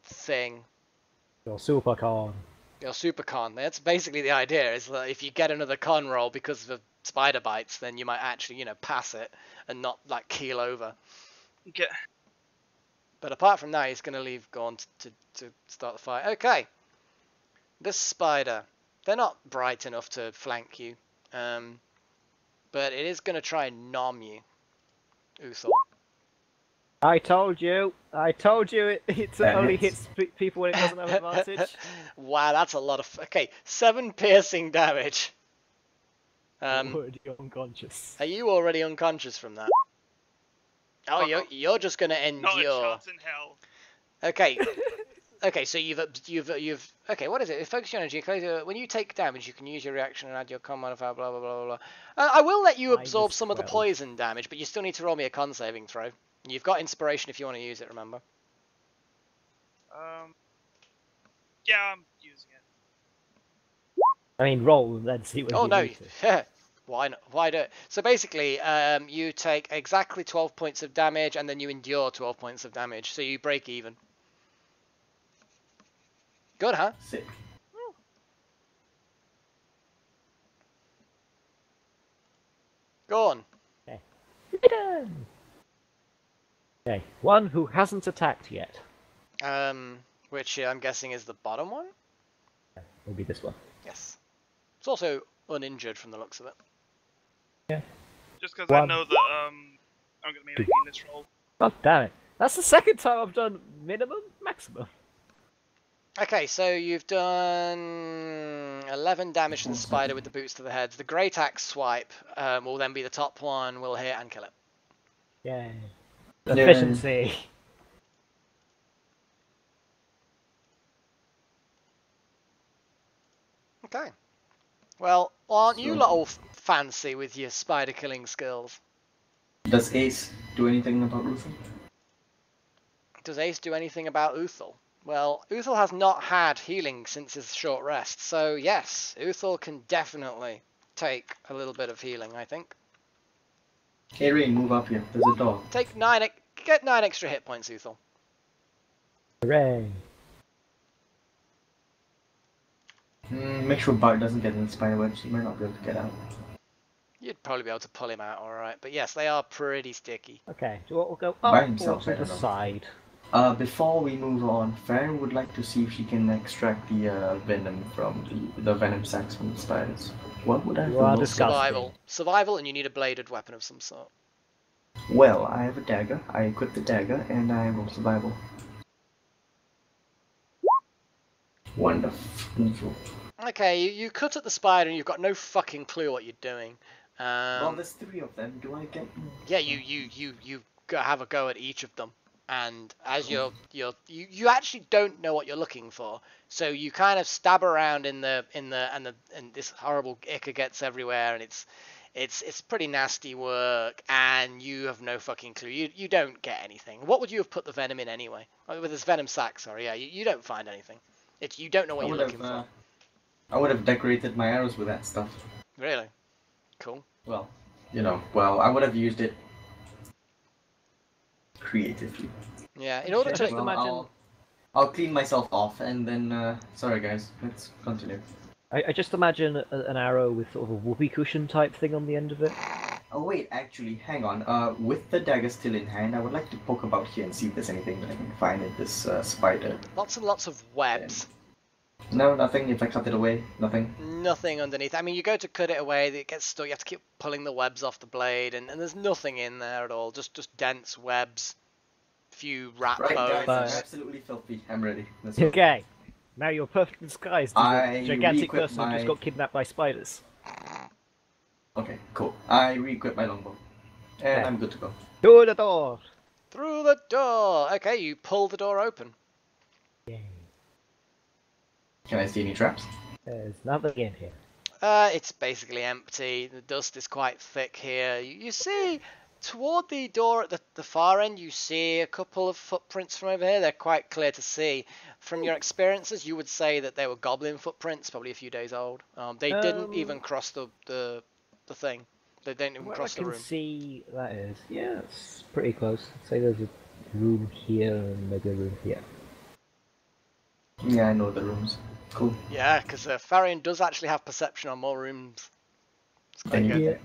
thing. Your super con. Your super con. That's basically the idea, is that if you get another con roll because of the spider bites, then you might actually, pass it and not, like, keel over. Get. But apart from that, he's going to leave Gorn to start the fight. Okay. This spider. They're not bright enough to flank you. But it is going to try and nom you, Uthal. I told you. It That only hits. hits people when it doesn't have advantage. Wow, that's a lot of... Okay, 7 piercing damage. Already unconscious. Are you already unconscious from that? Oh, you're just gonna Not a endure. chance in hell. Okay. Okay, so you've okay. What is it? Focus your energy. When you take damage, you can use your reaction and add your con modifier. Blah blah blah blah blah. I will let you absorb some of the 12. poison damage, but you still need to roll me a con saving throw. You've got inspiration if you want to use it. Remember. Yeah, I'm using it. I mean, roll and then see what Oh you no. need to. Why not? Why do it? So basically, you take exactly 12 points of damage, and then you endure 12 points of damage. So you break even. Good, huh? Sick. Go on. Okay, one who hasn't attacked yet. Which I'm guessing is the bottom one? Will be this one. Yes. It's also uninjured from the looks of it. Yeah. Just because I One. know that I'm going to be making this roll. God damn it. That's the second time I've done minimum, maximum. Okay, so you've done 11 damage to the spider with the boots to the head. The great axe swipe will then be the top one, will hit and kill it. Yay. Yay. Efficiency. Okay. Well, aren't you So- lot all fancy with your spider killing skills? Does Ace do anything about Uthal? Does Ace do anything about Uthal? Well, Uthal has not had healing since his short rest, so yes, Uthal can definitely take a little bit of healing, I think. Hey Rain, move up here. There's a door. Get 9 extra hit points, Uthal. Hooray. Make sure Bart doesn't get in the spider webs. He might not be able to get out. You'd probably be able to pull him out alright, but yes, they are pretty sticky. Okay, do you want to go By up himself, or I to the don't know. side? Before we move on, Farrien would like to see if she can extract the venom from the venom sacs from the spiders. What would I have You the are most disgusting. Survival. Survival, and you need a bladed weapon of some sort. Well, I have a dagger. I equip the dagger, and I roll survival. Wonderful. Okay, you cut at the spider and you've got no fucking clue what you're doing. Well, there's 3 of them. Do I get? Yeah, you have a go at each of them, and as you actually don't know what you're looking for, so you kind of stab around and this horrible ichor gets everywhere, and it's pretty nasty work, and you have no fucking clue. You don't get anything. What would you have put the venom in anyway? With this venom sac, sorry. Yeah, you don't find anything. You don't know what you're looking for. I would have decorated my arrows with that stuff. Really? Cool. Well, I would have used it creatively. Yeah, in order Just to imagine. I'll clean myself off, and then, sorry guys, let's continue. I just imagine an arrow with sort of a whoopee cushion type thing on the end of it. Oh wait, actually, hang on. With the dagger still in hand, I would like to poke about here and see if there's anything that I can find in this spider. lots and lots of webs. No, nothing. If I cut it away, nothing. Nothing underneath. I mean, you go to cut it away, it gets stuck. You have to keep pulling the webs off the blade, and there's nothing in there at all. Just dense webs, few rat Right, bones. guys, I'm absolutely filthy. I'm ready. Let's go. Okay. Now you're perfectly disguised as I a gigantic re-equip person who just got kidnapped by spiders. Okay, cool. I re-equip my longbow, and Okay. I'm good to go. To the door! Through the door. Okay, you pull the door open. Yay. Can I see any traps? There's nothing in here. It's basically empty. The dust is quite thick here. You see, toward the door at the far end, you see a couple of footprints from over here. They're quite clear to see. From your experiences, you would say that they were goblin footprints, probably a few days old. They didn't even cross the thing. They didn't even Where cross I the can room. see that is. Yeah, it's pretty close. I'd say there's a room here and maybe a room here. Yeah, I know the rooms. Cool. Yeah, because Farrien does actually have perception on more rooms. It's quite Then good. you Yeah.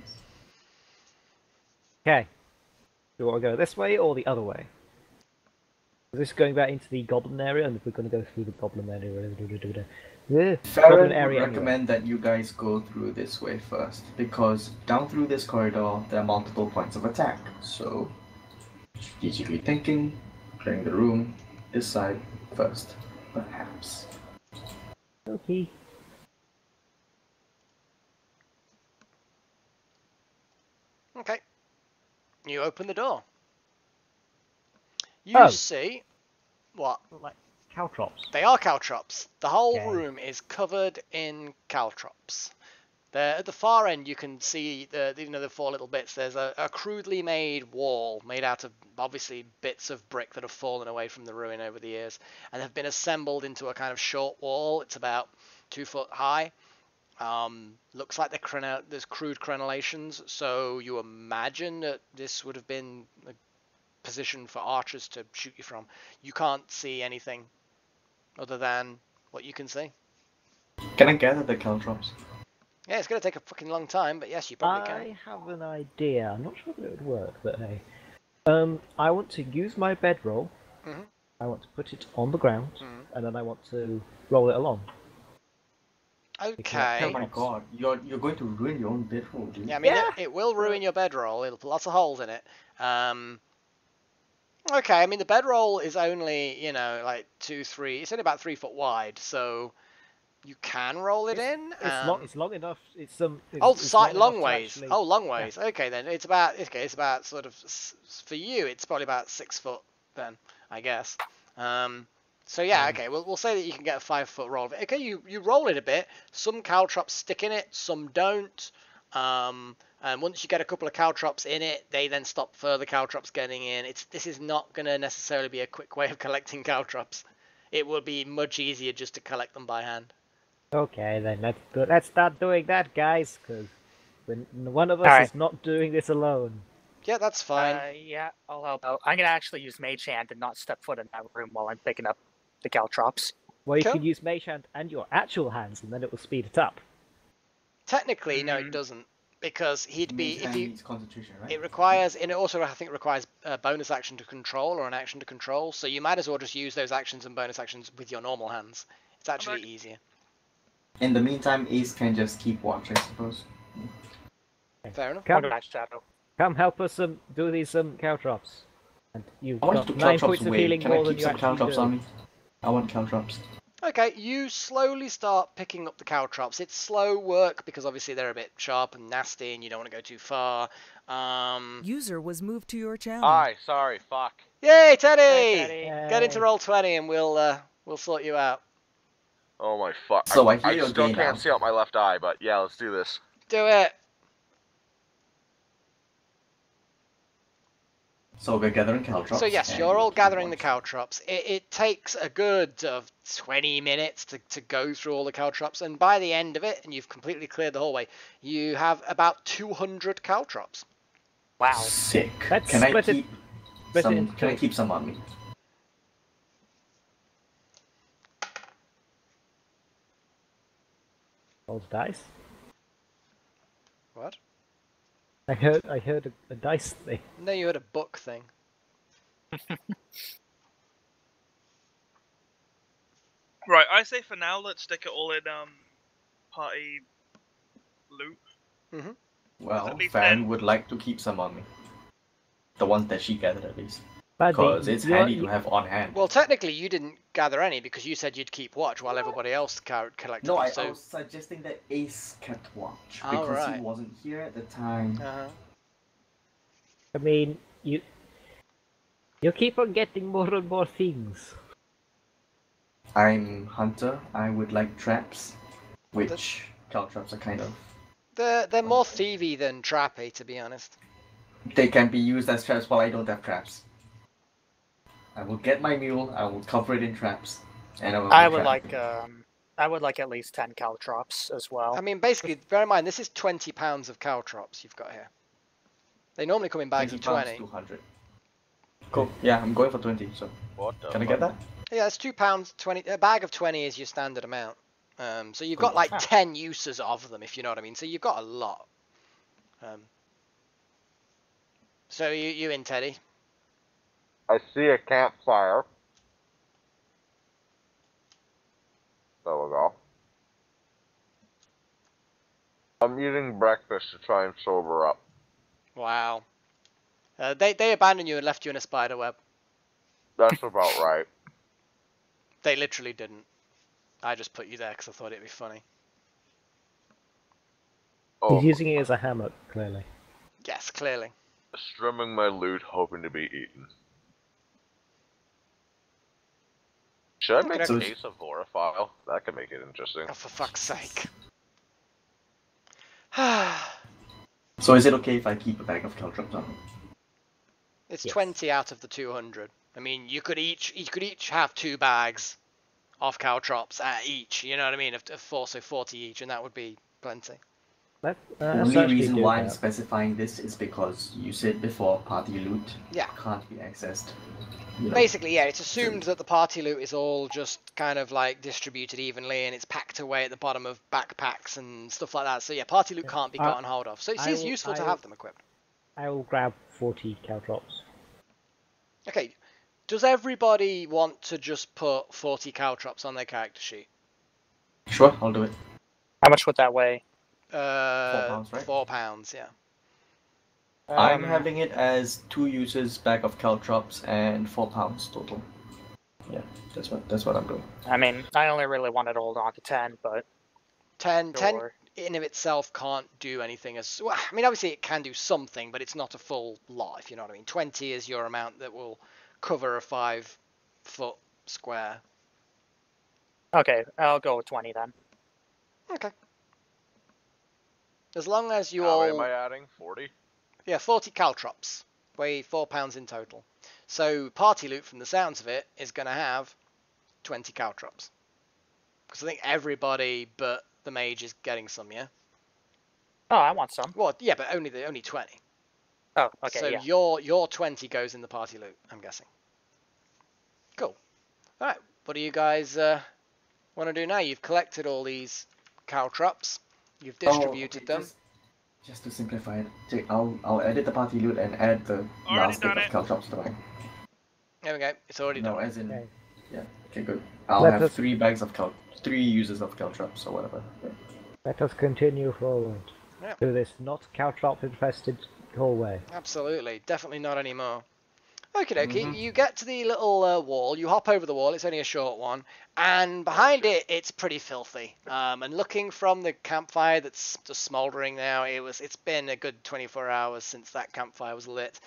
Okay. Do you want to go this way or the other way? Is this going back into the goblin area, and if we're going to go through the goblin area? The Farrien goblin would area. recommend that you guys go through this way first, because down through this corridor there are multiple points of attack. So, strategically thinking, clearing the room, this side first, perhaps. Okay. Okay. You open the door. You see what? Like caltrops. They are caltrops. The whole Okay. room is covered in caltrops. There, at the far end, you can see the 4 little bits. There's a crudely made wall made out of obviously bits of brick that have fallen away from the ruin over the years and have been assembled into a kind of short wall. It's about 2 foot high. Looks like there's crude crenellations, so you imagine that this would have been a position for archers to shoot you from. You can't see anything other than what you can see. Can I gather the caltrops? Yeah, it's going to take a fucking long time, but yes, you probably I can. have an idea. I'm not sure if it would work, but hey. I want to use my bedroll. Okay. Oh my god, you're going to ruin your own bedroll, dude. Yeah, I mean, it will ruin your bedroll. It'll put lots of holes in it. Okay, I mean, the bedroll is only, like 2, 3. It's only about 3 foot wide, so you can roll it in. It's long enough. It's Long ways. Actually... Oh, long ways. Yeah. Okay, then it's about sort of, for you, it's probably about 6 foot then, I guess. So yeah, okay, we'll say that you can get a 5 foot roll of it. Okay, you roll it a bit. Some caltrops stick in it, some don't. And once you get a couple of caltrops in it, they then stop further caltrops getting in. This is not going to necessarily be a quick way of collecting caltrops. It will be much easier just to collect them by hand. Okay, then let's start doing that, guys, because one of us is not doing this alone. Yeah, that's fine. Yeah, I'll help out. I'm gonna actually use Mage Hand and not step foot in that room while I'm picking up the caltrops. Well, you can use Mage Hand and your actual hands, and then it will speed it up. Technically, no, it doesn't, because he'd be if you. Needs concentration, right? It requires, and it also I think requires a bonus action to control or an action to control. So you might as well just use those actions and bonus actions with your normal hands. It's actually easier. In the meantime, Ace can just keep watch, I suppose. Fair enough. Come help us do these caltrops. And you've I want got to 9 caltrops points of away. healing Can more I than keep you some actually caltrops do. on me? I want caltrops. Okay, you slowly start picking up the caltrops. It's slow work because obviously they're a bit sharp and nasty and you don't want to go too far. User was moved to your channel. Hi, sorry, fuck. Yay, Teddy! Hey. Get into Roll20 and we'll sort you out. Oh my fuck. So I hear I your still gain can't now. see out my left eye, but yeah, let's do this. Do it! So we're gathering caltrops. So yes, you're all gathering the caltrops. It takes a good 20 minutes to go through all the caltrops, and by the end of it, and you've completely cleared the hallway, you have about 200 caltrops. Wow. Sick. Let's Can I split it- keep split it some? into Can I two. keep some on me? Roll the dice. What? I heard a dice thing. No, you had a book thing. Right, I say for now, let's stick it all in party loot. Well, at least Farrien then- would like to keep some on me. The ones that she gathered, at least. Buddy, Because it's you're- handy to have on hand. Well, technically, you didn't gather any because you said you'd keep watch while everybody else collected No, them. I So, was suggesting that Ace kept watch Oh, because right. he wasn't here at the time. I mean, you keep on getting more and more things. I'm Hunter. I would like traps, which caltrops are kind of. they're more thievy than trappy, to be honest. They can be used as traps while I don't have traps. I will get my mule. I will cover it in traps, and I would like at least 10 caltrops as well. I mean, basically, bear in mind, this is 20 pounds of caltrops you've got here. They normally come in bags of 20. 200. Cool. Yeah, I'm going for 20. So What the can I get that? Yeah, it's £2, 20. A bag of 20 is your standard amount. So you've got like 10 uses of them, if you know what I mean. So you've got a lot. So you in, Teddy? I see a campfire. There we go. I'm eating breakfast to try and sober up. Wow. They abandoned you and left you in a spider web. That's about right. They literally didn't. I just put you there because I thought it'd be funny. Oh, He's using it as a hammock, clearly. Yes, clearly. strimming my loot, hoping to be eaten. Should I make Okay. a case of Vorifile? That could make it interesting. Oh, for fuck's sake. So is it okay if I keep a bag of caltrops on me? It's Yes. 20 out of the 200. I mean, you could each have 2 bags of caltrops at each. You know what I mean? Of 4, so 40 each, and that would be plenty. Let's The only actually reason do why I'm that. specifying this is because you said before party loot Yeah. can't be accessed. You know, Basically, yeah, it's assumed that the party loot is all just kind of like distributed evenly, and it's packed away at the bottom of backpacks and stuff like that. So yeah, party loot can't be gotten hold of. So it is useful to have them equipped. I will grab 40 caltrops. Okay, does everybody want to just put 40 caltrops on their character sheet? Sure, I'll do it. How much would that weigh? 4 pounds, right? 4 pounds, yeah. I'm having it as 2 uses bag of caltrops and 4 pounds total. Yeah, that's what I'm doing. I mean, I only really wanted to hold on to 10, but 10 sure. in of itself can't do anything as well. I mean, obviously it can do something, but it's not a full lot, if you know what I mean. 20 is your amount that will cover a 5-foot square. Okay, I'll go with 20 then. Okay. As long as you How all... many am I adding? 40? Yeah, 40 caltrops. Weigh 4 pounds in total. So party loot, from the sounds of it, is going to have 20 caltrops. Because I think everybody but the mage is getting some, yeah? Oh, I want some. Well, yeah, but only 20. Oh, okay, So yeah. your 20 goes in the party loot, I'm guessing. Cool. Alright, what do you guys want to do now? You've collected all these caltrops. You've distributed them. Just to simplify it, I'll edit the party loot and add the last bit of caltrops to mine. There we go. It's already done. No, as in... Okay. Yeah, okay, good. I'll Let have us- 3 bags of 3 uses of caltrops or whatever. Yeah. Let us continue forward Yeah. to this not caltrop infested hallway. Absolutely. Definitely not anymore. Okie dokie, you get to the little wall, you hop over the wall, it's only a short one, and behind it, it's pretty filthy. And looking from the campfire that's just smouldering now, it's been a good 24 hours since that campfire was lit.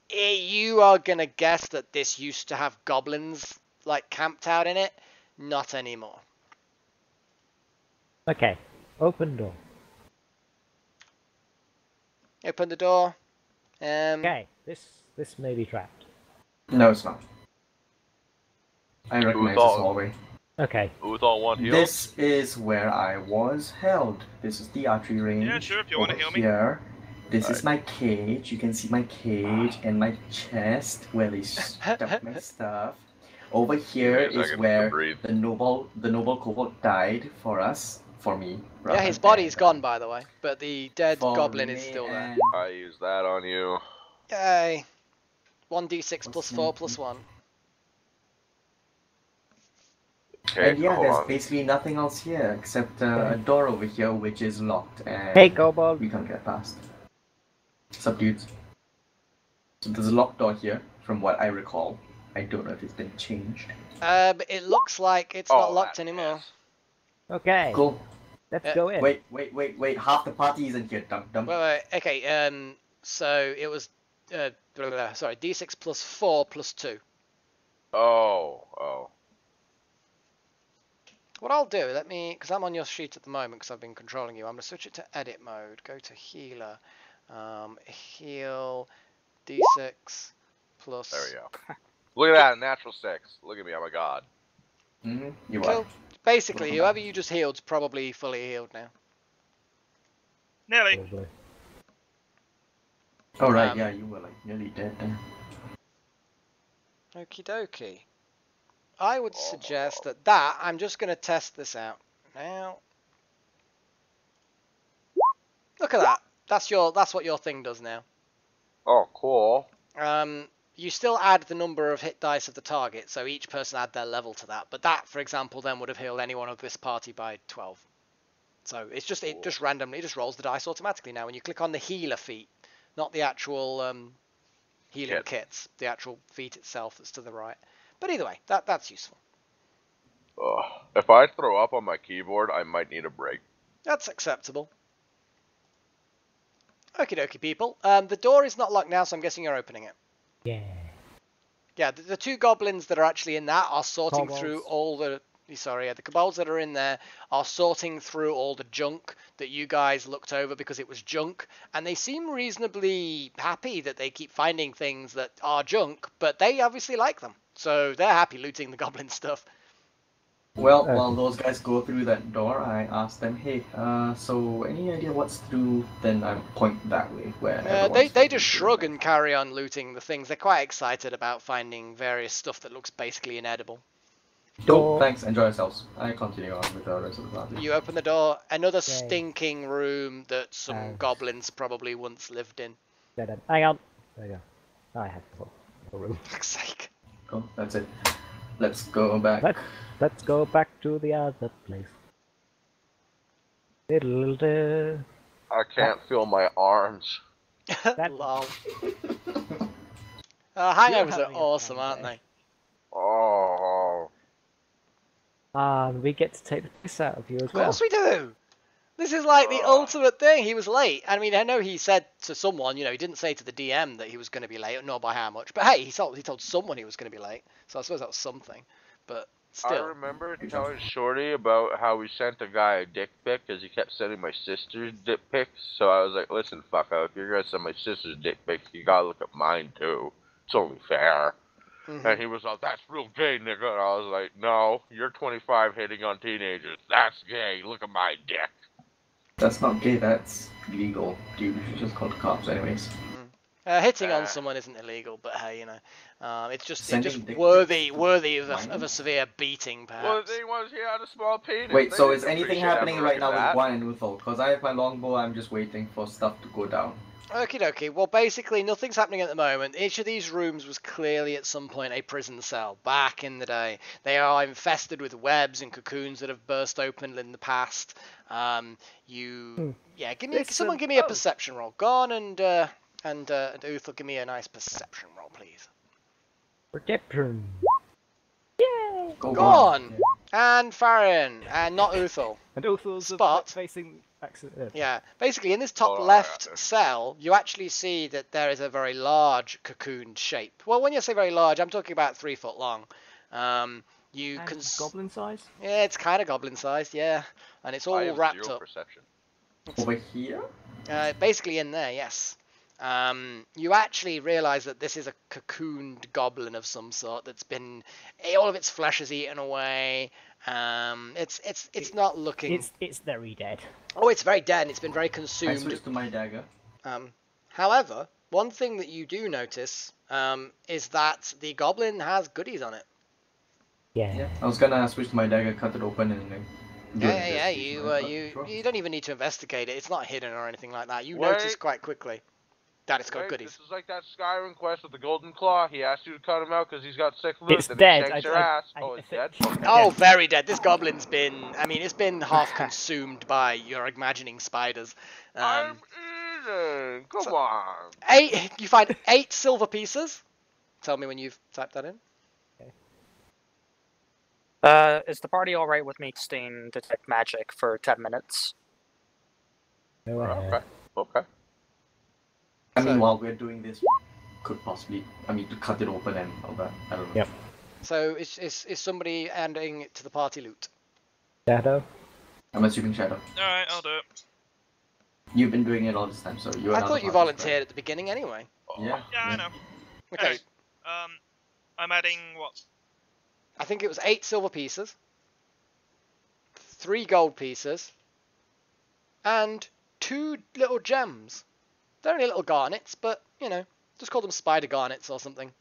You are going to guess that this used to have goblins, like, camped out in it. Not anymore. Okay, open door. Open the door. Okay, this may be trapped. No, it's not. I recognize this hallway. Okay. Uthal want heals? This is where I was held. This is the archery range. Yeah, sure, if you want to heal me. Here. This is my cage. You can see my cage and my chest where they stuff my stuff. Over here Give me a is second where to breathe. the noble kobold died for us, for me. Yeah, his body's gone, by the way, but the dead goblin is still there. and- I use that on you. Yay. 1d6 plus What's 4 that? plus 1. Okay, And yeah, hold there's on. basically nothing else here except a door over here which is locked and Hey, kobold. we can't get past. Sup, dudes? So there's a locked door here, from what I recall. I don't know if it's been changed. But it looks like it's not locked anymore. Okay, Cool. let's go in. Wait. Half the party isn't here, dum. Wait. Okay, so it was, sorry, d6 plus 4 plus 2. Oh. What I'll do, because I'm on your sheet at the moment because I've been controlling you, I'm going to switch it to edit mode, go to healer, heal, d6 plus... There we go. Look at that, natural 6. Look at me, I'm a god. You Cool. are. Basically, whoever you just healed's probably fully healed now. Nearly. Probably. Oh right, yeah, you were like nearly dead then. Okie dokie. I would suggest that I'm just going to test this out now. Look at that. That's what your thing does now. Oh, cool. You still add the number of hit dice of the target, so each person add their level to that. But that, for example, then would have healed anyone of this party by 12. So it just randomly rolls the dice automatically now. When you click on the healer feat, not the actual healing kits, the actual feat itself that's to the right. But either way, that's useful. If I throw up on my keyboard, I might need a break. That's acceptable. Okie dokie, people. The door is not locked now, so I'm guessing you're opening it. Yeah. Yeah, the 2 goblins that are actually in that are sorting Kobolds. through all the... Sorry, the kobolds that are in there are sorting through all the junk that you guys looked over because it was junk, and they seem reasonably happy that they keep finding things that are junk, but they obviously like them, so they're happy looting the goblin stuff. Well, while those guys go through that door, I asked them, hey, so any idea what's through? Then I point that way where They just shrug and carry on looting the things. They're quite excited about finding various stuff that looks basically inedible. Cool, thanks, enjoy yourselves. I continue on with the rest of the party. You open the door, another stinking room that some goblins probably once lived in. Hang on. There you go. I had the room. For fuck's sake. Cool, that's it. Let's go back. Let's go back to the other place. Diddle-diddle. I can't feel my arms. Lol. You're Hangovers are having a awesome, fun aren't day. they? Oh. And we get to take the piss out of you as Of well. course we do. This is like the ultimate thing. He was late. I mean, I know he said to someone, you know, he didn't say to the DM that he was going to be late, nor by how much. But hey, he told someone he was going to be late. So I suppose that was something. But still. I remember telling Shorty about how we sent a guy a dick pic because he kept sending my sister's dick pics. So I was like, listen, fucko, if you're going to send my sister's dick pics, you got to look at mine too. It's only fair. Mm-hmm. And he was like, that's real gay, nigga. And I was like, no, you're 25 hitting on teenagers. That's gay. Look at my dick. That's not gay, that's illegal. Dude, you should just call the cops anyways. Hitting on someone isn't illegal, but hey, you know, it's just Sending worthy of a severe beating, perhaps. Well, the thing was, he had a small penis. Wait, They so didn't is anything appreciate happening ever right now with that. Guan and Uthal? Because I have my longbow, I'm just waiting for stuff to go down. Okie dokie. Well, basically, nothing's happening at the moment. Each of these rooms was clearly at some point a prison cell back in the day. They are infested with webs and cocoons that have burst open in the past. Yeah, someone give me a perception roll. Guan and Uthal, give me a nice perception roll, please. Perception. Go Guan and Farrien and not Uthal. And Uthal's Spot. facing accident. Yeah, basically in this top left cell, you actually see that there is a very large cocooned shape. Well, when you say very large, I'm talking about 3 foot long. You can goblin size? Yeah, it's kind of goblin sized, yeah, and it's all I have wrapped zero up. Perception. Over here? Basically in there, yes. You actually realise that this is a cocooned goblin of some sort that's been all of its flesh is eaten away. It's not looking. It's very dead. Oh, it's very dead. And it's been very I consumed. switched to my dagger. However, one thing that you do notice is that the goblin has goodies on it. Yeah. I was gonna switch to my dagger, cut it open, and then. Yeah. You don't even need to investigate it. It's not hidden or anything like that. You notice quite quickly that it's got goodies. This is like that Skyrim quest with the Golden Claw. He asked you to cut him out because he's got sick loot. It's and dead. He shanks your ass. It's dead? Oh, very dead. This goblin's been, it's been half consumed by your imagining spiders. I'm eating. Come on. You find 8 silver pieces. Tell me when you've typed that in. Is the party alright with me staying detect magic for 10 minutes? Okay. I mean, while we're doing this, could possibly, to cut it open and all that. I don't know. Yep. So is somebody adding it to the party loot? Shadow? I'm assuming Shadow. Alright, I'll do it. You've been doing it all this time, so you're I thought you volunteered at the beginning anyway. Yeah. Yeah, I know. Okay. Anyway, I'm adding what? I think it was 8 silver pieces, 3 gold pieces, and 2 little gems. They're only little garnets, but, just call them spider garnets or something.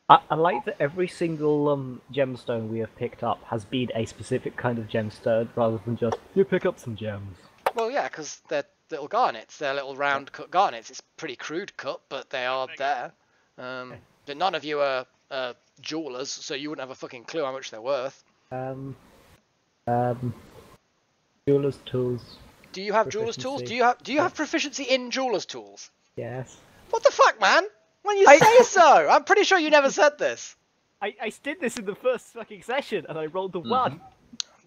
I like that every single gemstone we have picked up has been a specific kind of gemstone, rather than just, you pick up some gems. Well, yeah, because they're little garnets. They're little round cut garnets. It's pretty crude cut, but they are there. But none of you are jewelers, so you wouldn't have a fucking clue how much they're worth. Jewelers' tools. Do you have jewelers' tools? Do you have proficiency in jewelers' tools? Yes. What the fuck, man? When you say so, I'm pretty sure you never said this. I did this in the first fucking session, and I rolled a 1.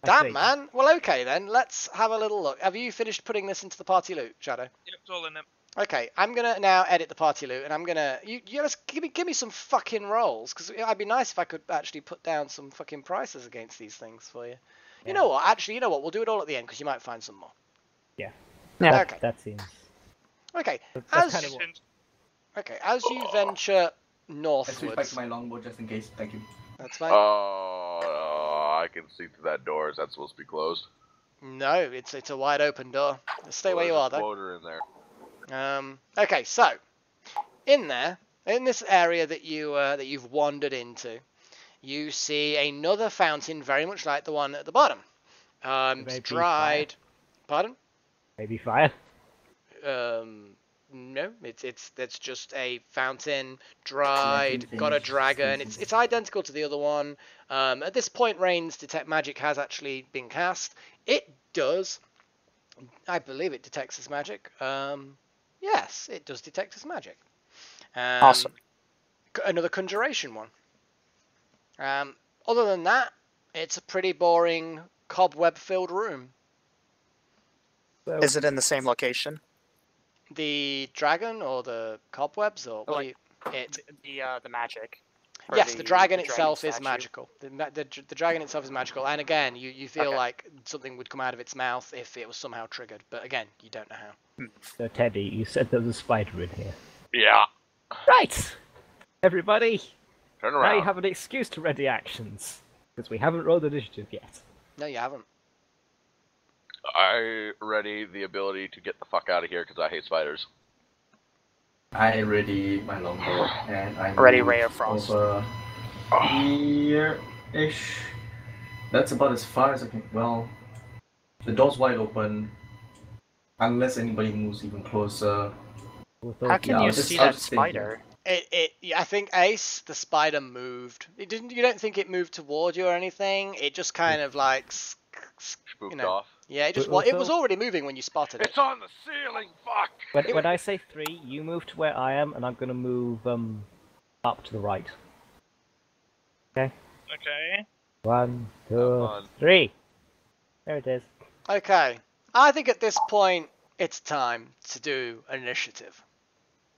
Damn, man. Well, okay then. Let's have a little look. Have you finished putting this into the party loot, Shadow? Yep, it's all in it. Okay, I'm gonna now edit the party loot, and I'm gonna you just give me some fucking rolls, because it'd be nice if I could actually put down some fucking prices against these things for you. Yeah. You know what? Actually, you know what? We'll do it all at the end, because you might find some more. Yeah. Okay. That seems. Okay. That's kind of what... Okay, as you venture I northwards. switched back to my longbow just in case. Thank you. That's fine. I can see through that door. Is that supposed to be closed? No, it's a wide open door. Stay where you are, though. Floater in there. Okay, so in this area that you've wandered into, you see another fountain very much like the one at the bottom. It's dried. Pardon? Maybe fire. No, it's just a fountain, dried, got a dragon. It's identical to the other one. At this point, Rain's detect magic has actually been cast. It does I believe it detects his magic. Yes, it does detect his magic. Awesome. Another conjuration one. Other than that, it's a pretty boring cobweb-filled room. So, Is it in the same location? The dragon or the cobwebs or what? Like, the magic. Or Yes, the dragon itself is statue? magical. The dragon itself is magical, and again, you feel Okay. like something would come out of its mouth if it was somehow triggered. But again, you don't know how. so Teddy, you said there was a spider in here. Yeah. Right! Everybody, Turn now around. you have an excuse to ready actions. Because we haven't rolled initiative yet. No, you haven't. I ready the ability to get the fuck out of here because I hate spiders. I ready my longbow and I'm Ready Ray of Frost. over here-ish. That's about as far as I can. Well, the door's wide open. Unless anybody moves even closer. How can Yeah, you I'll just- see I'll that just stay here. spider? I think Ace, the spider moved. It didn't. You don't think it moved toward you or anything? It just kind of like, Spooked know. off. yeah. It just But it was also- already moving when you spotted it. It's on the ceiling, fuck! When I say 3, you move to where I am, and I'm going to move up to the right. Okay? Okay. 1, 2, on. 3. There it is. Okay, I think at this point it's time to do an initiative.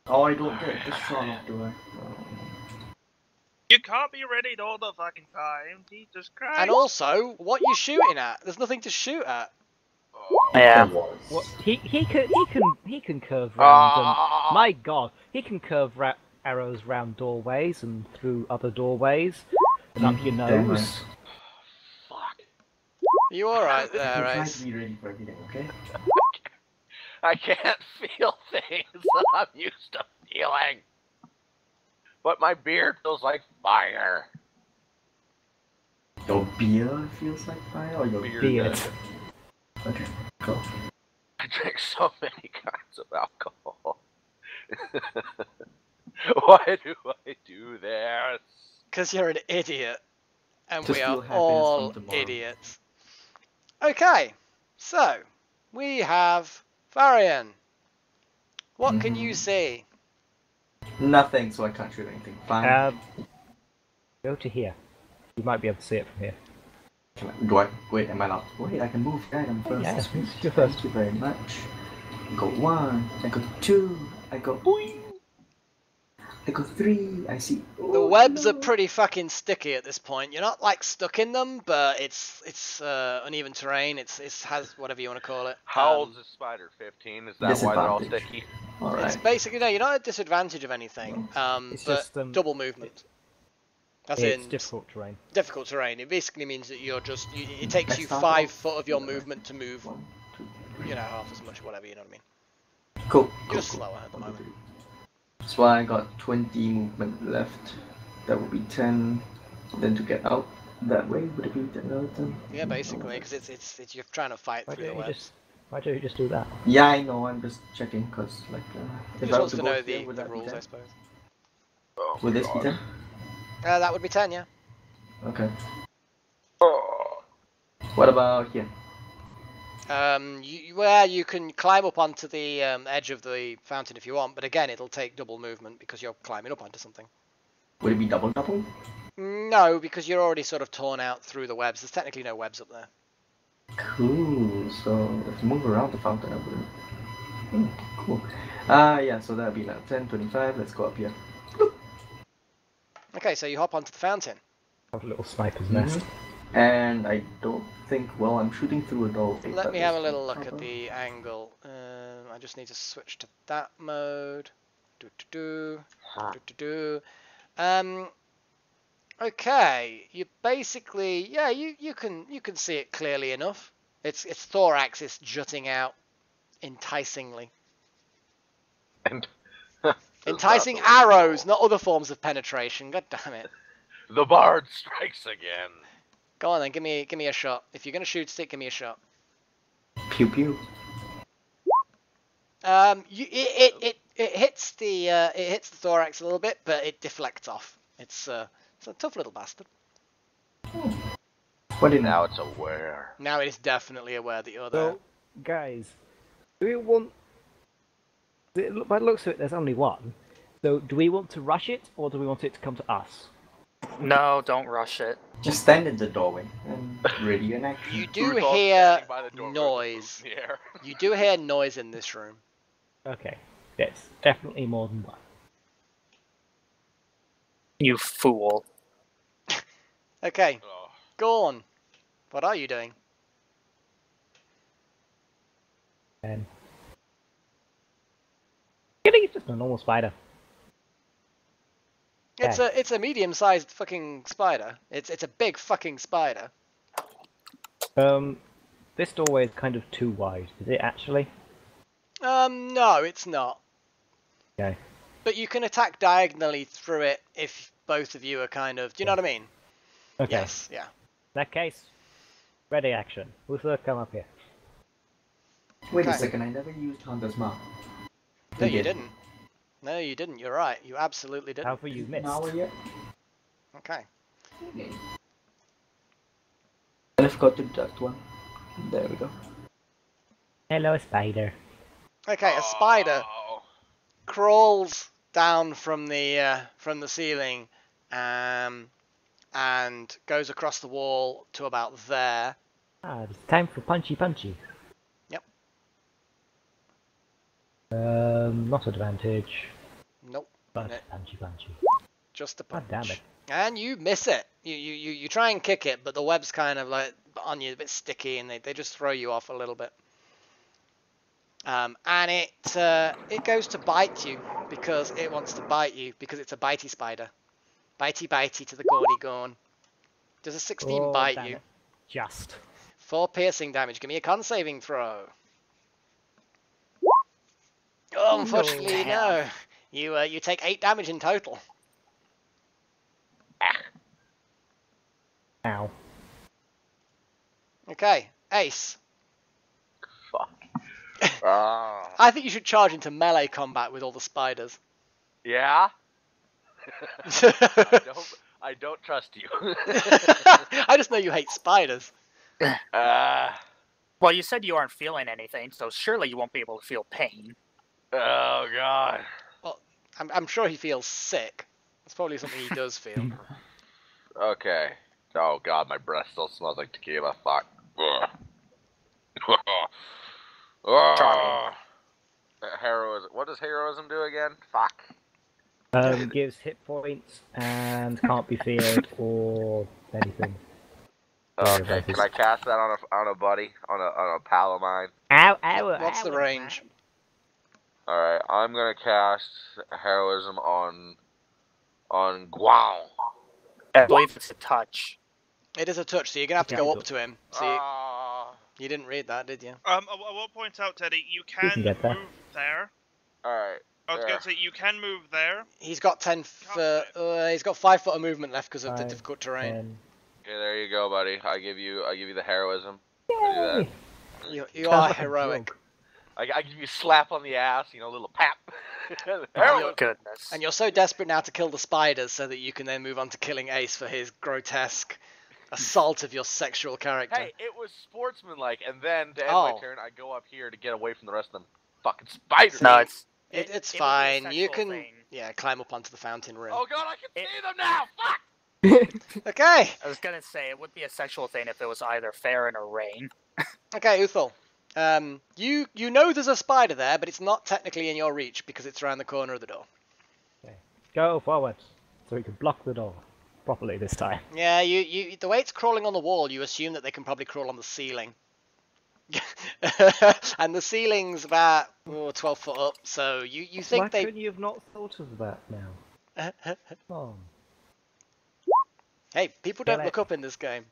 Oh, I don't get this shot off, do I? You can't be ready all the fucking time. Jesus Christ. And also, what you shooting at? There's nothing to shoot at. Yeah. What? He can curve round. My God, he can curve arrows round doorways and through other doorways and up your Damn nose. right. Fuck. Are you alright I'm there, trying Ace? to be ready for everything, okay? I can't feel things that I'm used to feeling. But my beard feels like fire. Your beer feels like fire, or your Beard. Okay, cool. I drink so many kinds of alcohol. Why do I do this? Because you're an idiot. And To we steal are happiness all from tomorrow. idiots. Okay, so we have Farrien. What can you see? Nothing, so I can't shoot anything. Fine. Go to here. You might be able to see it from here. Wait, am I allowed? Wait, I can move item first. Yeah, Sweet. you're first. Thank you very much. I got 1, I got 2, I got boing. I got 3, I see. The webs are pretty fucking sticky at this point. You're not like stuck in them, but it's uneven terrain. It has whatever you want to call it. How old is this spider? 15? Is that why they're all Disadvantage. sticky? It's Alright. basically no, you're not at a disadvantage of anything. It's But just, double movement. That's It's in difficult terrain. difficult terrain. It basically means that you're just it takes Let's you start 5 off. foot of your movement to move, 1, 2, 3. you know, half as much, whatever, you know what I mean. Cool. You're just slower at the moment. So I got 20 movement left. That would be 10. Then to get out that way, would it be another 10? Yeah, basically, because it's you're trying to fight Why through the don't you webs. just why don't you just do that? Yeah, I know. I'm just checking because, like, He if just I wants were to go know here, the would that be rules, 10? I suppose. Oh, Would this be God. 10? That would be 10, yeah. Okay. Oh. What about here? You can climb up onto the edge of the fountain if you want, but again, it'll take double movement because you're climbing up onto something. Would it be double? No, because you're already sort of torn out through the webs. There's technically no webs up there. Cool. So if you move around the fountain, I wouldn't. Cool. Yeah. So that'd be now 10, 25. Let's go up here. Okay, so you hop onto the fountain. Have a little sniper's nest. And I don't think. Well, I'm shooting through a door. Let me have a little look at the angle. I just need to switch to that mode. Okay, you basically, yeah, you can see it clearly enough. Its thorax is jutting out enticingly. And Enticing arrows, not other forms of penetration. God damn it. the bard strikes again. Go on then, give me a shot. If you're gonna shoot stick, give me a shot. Pew pew. It hits the thorax a little bit, but it deflects off. It's a tough little bastard. What in Now it's aware. Now it is definitely aware that you're there. So guys, do we want... By the looks of it, there's only one. So, do we want to rush it, or do we want it to come to us? No, don't rush it. Just stand in the doorway and ready an action. You do Uthal's hear standing by the door with the noise. boot in the air. You do hear noise in this room. Okay, yes, definitely more than one. You fool. Okay, Oh. Guan, what are you doing? It's just a normal spider. It's a medium-sized fucking spider. It's a big fucking spider. This doorway is kind of too wide. Is it actually? No, it's not. Okay. But you can attack diagonally through it if both of you are kind of. Do you know what I mean? Okay. Yes. Yeah. In that case, ready action. Uthal, come up here. Wait a Okay. second, I never used Hunter's Mark. No, You you did. didn't. No, you didn't. You're right. You absolutely didn't. However, you missed. Now yet? Okay. I forgot to deduct one. There we go. Hello, spider. Okay. A spider Oh. crawls down from the ceiling, and goes across the wall to about there. Ah, it's time for punchy punchy. Yep. Not advantage, Nope. but No. punchy punchy. Just a God punch. damn it. And you miss it. You try and kick it, but the web's kind of like on you, a bit sticky, and they just throw you off a little bit. And it goes to bite you because it wants to bite you because it's a bitey spider. Bitey to the gaudy gone. Does a 16 Oh, bite damn you? it. Just. 4 piercing damage. Give me a con saving throw. Oh, unfortunately, no. You take 8 damage in total. Ow. Okay, Ace. Fuck. Ah. I think you should charge into melee combat with all the spiders. Yeah? I don't trust you. I just know you hate spiders. Well, you said you aren't feeling anything, so surely you won't be able to feel pain. Oh god. Well, I'm sure he feels sick. That's probably something he does feel. Okay. Oh god, my breath still smells like tequila. Fuck. Ugh. Charming. Heroism. What does heroism do again? Fuck. Gives hit points and can't be feared or anything. Okay, can I cast that on a buddy, on a pal of mine? Ow, ow, What's the range? All right, I'm gonna cast heroism on Guan. I believe it's a touch. It is a touch, so you're gonna have to go up to him. So Ah. you didn't read that, did you? I will point out, Teddy, you can can get there. move there. All right. I was Yeah. going to say, you can move there. He's got 10 foot. He's got 5 foot of movement left because of the 5, difficult terrain. 10. Okay, there you go, buddy. I give you the heroism. Yay! I do You Sounds are like a heroic, joke. that. I give you a slap on the ass, a little pap. Oh, Heroism. Goodness. and you're so desperate now to kill the spiders so that you can then move on to killing Ace for his grotesque assault of your sexual character. Hey, it was sportsmanlike, and then to end Oh. my turn, I go up here to get away from the rest of them fucking spiders. No, it's It's it would be a fine. You sexual can thing. climb up onto the fountain rim. Oh god, I can see them now. Fuck. Okay, I was gonna say it would be a sexual thing if it was either Farrien or Rain. okay, Uthal. You know there's a spider there, but it's not technically in your reach because it's around the corner of the door. Go forward, so we can block the door properly this time. Yeah, you the way it's crawling on the wall, you assume that they can probably crawl on the ceiling. And the ceiling's about 12 foot up, so you think Why they... could you have not thought of that now? Come on. Hey, people Kill don't it. look up in this game.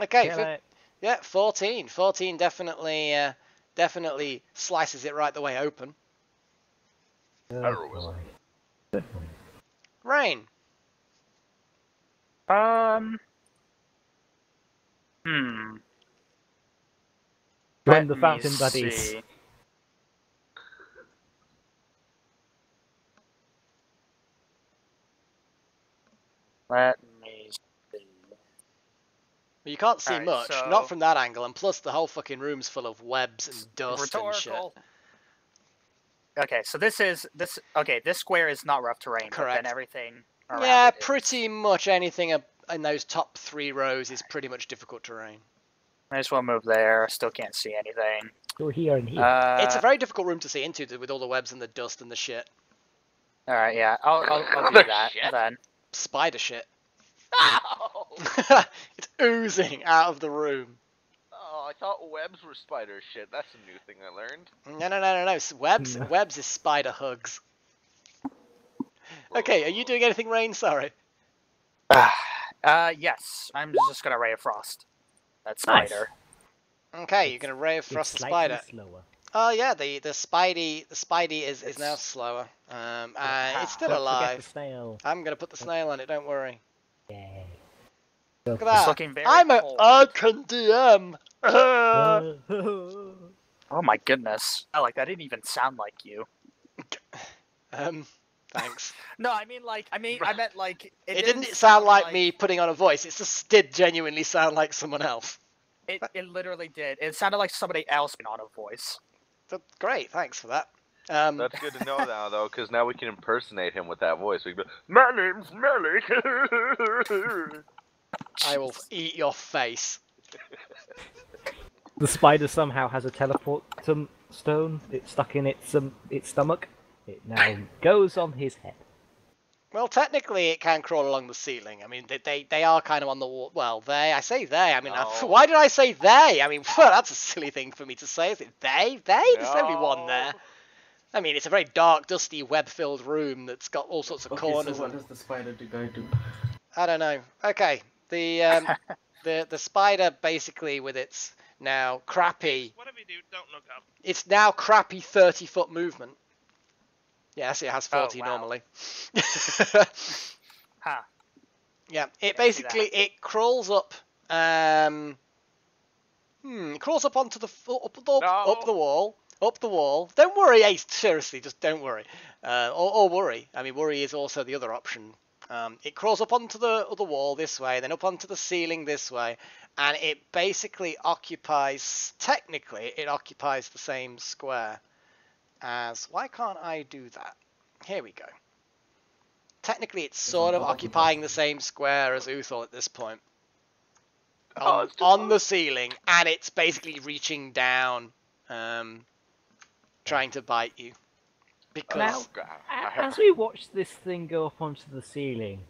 Okay, Kill it. yeah, 14. 14 definitely slices it right the way open. Heroism. Good boy. Rain. Join the Let me fountain buddies. see. Let me see. You can't see Alright, much, so- not from that angle, and plus the whole fucking room's full of webs and dust and shit. Rhetorical. Okay, so this square is not rough terrain, but Correct. then everything around Yeah, it is. pretty much anything in those top 3 rows is pretty much difficult terrain. I just want to move there. Still can't see anything. Go here and here. It's a very difficult room to see into with all the webs and the dust and the shit. All right, yeah, I'll do that Shit. then. Spider shit. Ow! It's oozing out of the room. Oh, I thought webs were spider shit. That's a new thing I learned. No. Webs is spider hugs. Okay, are you doing anything, Rain? Sorry. Yes, I'm just gonna Ray of Frost. That Nice. spider. Okay, you're gonna Ray of It's Frost the slightly spider. slower. Oh yeah, the Spidey is now slower. And it's still Don't forget alive. the snail. I'm gonna put the snail on it. Don't worry. Yeah. Look at It's that. looking very I'm a cold. I can DM. Oh my goodness! Alec, that didn't even sound like you. Thanks. No, I meant like It didn't sound like me putting on a voice. It just did genuinely sound like someone else. It literally did. It sounded like somebody else putting on a voice. So, great, thanks for that. That's good to know now, though, because now we can impersonate him with that voice. We can be, my name's Melly. I will eat your face. The spider somehow has a teleport stone. It's stuck in its stomach. It now goes on his head. Well, technically, it can crawl along the ceiling. I mean, they are kind of on the wall. Well, I say they. I mean, No. why did I say they? I mean, that's a silly thing for me to say. Is it they? There's only one there. I mean, it's a very dark, dusty, web-filled room that's got all sorts of corners. So what does the spider guy do? I don't know. Okay, the spider basically with its now crappy. Whatever you do, don't look up. It's now crappy 30-foot movement. Yes, it has 40 wow. normally. Huh. Yeah, it I see basically it crawls up. It crawls up onto the up the wall. Up the wall. Don't worry, Ace. Seriously, just don't worry. Or worry. I mean, worry is also the other option. It crawls up onto the other wall this way, then up onto the ceiling this way, and it basically occupies. Technically, it occupies the same square as. Why can't I do that? Here we go. Technically, it's sort of occupying the same square as Uthal at this point. On the ceiling, and it's basically reaching down, trying to bite you. Because As we watch this thing go up onto the ceiling,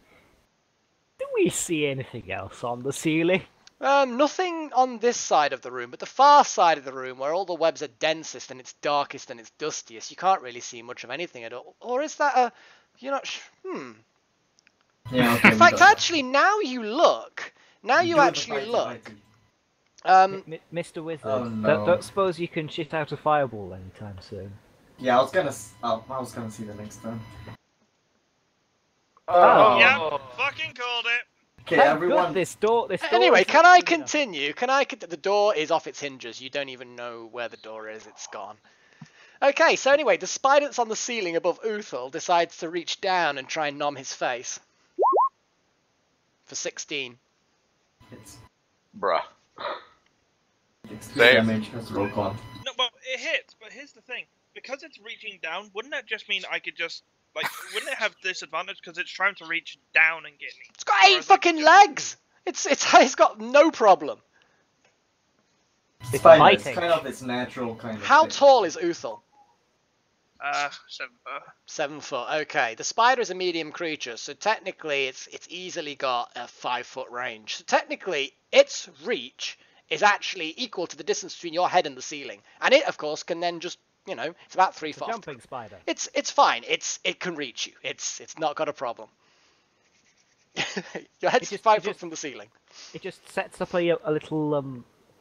do we see anything else on the ceiling? nothing on this side of the room, but the far side of the room, where all the webs are densest and it's darkest and it's dustiest, you can't really see much of anything at all. Or is that a? You're not. Yeah, okay, In fact, actually, now you look. Now you actually look. Mr. Wizard, Oh, no. don't suppose you can shit out a fireball anytime soon? Yeah, I was gonna see the next time. Oh. Yep, fucking called it. Okay, Thank everyone. God, this door Anyway, is can I good enough. continue? The door is off its hinges. You don't even know where the door is. It's gone. Okay, so anyway, the spider that's on the ceiling above Uthal decides to reach down and try and nom his face. For 16. It's Bruh. three Same. damage as roll on. No, well, it hits, but here's the thing. Because it's reaching down, wouldn't that just mean I could just, wouldn't it have disadvantage because it's trying to reach down and get me? It's got 8 fucking legs! It's got no problem. It's fine. It's biting. kind of its natural kind of. How thing. tall is Uthal? 7 foot. 7 foot. Okay, the spider is a medium creature, so technically it's easily got a 5 foot range. So technically, its reach is actually equal to the distance between your head and the ceiling, and it, of course, can then just it's about 3 It's a foot. jumping spider. It's fine. It can reach you. It's not got a problem. Your head's It just- 5 it foot just- from the ceiling. It just sets up a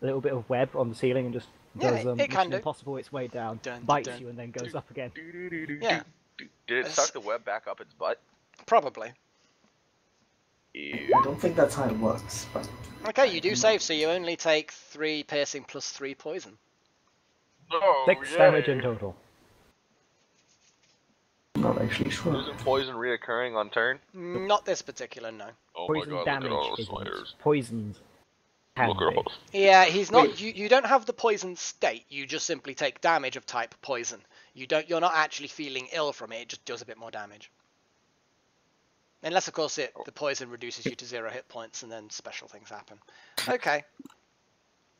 little bit of web on the ceiling and just Yeah, goes it can Mission do. Impossible its way down, Dun, bites dun, you, and then goes up again. Yeah, Did it suck the web back up its butt? probably. Ew. I don't think that's how it works, but Okay, you do save, so you only take 3 piercing plus 3 poison. Oh, 6 yay. damage in total. I'm not actually sure. Isn't poison reoccurring on turn? Not this particular, no. Oh Poison my god, damage look at all those isn't. sliders. Poisons. Can be. girls. Yeah, he's not. Wait. You don't have the poison state. You just simply take damage of type poison. You're not actually feeling ill from it. It just does a bit more damage. Unless, of course, the poison reduces you to 0 hit points, and then special things happen. Okay.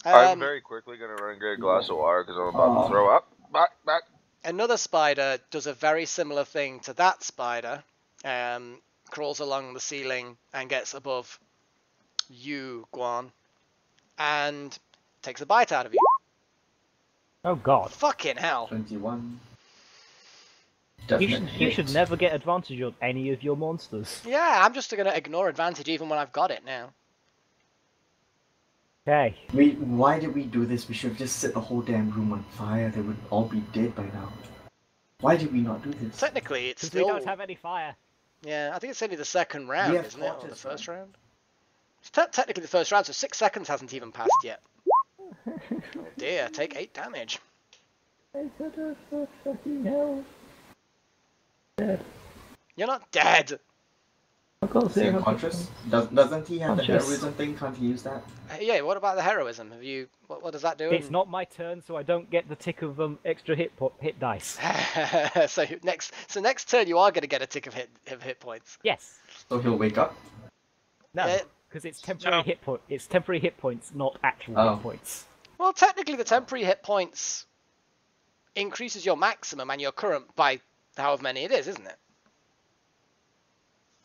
I'm very quickly gonna run and get a glass of water because I'm about to throw up. Back. Another spider does a very similar thing to that spider. Crawls along the ceiling and gets above you, Guan, and takes a bite out of you. Oh god. Fucking hell. 21. You should never get advantage on any of your monsters. Yeah, I'm just going to ignore advantage even when I've got it now. Okay. Why did we do this? We should have just set the whole damn room on fire. They would all be dead by now. Why did we not do this? Technically, it's Because still... we don't have any fire. Yeah, I think it's only the second round, have isn't it? Or the torches, first right? round? It's technically the first round, so 6 seconds hasn't even passed yet. Oh dear, take 8 damage. Fucking hell. Dead. You're not dead! Is he unconscious? Doesn't he have the Conscious. heroism thing? Can't he use that? Yeah, what about the heroism? Have you... What does that do? It's not my turn, so I don't get the tick of extra hit dice. so next turn you are going to get a tick of hit points. Yes. So he'll wake up? No, because it's temporary hit point. It's temporary hit points, not actual hit points. Well, technically the temporary hit points increases your maximum and your current by however many it is, isn't it?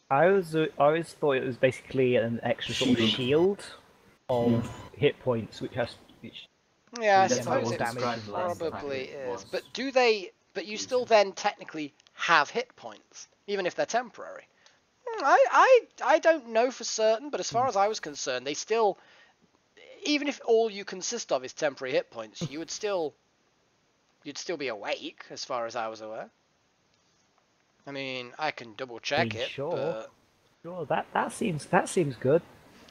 I always thought it was basically an extra sort of shield of hit points, which has Yeah, I That's how it suppose was it described last time. probably It is. was. But do they? But you still then technically have hit points, even if they're temporary. I don't know for certain, but as far as I was concerned, they still, even if all you consist of is temporary hit points, you'd still be awake, as far as I was aware. I mean, I can double check it. Sure. But... Sure, that seems good.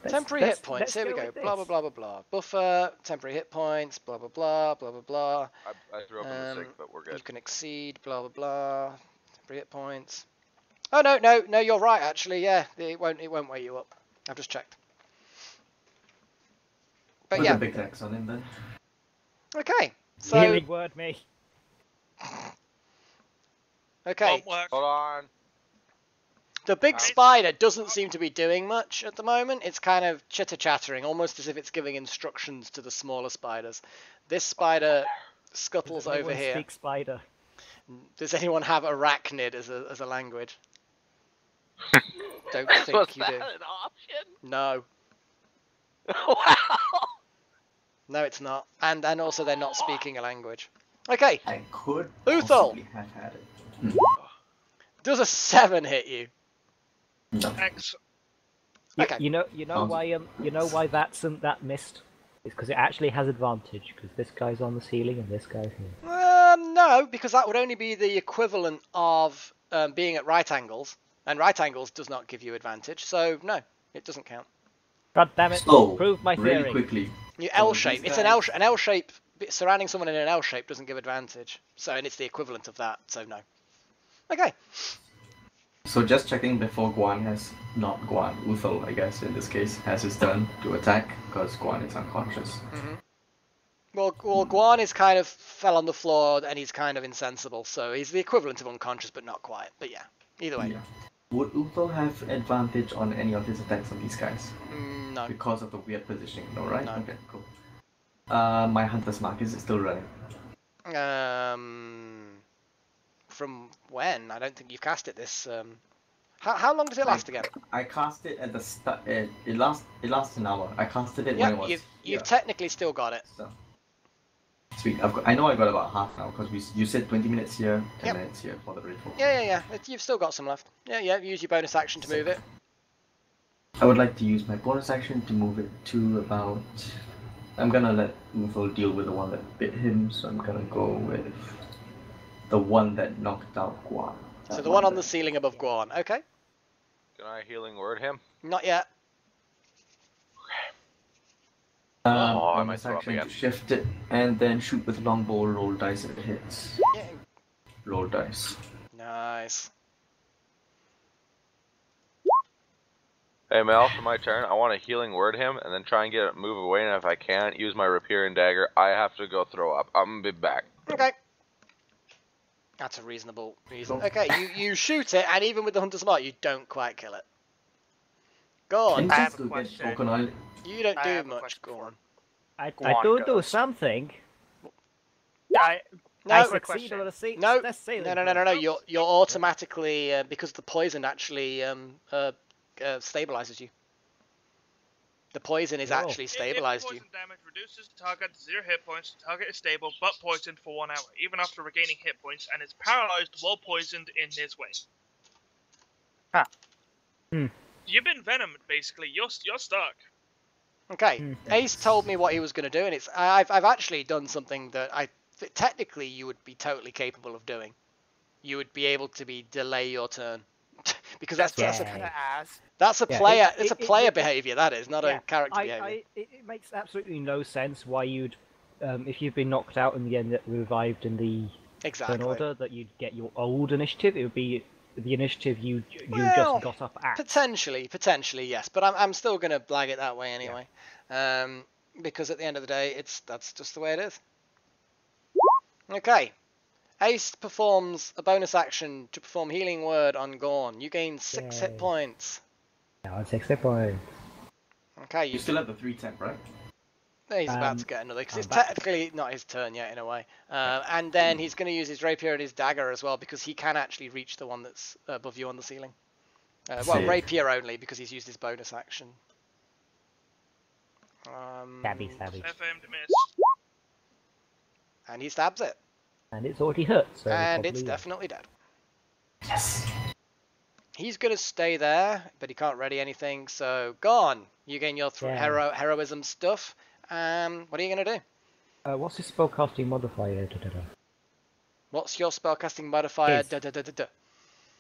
Temporary hit points. Here we go. Blah blah blah blah blah. Buffer. Temporary hit points. Blah blah blah blah blah blah. I threw up in the sink, but we're good. You can exceed. Blah blah blah. Temporary hit points. Oh no! You're right. Actually, yeah. It won't wake you up. I've just checked. But Put yeah. a big X on him then. Okay. So. Healing word me. Okay. Won't work. Hold on. The big spider doesn't seem to be doing much at the moment. It's kind of chitter-chattering, almost as if it's giving instructions to the smaller spiders. This spider scuttles over here. Speak spider. Does anyone have arachnid as a language? Don't think Was you that do. an option? No. Wow. No, it's not. And also they're not speaking a language. Okay. I could Uthal! possibly have had it. Does a 7 hit you? No. X. Okay. You know why that missed? It's because it actually has advantage because this guy's on the ceiling and this guy's here. No, because that would only be the equivalent of being at right angles, and right angles does not give you advantage, so no, it doesn't count. God damn it! So, Prove my theory. really quickly. You So L shape. these It's an guys- L shape. Surrounding someone in an L shape doesn't give advantage, so and it's the equivalent of that. So no. Okay. So just checking before Uthal, I guess, in this case, has his turn to attack, because Guan is unconscious. Well, Guan is kind of fell on the floor and he's kind of insensible, so he's the equivalent of unconscious, but not quite. But yeah, either way. Yeah. Would Uthal have advantage on any of his attacks on these guys? No. Because of the weird positioning, no, right? No. Okay, cool. My Hunter's Mark, is it still running? From when? I don't think you've cast it this. How long does it last again? I cast it at the start. It lasts an hour. I casted it when Yeah, it was. you've technically still got it. So. Sweet. I know I got about half now because you said 20 minutes here, 10 minutes here for the ritual. Yeah. You've still got some left. Yeah. Use your bonus action to move it. I would like to use my bonus action to move it to about. I'm gonna let Uthal deal with the one that bit him, so I'm gonna go with the one that knocked out Guan. So the one on the ceiling above Guan. Okay. Can I healing word him? Not yet. Oh, I might bonus throw up action again. to shift it, and then shoot with longbow, roll dice if it hits. Yeah. Roll dice. Nice. Hey Mel, for my turn, I want to healing word him and then try and get it move away, and if I can't, use my rapier and dagger. I have to go throw up. I'm gonna be back. Okay. That's a reasonable reason. Okay, you shoot it, and even with the Hunter's Mark, you don't quite kill it. Go on. I have a question. You don't I do have a much. question Go for on. I Guan do do goes. something. I No, quick succeed question. on a seat. no, Let's say no. You're automatically because the poison actually stabilizes you. The poison is Oh. actually If stabilized you. poison damage reduces the target to 0 hit points, the target is stable but poisoned for 1 hour, even after regaining hit points, and is paralyzed while poisoned in this way. Huh. You've been venomed, basically. You're stuck. Okay, Ace told me what he was going to do, and I've actually done something that technically you would be totally capable of doing. You would be able to delay your turn because that's a player behavior. That is not a character behavior. It makes absolutely no sense why you'd, if you've been knocked out and then revived in the turn order, that you'd get your old initiative. It would be the initiative you just got up at. Potentially, yes, but I'm still going to blag it that way anyway, because at the end of the day, that's just the way it is. Okay, Ace performs a bonus action to perform Healing Word on Guan. You gain 6 hit points. Now 6 hit points. Okay, You still have the 3 temp, right? He's about to get another, because it's technically not his turn yet, in a way. And then he's going to use his rapier and his dagger as well, because he can actually reach the one that's above you on the ceiling. Well, rapier only, because he's used his bonus action. Stabby. FM to miss. And he stabs it. And it's already hurt, so and it's definitely dead. Yes. He's going to stay there, but he can't ready anything, so Guan. You gain your heroism stuff. What are you going to do? What's his spellcasting modifier? What's your spellcasting modifier?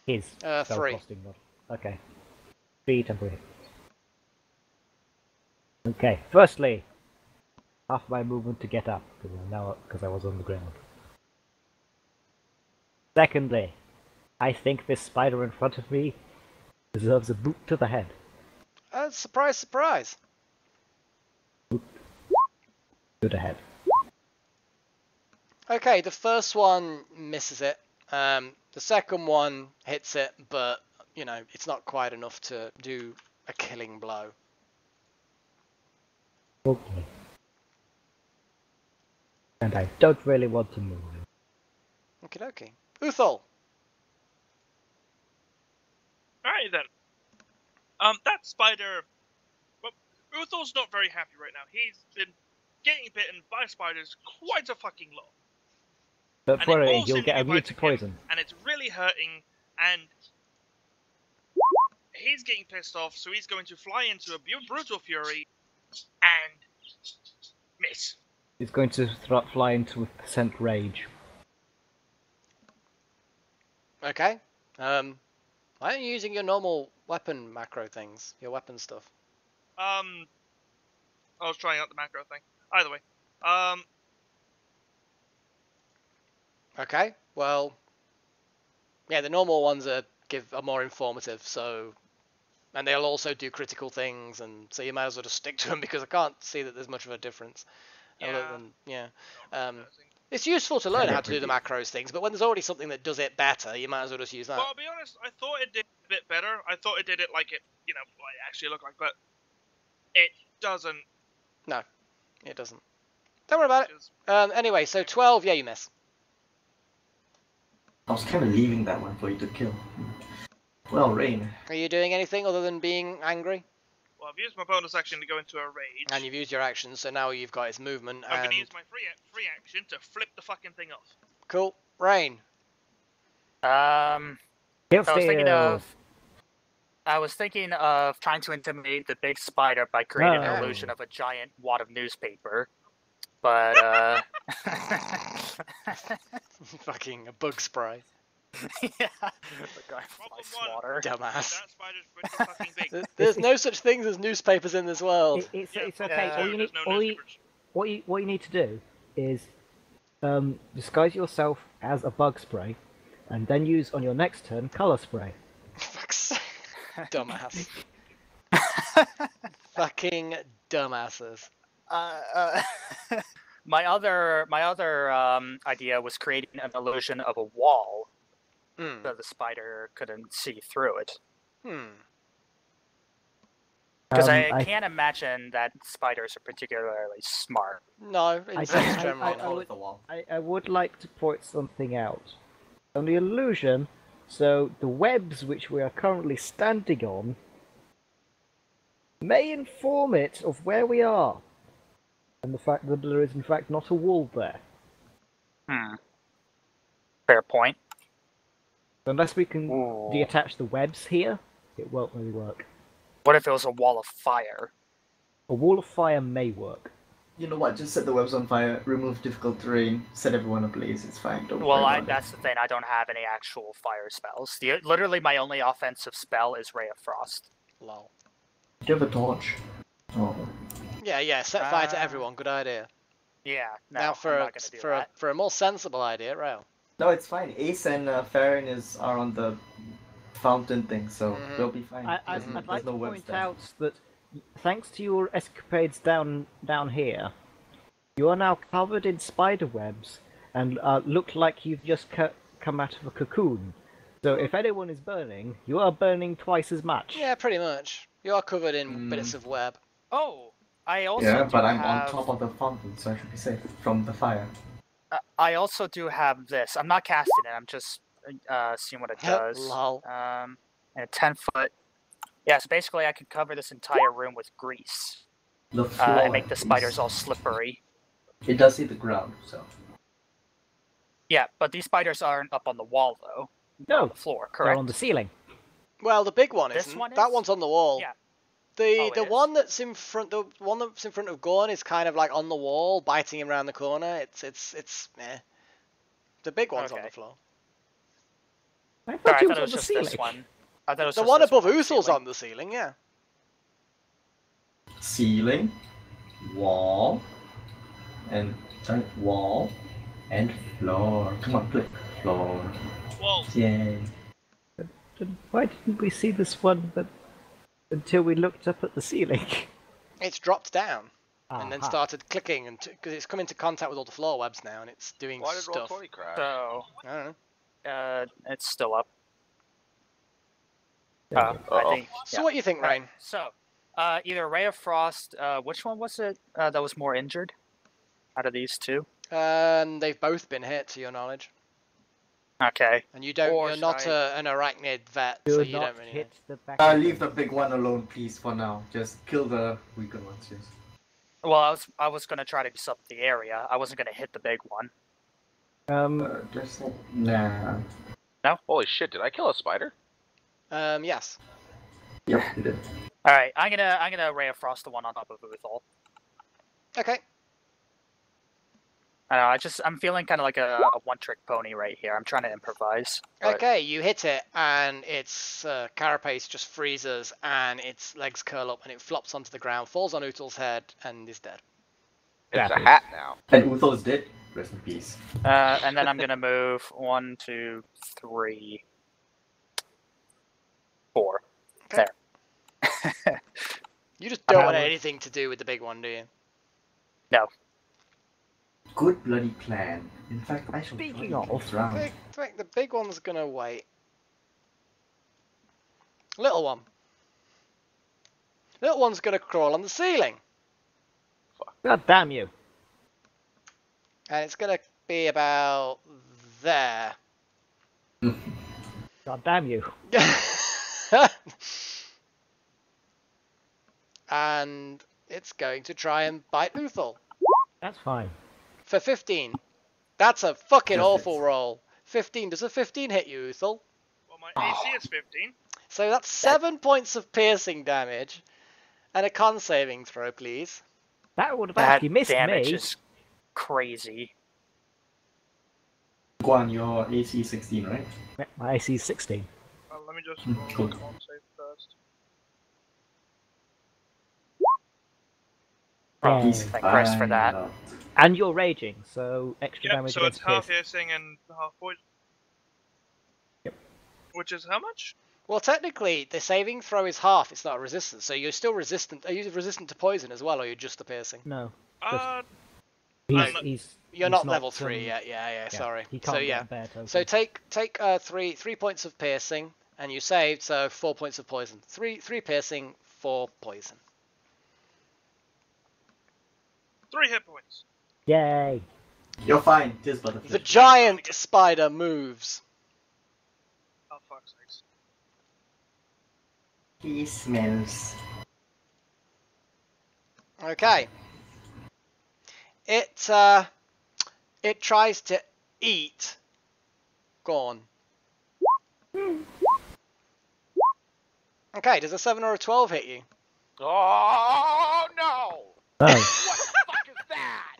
His. His. 3. Okay. 3 temporary. Okay. Firstly, half my movement to get up because I was on the ground. Secondly, I think this spider in front of me deserves a boot to the head. Surprise, surprise. Boot to the head. Okay, the first one misses it. The second one hits it, but, it's not quite enough to do a killing blow. Okay. And I don't really want to move. Okie dokie. Uthal. Alright then. That spider... Well, Uthal's not very happy right now. He's been getting bitten by spiders quite a fucking lot. Don't worry, you'll get immune to poison. And it's really hurting, and... He's getting pissed off, so he's going to fly into a brutal fury, and... miss. He's going to fly into a percent rage. Okay. Why aren't you using your normal weapon macro things? Your weapon stuff? I was trying out the macro thing. Either way. Okay, well... Yeah, the normal ones are more informative, so... And they'll also do critical things, and so you might as well just stick to them, because I can't see that there's much of a difference. It's useful to learn how to do the macros things, but when there's already something that does it better, you might as well just use that. Well, I'll be honest, I thought it did a bit better. I thought it did it like it, what it actually looked like, but it doesn't. No, it doesn't. Don't worry about it. Anyway, so 12, yeah, you miss. I was kind of leaving that one for you to kill. Well, Rain. Are you doing anything other than being angry? Well, I've used my bonus action to go into a rage. And you've used your action, so now you've got his movement. I'm going to use my free action to flip the fucking thing off. Cool. Rain. I was thinking of trying to intimidate the big spider by creating an illusion of a giant wad of newspaper. But, Fucking a bug spray. Yeah. The guy flies water. Dumbass. That spider's pretty fucking big. There's no such things as newspapers in this world. It's okay. What you need to do is disguise yourself as a bug spray, and then use on your next turn color spray. Dumbass. Fucking dumbasses. My other idea was creating an illusion of a wall, so the spider couldn't see through it. Because I can't imagine that spiders are particularly smart. No, insects generally not. I would like to point something out. On the illusion, so the webs which we are currently standing on may inform it of where we are, and the fact that there is in fact not a wall there. Fair point. Unless we can deattach the webs here, it won't really work. What if it was a wall of fire? A wall of fire may work. You know what? Just set the webs on fire, remove difficult terrain, set everyone ablaze. It's fine. Don't worry about that's the thing. I don't have any actual fire spells. Literally, my only offensive spell is Ray of Frost. Lol. Do you have a torch? Oh. Yeah. Set fire to everyone. Good idea. Yeah. No, now for a more sensible idea, Rael. No, it's fine. Ace and Farrien are on the fountain thing, so we'll be fine. I'd like to point out that thanks to your escapades down here, you are now covered in spider webs and look like you've just come out of a cocoon. So if anyone is burning, you are burning twice as much. Yeah, pretty much. You are covered in bits of web. Oh, I also I'm on top of the fountain, so I should be safe from the fire. I also do have this. I'm not casting it. I'm just seeing what it does. Lol. And a 10-foot. Yeah, so basically I could cover this entire room with grease. The floor. And make the spiders all slippery. It does hit the ground, so. Yeah, but these spiders aren't up on the wall, though. No, on the floor, correct? They're on the ceiling. Well, the big one isn't. That one's on the wall. Yeah. The one that's in front, of Guan is kind of like on the wall, biting him around the corner. It's meh. The big one's on the floor. I thought it was just this one. The one above Uthal's on the ceiling, yeah. Ceiling, wall, and wall, and floor. Come on, click floor. Wall. Yay. Why didn't we see this one until we looked up at the ceiling? It's dropped down and then started clicking, and because it's come into contact with all the floor webs now, and it's doing stuff. Why did Roll20 crash? So, I don't know. it's still up. Yeah. I think. So what do you think, Rain? So, either Ray of Frost. Which one was it that was more injured out of these two? They've both been hit, to your knowledge. Okay. And you're not an arachnid vet, so you don't really hit the back. Leave the big one alone, please, for now. Just kill the weaker ones, yes. Well, I was gonna try to do up the area. I wasn't gonna hit the big one. Nah. No? Holy shit, did I kill a spider? Yes. Yep, you did. Alright, I'm gonna Ray of Frost the one on top of Uthal. Okay. I don't know, I'm feeling kind of like a one-trick pony right here. I'm trying to improvise. But... Okay, you hit it, and its carapace just freezes, and its legs curl up, and it flops onto the ground, falls on Uthal's head, and is dead. It's a hat now. And Uthal is dead. Rest in peace. And then I'm gonna move 1, 2, 3, 4. Okay. There. You just don't want anything to do with the big one, do you? No. Good bloody plan. In fact, I shall Speaking of, the big one's gonna wait. Little one. Little one's gonna crawl on the ceiling. God damn you. And it's gonna be about there. God damn you. And it's going to try and bite Uthal. That's fine. For 15. That's a fucking awful roll. 15. Does a 15 hit you, Uthal? Well, my AC is 15. So that's 7 points of piercing damage. And a con saving throw, please. That would have actually missed damage me. Is crazy. Guan, your AC 16, right? My AC is 16. Let me just roll the con save first. Thank Christ for that. And you're raging, so extra damage. So it's against half pierce. piercing and half poison. Yep. Which is how much? Well, technically, the saving throw is half. It's not a resistance, so you're still resistant. Are you resistant to poison as well, or are you just the piercing? No. You're not level 3 yet. Yeah. Sorry. He can't so yeah. get a bear token. So take 3 points of piercing, and you saved, so 4 points of poison. 3 piercing, 4 poison. 3 hit points. Yay! You're fine. Tis but The giant spider moves. Oh fuck's sakes. He smells. Okay. It tries to eat Guan. Okay, does a 7 or a 12 hit you? Oh no! Oh. What the fuck is that?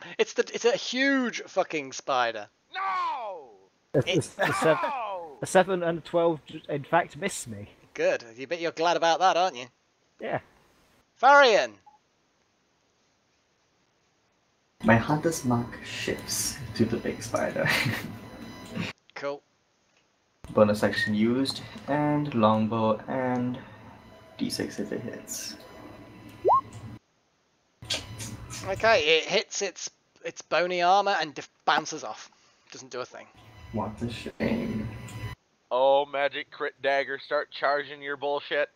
It's a huge fucking spider. No! A 7 and a 12, in fact, miss me. Good. You bet you're glad about that, aren't you? Yeah. Farrien. My hunter's mark shifts to the big spider. Cool. Bonus action used, and longbow, and d6 if it hits. Okay, it hits its bony armor and bounces off. Doesn't do a thing. What a shame. Oh, magic crit dagger, start charging your bullshit.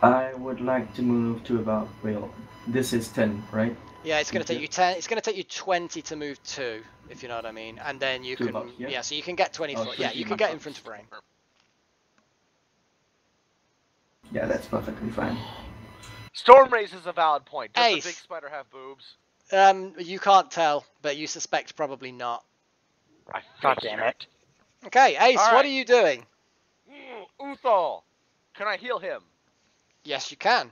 I would like to move to about, well, this is 10, right? Yeah, it's gonna take you 10. It's gonna take you 20 to move 2, if you know what I mean. And then you can, yeah, so you can get 20 foot. Yeah, you can get in front of Rain. Yeah, that's perfectly fine. Storm Race is a valid point. Does Ace. the big spider have boobs? You can't tell, but you suspect probably not. God damn it. Okay, Ace, All what right. are you doing? Uthal, can I heal him? Yes, you can.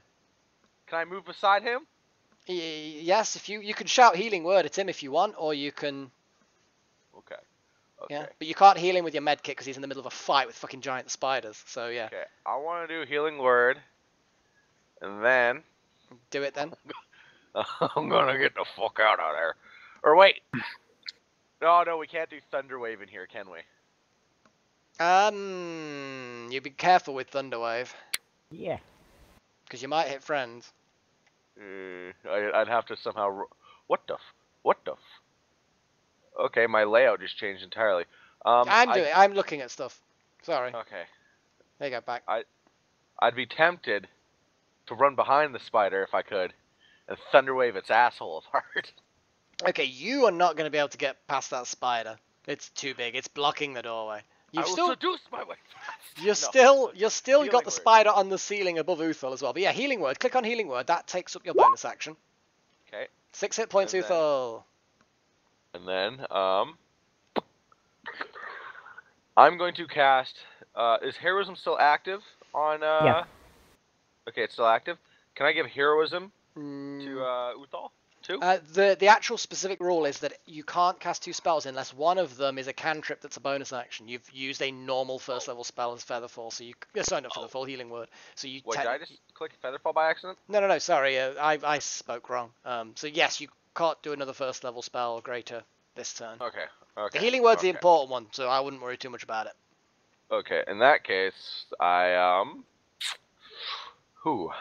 Can I move beside him? Yes, if you can shout healing word at him if you want, or you can. Okay. Yeah, but you can't heal him with your med kit because he's in the middle of a fight with fucking giant spiders. So yeah. Okay, I want to do healing word, and then Do it then. I'm gonna get the fuck out of there. Or wait. No, we can't do thunder wave in here, can we? You be careful with Thunderwave Yeah. because you might hit friends. I'd have to somehow. What the? Okay, my layout just changed entirely. I'm looking at stuff. Sorry. Okay. There you go. Back. I'd be tempted to run behind the spider if I could, and thunderwave its asshole apart. Okay, you are not going to be able to get past that spider. It's too big. It's blocking the doorway. I will seduce my way. You're still Healing got the word. spider on the ceiling above Uthal as well. But yeah, healing word. Click on healing word. That takes up your bonus action. Okay. 6 hit points, And Uthal. And then, I'm going to cast. Is heroism still active on? Yeah. Okay, it's still active. Can I give heroism to Uthal too? The actual specific rule is that you can't cast 2 spells unless one of them is a cantrip that's a bonus action. You've used a normal first level spell as Featherfall, so you're signed up for the full healing word. So you. Wait, did I just click Featherfall by accident? No. Sorry, I spoke wrong. So yes, you can't do another first level spell greater this turn. Okay. The healing word's the important one, so I wouldn't worry too much about it. Okay, in that case, Who?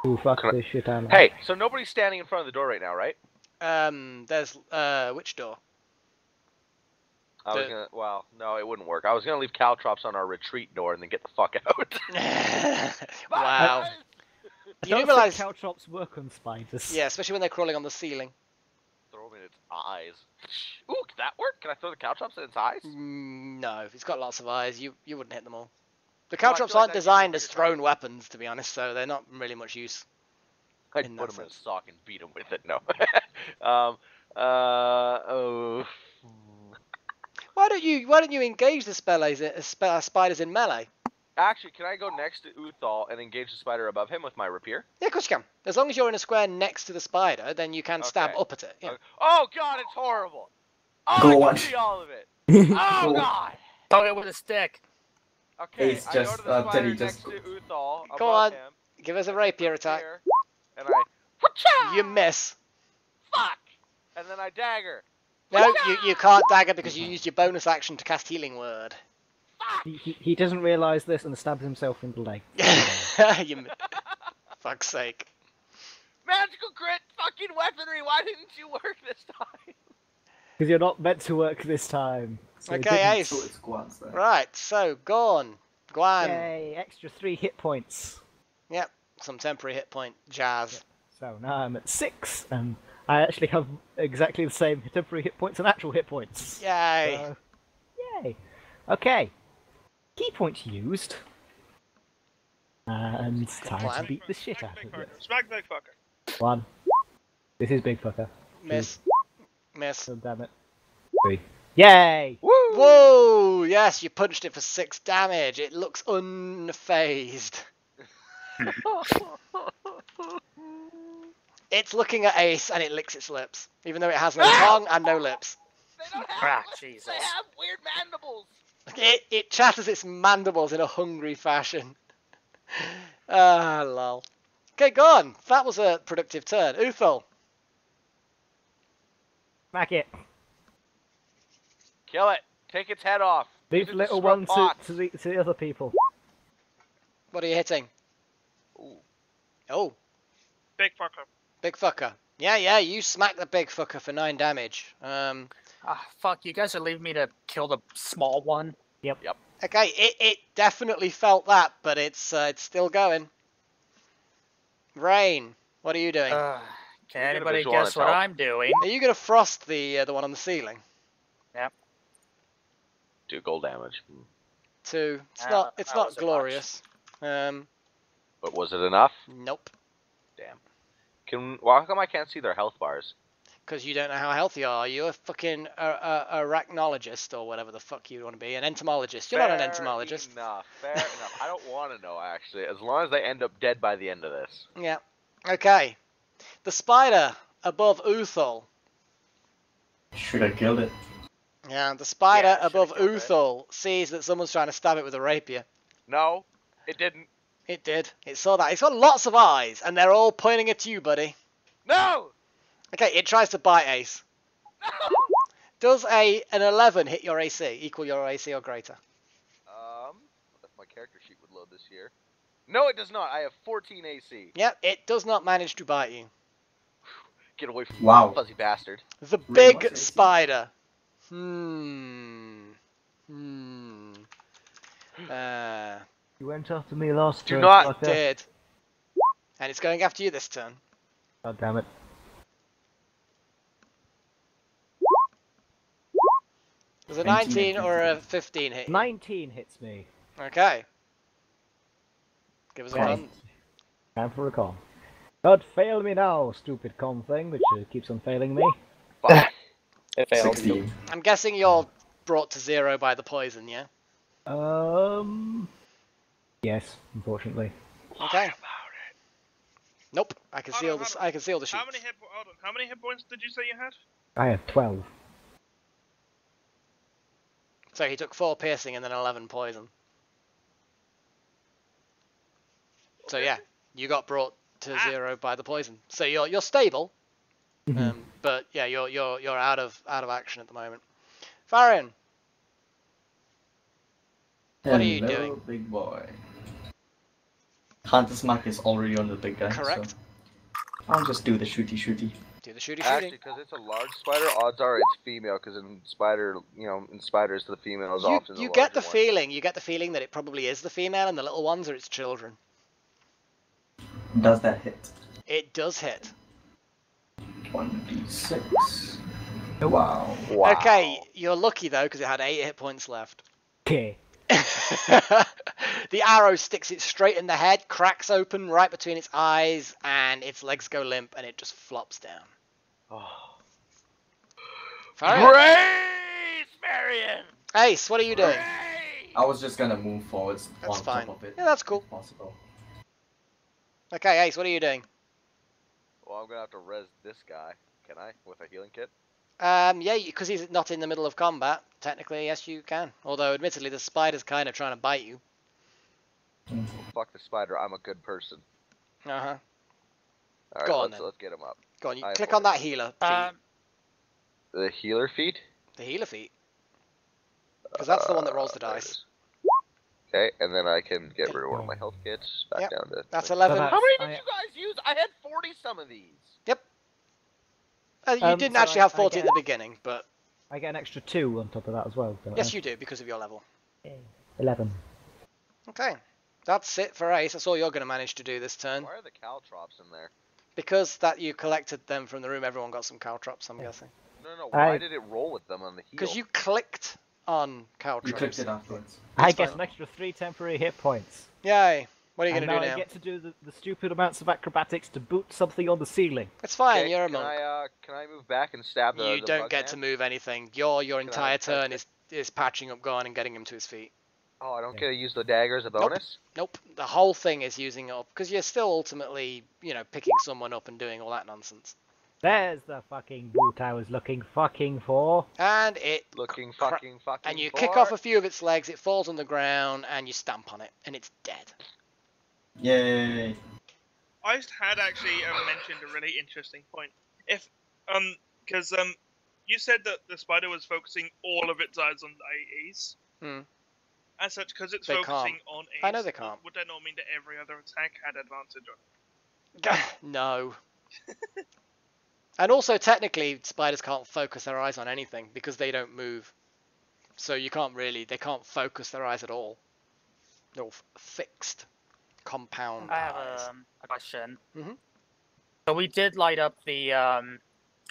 Ooh, fuck this shit out. Hey, so nobody's standing in front of the door right now, right? There's which door? I was gonna. Well, no, it wouldn't work. I was gonna leave caltrops on our retreat door and then get the fuck out. Wow. You do realize caltrops work on spiders? Yeah, especially when they're crawling on the ceiling. Throw them in its eyes. Ooh, can that work? Can I throw the caltrops in its eyes? No, it's got lots of eyes. You wouldn't hit them all. The Well, I caltrops feel like aren't that's designed usually as thrown weapons, to be honest, so they're not really much use. I'd in put that him in a sense. sock and beat him with it. No. Oh. Why don't you engage the spiders in melee? Actually, can I go next to Uthal and engage the spider above him with my rapier? Yeah, of course you can. As long as you're in a square next to the spider, then you can stab Okay. up at it. Yeah. Oh god, it's horrible. Oh, Go I on. can see all of it. Oh god. Throw it with a stick. Okay, Ace I just- go to the spider Teddy next just- to Uthal above Go on. him. Give us a rapier attack. Here, and I. Whatcha! You miss. Fuck! And then I dagger. No, you can't dagger because you used your bonus action to cast healing word. Fuck! He doesn't realise this and stabs himself in the leg. You, fuck's sake. Magical crit fucking weaponry, why didn't you work this time? Because you're not meant to work this time. So Okay, Ace. So it's Guan's then. Right, so Guan. Yay, extra 3 hit points. Yep, some temporary hit point jazz. So now I'm at 6, and I actually have exactly the same temporary hit points and actual hit points. Yay. So, yay. Okay. Key points used. And it's time plan. to beat the shit out of it. Smack big fucker. 1. This is big fucker. Miss. Miss. Oh, damn it. 3. Yay! Woo! Whoa! Yes, you punched it for 6 damage. It looks unfazed. It's looking at Ace and it licks its lips, even though it has no tongue and no lips. They don't have Jesus. They have weird mandibles. It chatters its mandibles in a hungry fashion. Ah, lol. Okay, go on. That was a productive turn. Uthal. Smack it. Kill it. Take its head off. Leave Use it little scrub one pots. to the other people. What are you hitting? Ooh. Oh, Big fucker. big fucker. Yeah, you smack the big fucker for 9 damage. Ah, fuck, you guys are leaving me to kill the small one? Okay, it definitely felt that, but it's still going. Rain, what are you doing? Can get a anybody visual on guess what itself. I'm doing? Are you gonna frost the one on the ceiling? Yep. 2 gold damage. 2. It's Ah, not. that It's not wasn't glorious. But was it enough? Nope. Damn. Well, how come I can't see their health bars? Because you don't know how healthy you are. You're a fucking arachnologist or whatever the fuck you want to be. An entomologist. You're not an entomologist. Fair enough. I don't want to know, actually. As long as they end up dead by the end of this. Yeah. Okay. The spider above Uthal. Should have killed it. Yeah, the spider Yeah, I should've above killed it. Uthal sees that someone's trying to stab it with a rapier. No, it didn't. It did. It saw that. It's got lots of eyes, and they're all pointing at you, buddy. No! Okay, it tries to bite Ace. No! Does an 11 hit your AC, equal your AC or greater? If my character sheet would load this year. No, it does not. I have 14 AC. Yep, it does not manage to bite you. Get away from Wow. me, fuzzy bastard. The Really big much AC? spider. You went after me last Do turn. not- fucker. Did. And it's going after you this turn. God damn it. Was a 19 19 or a 15 hit? 19 hits me. Okay. Give us a Okay. run. Time for a con. God fail me now, stupid con thing, which keeps on failing me. Fuck. It failed. 16. I'm guessing you're brought to 0 by the poison, yeah? Yes, unfortunately. Okay. Nope. I can Hold seal on, this. hold on. I can seal the sheet. How many hit points did you say you had? I have 12. So he took 4 piercing and then 11 poison. So yeah, you got brought to 0 by the poison. So you're stable, but yeah, you're out of action at the moment. Farrien, what are you Hello, doing? big boy. Hunter's mark is already on the big guy. Correct. So I'll just do the shooty. Do the shooty Actually, shooting. because it's a large spider, odds are it's female. Because in spiders, the female is often the You get the larger one. feeling. You get the feeling that it probably is the female, and the little ones are its children. Does that hit? It does hit. 1d6. Wow. Wow. Okay, you're lucky though because it had 8 hit points left. Okay. The arrow sticks it straight in the head, cracks open right between its eyes, and its legs go limp, and it just flops down. Oh. Farrien. Grace, Marion! Ace, what are you doing? I was just gonna move forwards That's on fine. top of it. Yeah, that's cool. if possible. Okay, Ace, what are you doing? Well, I'm gonna have to res this guy. Can I? With a healing kit? Yeah, because he's not in the middle of combat. Technically, yes, you can. Although, admittedly, the spider's kind of trying to bite you. Well, fuck the spider. I'm a good person. Uh-huh. All right, Go on, let's get him up. Go on, you I click have on that healer feat. The healer feat? The healer feat. Because that's the one that rolls the There it dice. is. Okay, and then I can get rid of one of my health kits back down to... That's 11. So How many did you guys use? I had 40 some of these. Yep. You didn't so actually have 40 at the beginning, but... I get an extra 2 on top of that as well, don't Yes, I? you do, because of your level. 11. Okay. That's it for Ace. That's all you're going to manage to do this turn. Why are the caltrops in there? Because that you collected them from the room, everyone got some caltrops, I'm guessing. No, why did it roll with them on the heel? Because you clicked on caltrops. You clicked it afterwards. I get an extra 3 temporary hit points. Yay. What are you And going to do now now? I get to do the stupid amounts of acrobatics to boot something on the ceiling. It's fine, Okay, you're a monk. Can I move back and stab the You don't bug get man? to move anything. Your entire turn touch is patching up Guan and getting him to his feet. Oh, I don't get to use the dagger as a bonus? Nope. The whole thing is using it up, because you're still ultimately, picking someone up and doing all that nonsense. There's the fucking boot I was looking fucking for. And it... Looking And you kick off a few of its legs, it falls on the ground, and you stamp on it, and it's dead. Yay! I had actually mentioned a really interesting point. If because you said that the spider was focusing all of its eyes on Ace. Hmm. As such, because it's They focusing can't. on Ace. I know they can't. Would that not mean that every other attack had advantage on it? No. And also, technically, spiders can't focus their eyes on anything because they don't move. So they can't focus their eyes at all. They're all fixed, compound I have eyes. a question. Mhm. So we did light up the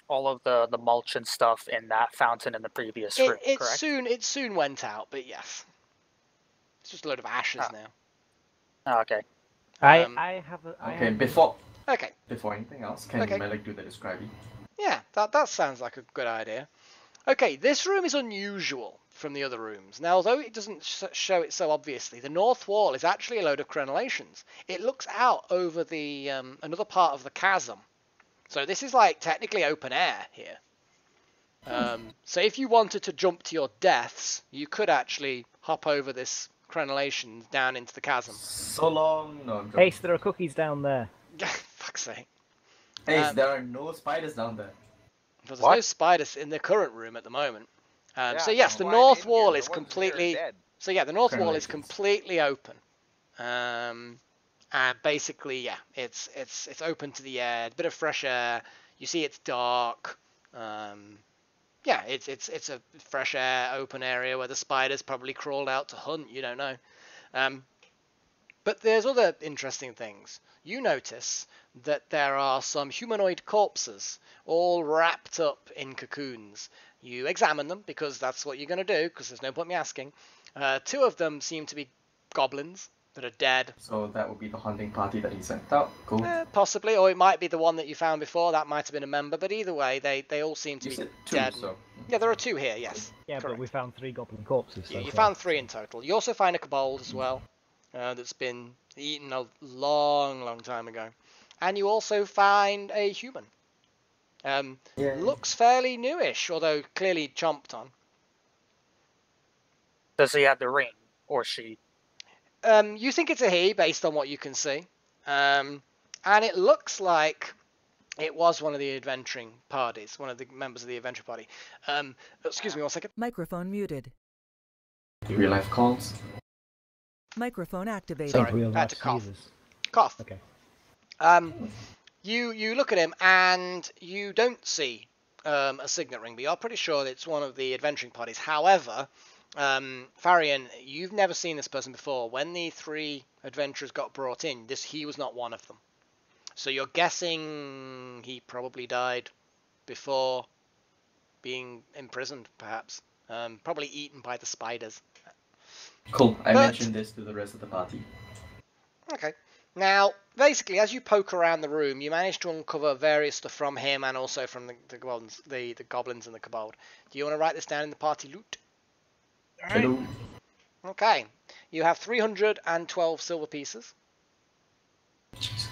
all of the mulch and stuff in that fountain in the previous room, It correct? soon went out, but yes. It's just a load of ashes now. Oh, okay. I have a... Okay, before anything else, can Okay. Melik do the describing? Yeah, that sounds like a good idea. Okay, this room is unusual from the other rooms. Now, although it doesn't show it so obviously, the north wall is actually a load of crenellations. It looks out over the another part of the chasm. So this is like technically open air here. So if you wanted to jump to your deaths, you could actually hop over this crenellation down into the chasm. So long. No, I'm joking. Ace, there are cookies down there. Fuck's sake. Ace, there are no spiders down there. But there's no spiders in the current room at the moment. So yes, the why north in wall here? is The ones in here are completely. dead. So yeah, the north wall is Crenellations. completely open. And basically, yeah, it's open to the air, a bit of fresh air. You see, it's dark. Yeah, it's a fresh air, open area where the spiders probably crawled out to hunt. You don't know. But there's other interesting things. You notice that there are some humanoid corpses all wrapped up in cocoons. You examine them because that's what you're going to do, because there's no point me asking. 2 of them seem to be goblins that are dead. So that would be the hunting party that he sent out. Cool. Possibly, or it might be the one that you found before. That might have been a member, but either way, they all seem to You be said 2, dead. so... Yeah, there are 2 here, yes. Yeah, Correct. but we found 3 goblin corpses. So You far. found 3 in total. You also find a kobold as well, that's been eaten a long time ago. And you also find a human. Looks fairly newish, although clearly chomped on. Does he have the ring, or she? You think it's a he, based on what you can see. And it looks like it was one of the adventuring parties, one of the members of the adventure party. Excuse me 1 second. Microphone muted. Real life calls. Microphone activated. Sorry, Real I had life to cough. sneezes. Cough. Okay. You look at him and you don't see a signet ring, but you're pretty sure it's one of the adventuring parties. However, Farrien, you've never seen this person before. When the 3 adventurers got brought in, he was not one of them. So you're guessing he probably died before being imprisoned, perhaps. Probably eaten by the spiders. Cool. I mentioned this to the rest of the party. Okay. Now, basically, as you poke around the room, you manage to uncover various stuff from him and also from the goblins and the kobold. Do you want to write this down in the party loot? Alright. Okay. You have 312 silver pieces. Jesus.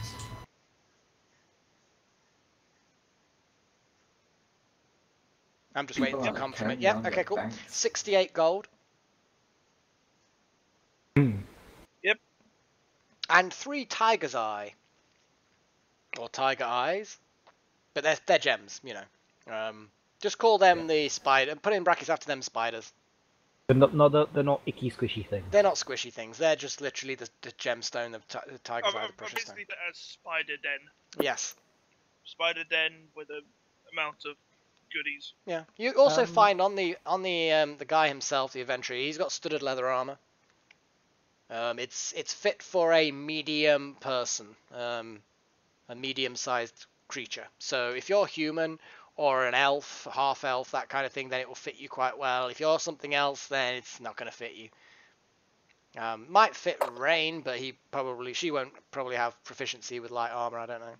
I'm just waiting People to are come from it. carrying Yeah, on okay, their cool. banks. 68 gold. Yep. And 3 tiger's eye. Or tiger eyes. But they're gems, you know. Just call them the spider. Put in brackets after them spiders. They're not icky, squishy things. They're not squishy things. They're just literally the gemstone of the tiger's eye, the precious stone. Basically, a spider den. Yes. Spider den with an amount of goodies. Yeah. You also find on the guy himself, the adventurer, he's got studded leather armor. It's fit for a medium person, a medium-sized creature. So if you're human or an elf, half elf, that kind of thing, then it will fit you quite well. If you're something else, then it's not going to fit you. Might fit Rain, but she won't probably have proficiency with light armor. I don't know.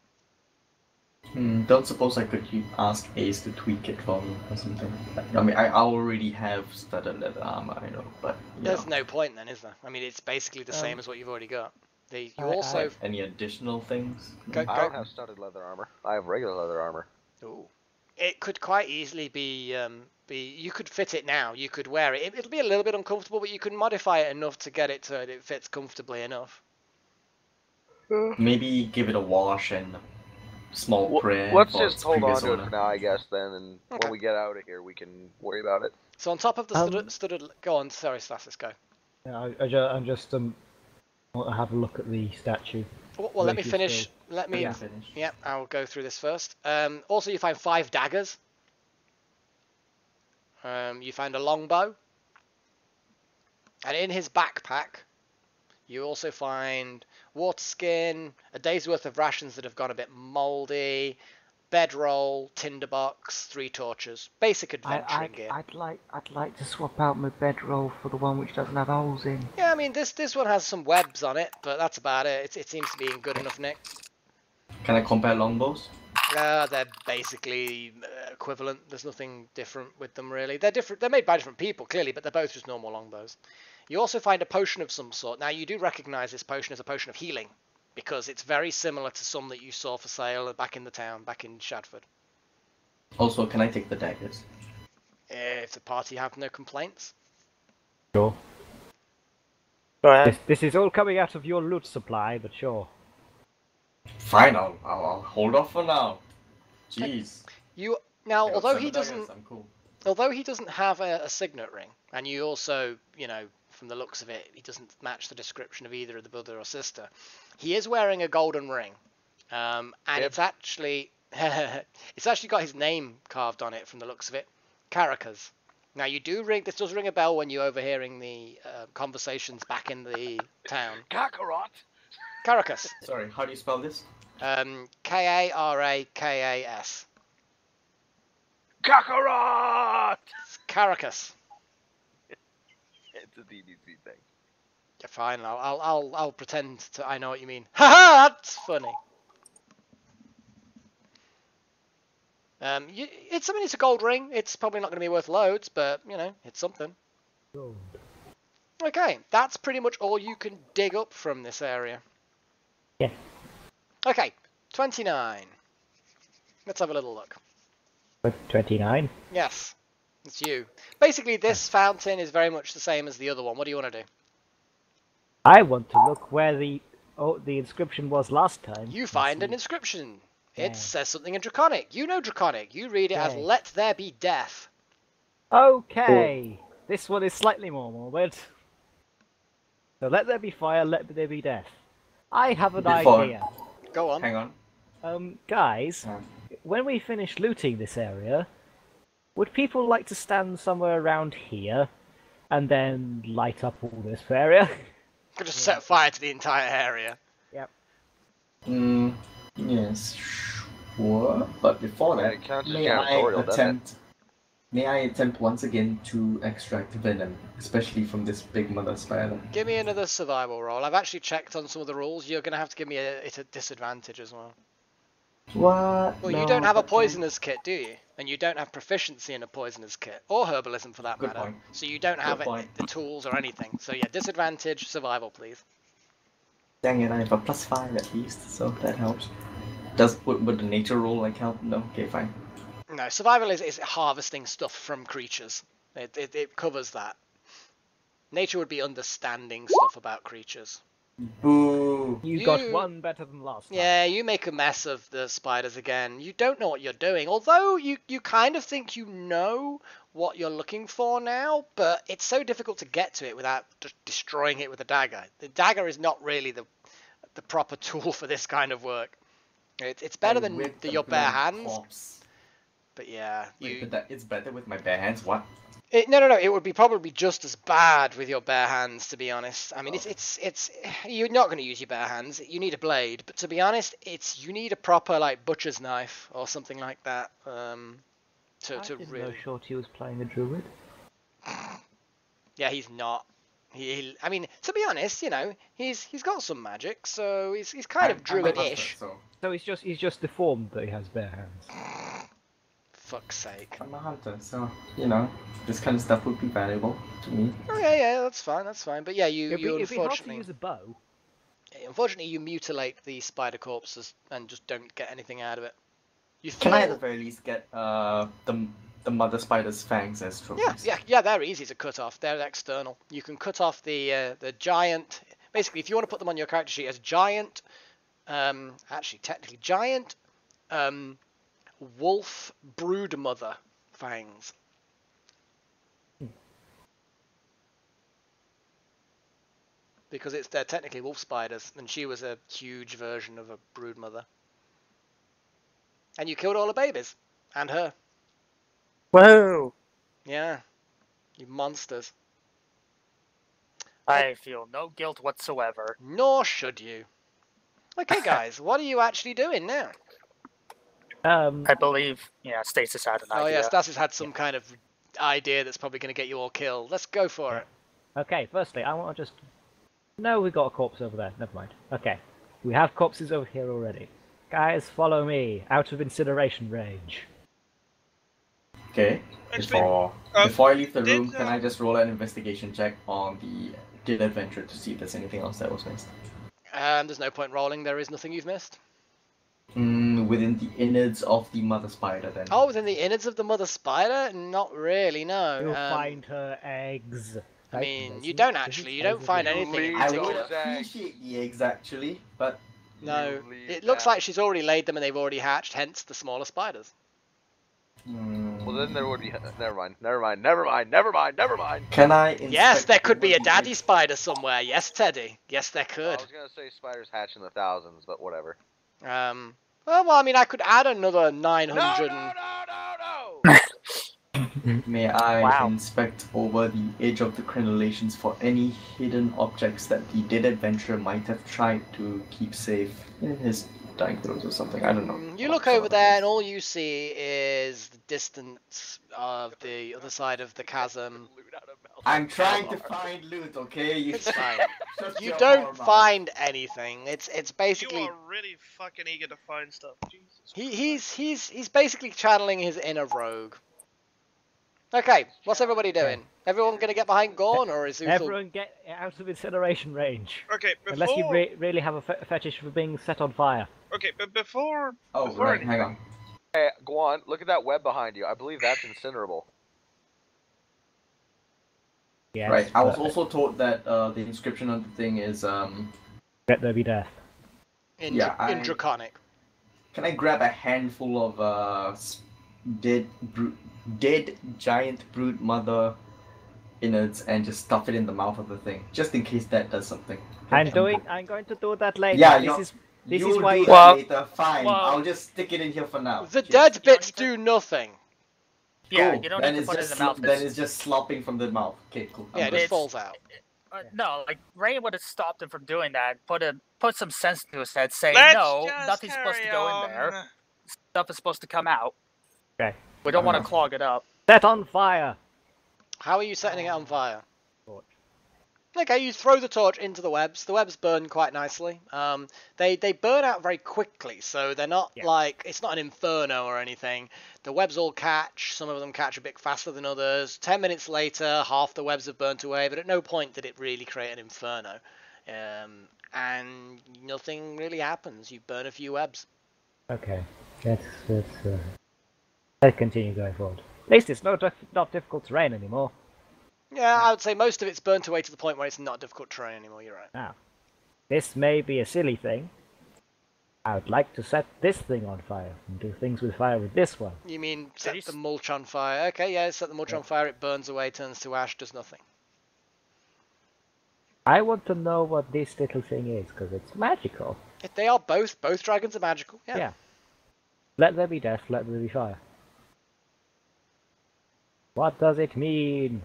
Don't suppose I could ask Ace to tweak it for me or something. I mean, I already have studded leather armor, I know, but there's no point then, is there? I mean, it's basically the same as what you've already got. You also any additional things? Go. I don't have studded leather armor. I have regular leather armor. Ooh. It could quite easily be. You could fit it now. You could wear it. It'll be a little bit uncomfortable, but you can modify it enough to get it so it fits comfortably enough. Maybe give it a wash and a small prayer. Let's for just hold on previous to it owner. for now, I guess, then, and when we get out of here, we can worry about it. So on top of the studded. Go on. Sorry, Stasis, go. Yeah, I'm just want to have a look at the statue. Well, let me finish. Still... Let me. Finish. Yeah, I'll go through this first. Also, you find 5 daggers. You find a longbow. And in his backpack, you also find water skin, a day's worth of rations that have gone a bit mouldy, bedroll, tinderbox, 3 torches, basic adventuring gear. I'd like to swap out my bedroll for the one which doesn't have holes in. Yeah, I mean this one has some webs on it, but that's about it. It seems to be in good enough nick. Can I compare longbows? They're basically equivalent. There's nothing different with them really. They're different. They're made by different people clearly, but they're both just normal longbows. You also find a potion of some sort. Now you do recognise this potion as a potion of healing, because it's very similar to some that you saw for sale back in the town, back in Shadford. Also, can I take the daggers? If the party have no complaints. Sure. Go ahead. This is all coming out of your loot supply, but sure. Fine, I'll hold off for now. Jeez. Now, I got although 7 he daggers, doesn't, I'm cool. although he doesn't have a signet ring, and you also, from the looks of it, he doesn't match the description of either of the brother or sister. He is wearing a golden ring, and it's actually got his name carved on it from the looks of it, Caracas. Now this does ring a bell when you're overhearing the conversations back in the town. Kakarot! Caracas. Sorry, how do you spell this? Karakas. Kakarot! Caracas. It's a DnD thing. Yeah, fine. I'll pretend to. I know what you mean. Haha, that's funny. It's a gold ring. It's probably not going to be worth loads, but it's something. Gold. Okay, that's pretty much all you can dig up from this area. Yeah. Okay, 29. Let's have a little look. 29. Yes, it's you. Basically, this fountain is very much the same as the other one. What do you want to do? I want to look where the inscription was last time. You find an inscription. Yeah. It says something in Draconic. You know Draconic. You read it as Okay. "Let there be death." Okay. This one is slightly more morbid. So let there be fire, let there be death. I have an idea. Go on. Hang on. Guys, when we finish looting this area, would people like to stand somewhere around here and then light up all this area? Could just set fire to the entire area. Yep. Yes, sure. But before Yeah, that, it counts as may I janitorial, doesn't it? attempt once again to extract venom, especially from this big mother spider? Give me another survival roll. I've actually checked on some of the rules. You're going to have to give me it a disadvantage as well. What? Well, No, you don't have a okay. poisoner's kit, do you? And you don't have proficiency in a poisoner's kit, or herbalism for that Good matter. point. So you don't have Good point. the tools or anything. So yeah, disadvantage, survival, please. Dang it, I have a +5 at least, so that helps. Would the nature roll like help? No? Okay, fine. No, survival is harvesting stuff from creatures. It covers that. Nature would be understanding stuff about creatures. Boo! You got one better than last time. Yeah, you make a mess of the spiders again. You don't know what you're doing. Although you kind of think you know what you're looking for now, but it's so difficult to get to it without just destroying it with a dagger. The dagger is not really the proper tool for this kind of work. It's better than your bare hands. Corpse. But yeah, Wait, but it's better with my bare hands. What? No. It would be probably just as bad with your bare hands, to be honest. I mean, it's you're not going to use your bare hands. You need a blade, but to be honest, you need a proper like butcher's knife or something like that. I didn't know Shorty was playing a druid. Yeah, he's not. I mean, to be honest, you know, he's got some magic, so he's kind of druid-ish. So he's just deformed that he has bare hands. Fuck's sake. I'm a hunter, so you know, this kind of stuff would be valuable to me. Oh yeah, that's fine. But yeah, you It'd be hard to unfortunately use a bow. Unfortunately, you mutilate the spider corpses and just don't get anything out of it. Can I at the very least get the mother spider's fangs as trophies? Yeah, they're easy to cut off. They're external. You can cut off the giant. Basically, if you want to put them on your character sheet as giant, actually technically giant, wolf brood mother fangs. Because they're technically wolf spiders, and she was a huge version of a brood mother. And you killed all the babies. And her. Whoa! Yeah. You monsters. I feel no guilt whatsoever. Nor should you. Okay, guys, what are you actually doing now? I believe, Stasis had an idea. Oh yeah, Stasis had some kind of idea that's probably going to get you all killed. Let's go for it. Okay, firstly, I want to just... No, we got a corpse over there. Never mind. Okay, we have corpses over here already. Guys, follow me. Out of incineration range. Okay. Actually, Before I leave the room, can I just roll an investigation check on the Guild Adventure to see if there's anything else that was missed? There's no point rolling. There is nothing you've missed. Within the innards of the mother spider, then. Oh, within the innards of the mother spider? Not really, no. You'll find her eggs. I mean, you don't actually. You don't find anything in I particular. would appreciate the eggs, actually, but... No, it looks like she's already laid them and they've already hatched, hence the smaller spiders. Well, then there would be... Never mind. Can I Yes, there could be a daddy spider somewhere. Yes, Teddy. Yes, there could. I was going to say spiders hatch in the thousands, but whatever. Well, I mean, I could add another 900. No! May I inspect over the edge of the crenellations for any hidden objects that the dead adventurer might have tried to keep safe in his dying throes or something? I don't know. You look over there and all you see is the distance of the other side of the chasm. I'm trying to find loot, okay? It's fine. You don't find anything. It's basically... You are really fucking eager to find stuff. Jesus He's basically channeling his inner rogue. Okay, what's everybody doing? Everyone gonna get behind Guan, or is Uthal... Everyone get out of incineration range. Okay, Unless you really have a fetish for being set on fire. Okay, but before... Oh, right, hang on. Hey, Guan, look at that web behind you. I believe that's incinerable. Yes, right, I was also told that the inscription on the thing is... Let there be death. In Draconic. Can I grab a handful of dead giant brood mother innards and just stuff it in the mouth of the thing, just in case that does something? I'm going to do that later. Yeah, this is why. Later. Fine, I'll just stick it in here for now. The dead bits do nothing. Yeah, cool. you don't need to put it in the mouth. Then it's just slopping from the mouth. Okay, cool. Yeah, it just falls out. No, like Ray would have stopped him from doing that. Put some sense into his head, saying no, nothing's supposed to go in there. Stuff is supposed to come out. Okay. We don't want to clog it up. Set on fire. How are you setting it on fire? Torch. Okay, you throw the torch into the webs. The webs burn quite nicely. They burn out very quickly, so they're not like, it's not an inferno or anything. The webs all catch. Some of them catch a bit faster than others. 10 minutes later, half the webs have burnt away, but at no point did it really create an inferno. And nothing really happens. You burn a few webs. Okay, let's continue going forward. At least it's not difficult terrain anymore. Yeah, I would say most of it's burnt away to the point where it's not difficult terrain anymore, you're right. Now, this may be a silly thing, I would like to set this thing on fire and do things with fire with this one. You mean set the mulch on fire? Okay, yeah, set the mulch on fire, it burns away, turns to ash, does nothing. I want to know what this little thing is, because it's magical. They are both dragons are magical, yeah. Yeah. Let there be death, let there be fire. What does it mean?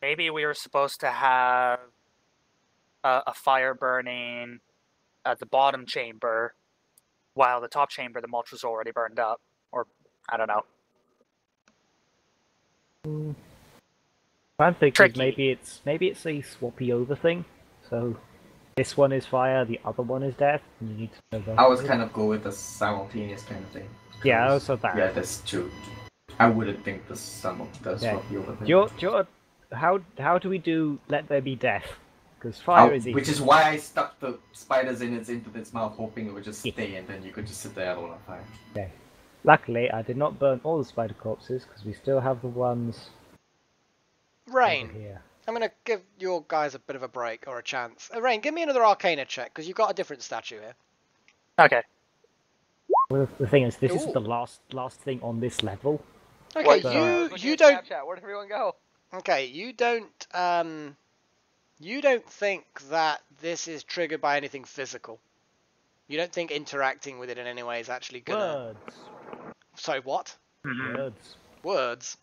Maybe we were supposed to have a fire burning at the bottom chamber, while the top chamber, the mulch was already burned up. Or, I don't know. I'm thinking maybe it's a swappy over thing. So this one is fire, the other one is death. And you need to know I was kind of go with the simultaneous kind of thing. Yeah, also that. Yeah, that's true. I wouldn't think the swappy over thing. How do we do let there be death? Because fire is easy. Which is why I stuck the spiders into its mouth, hoping it would just stay, and then you could just sit there all on fire. Okay. Luckily, I did not burn all the spider corpses, because we still have the ones... Rain, I'm going to give your guys a bit of a break, or a chance. Rain, give me another Arcana check, because you've got a different statue here. Okay. Well, the thing is, this is the last thing on this level. Okay, you don't... Snapchat. Where'd everyone go? Okay, you don't think that this is triggered by anything physical. You don't think interacting with it in any way is actually gonna... Words. Sorry, what? Words. Words?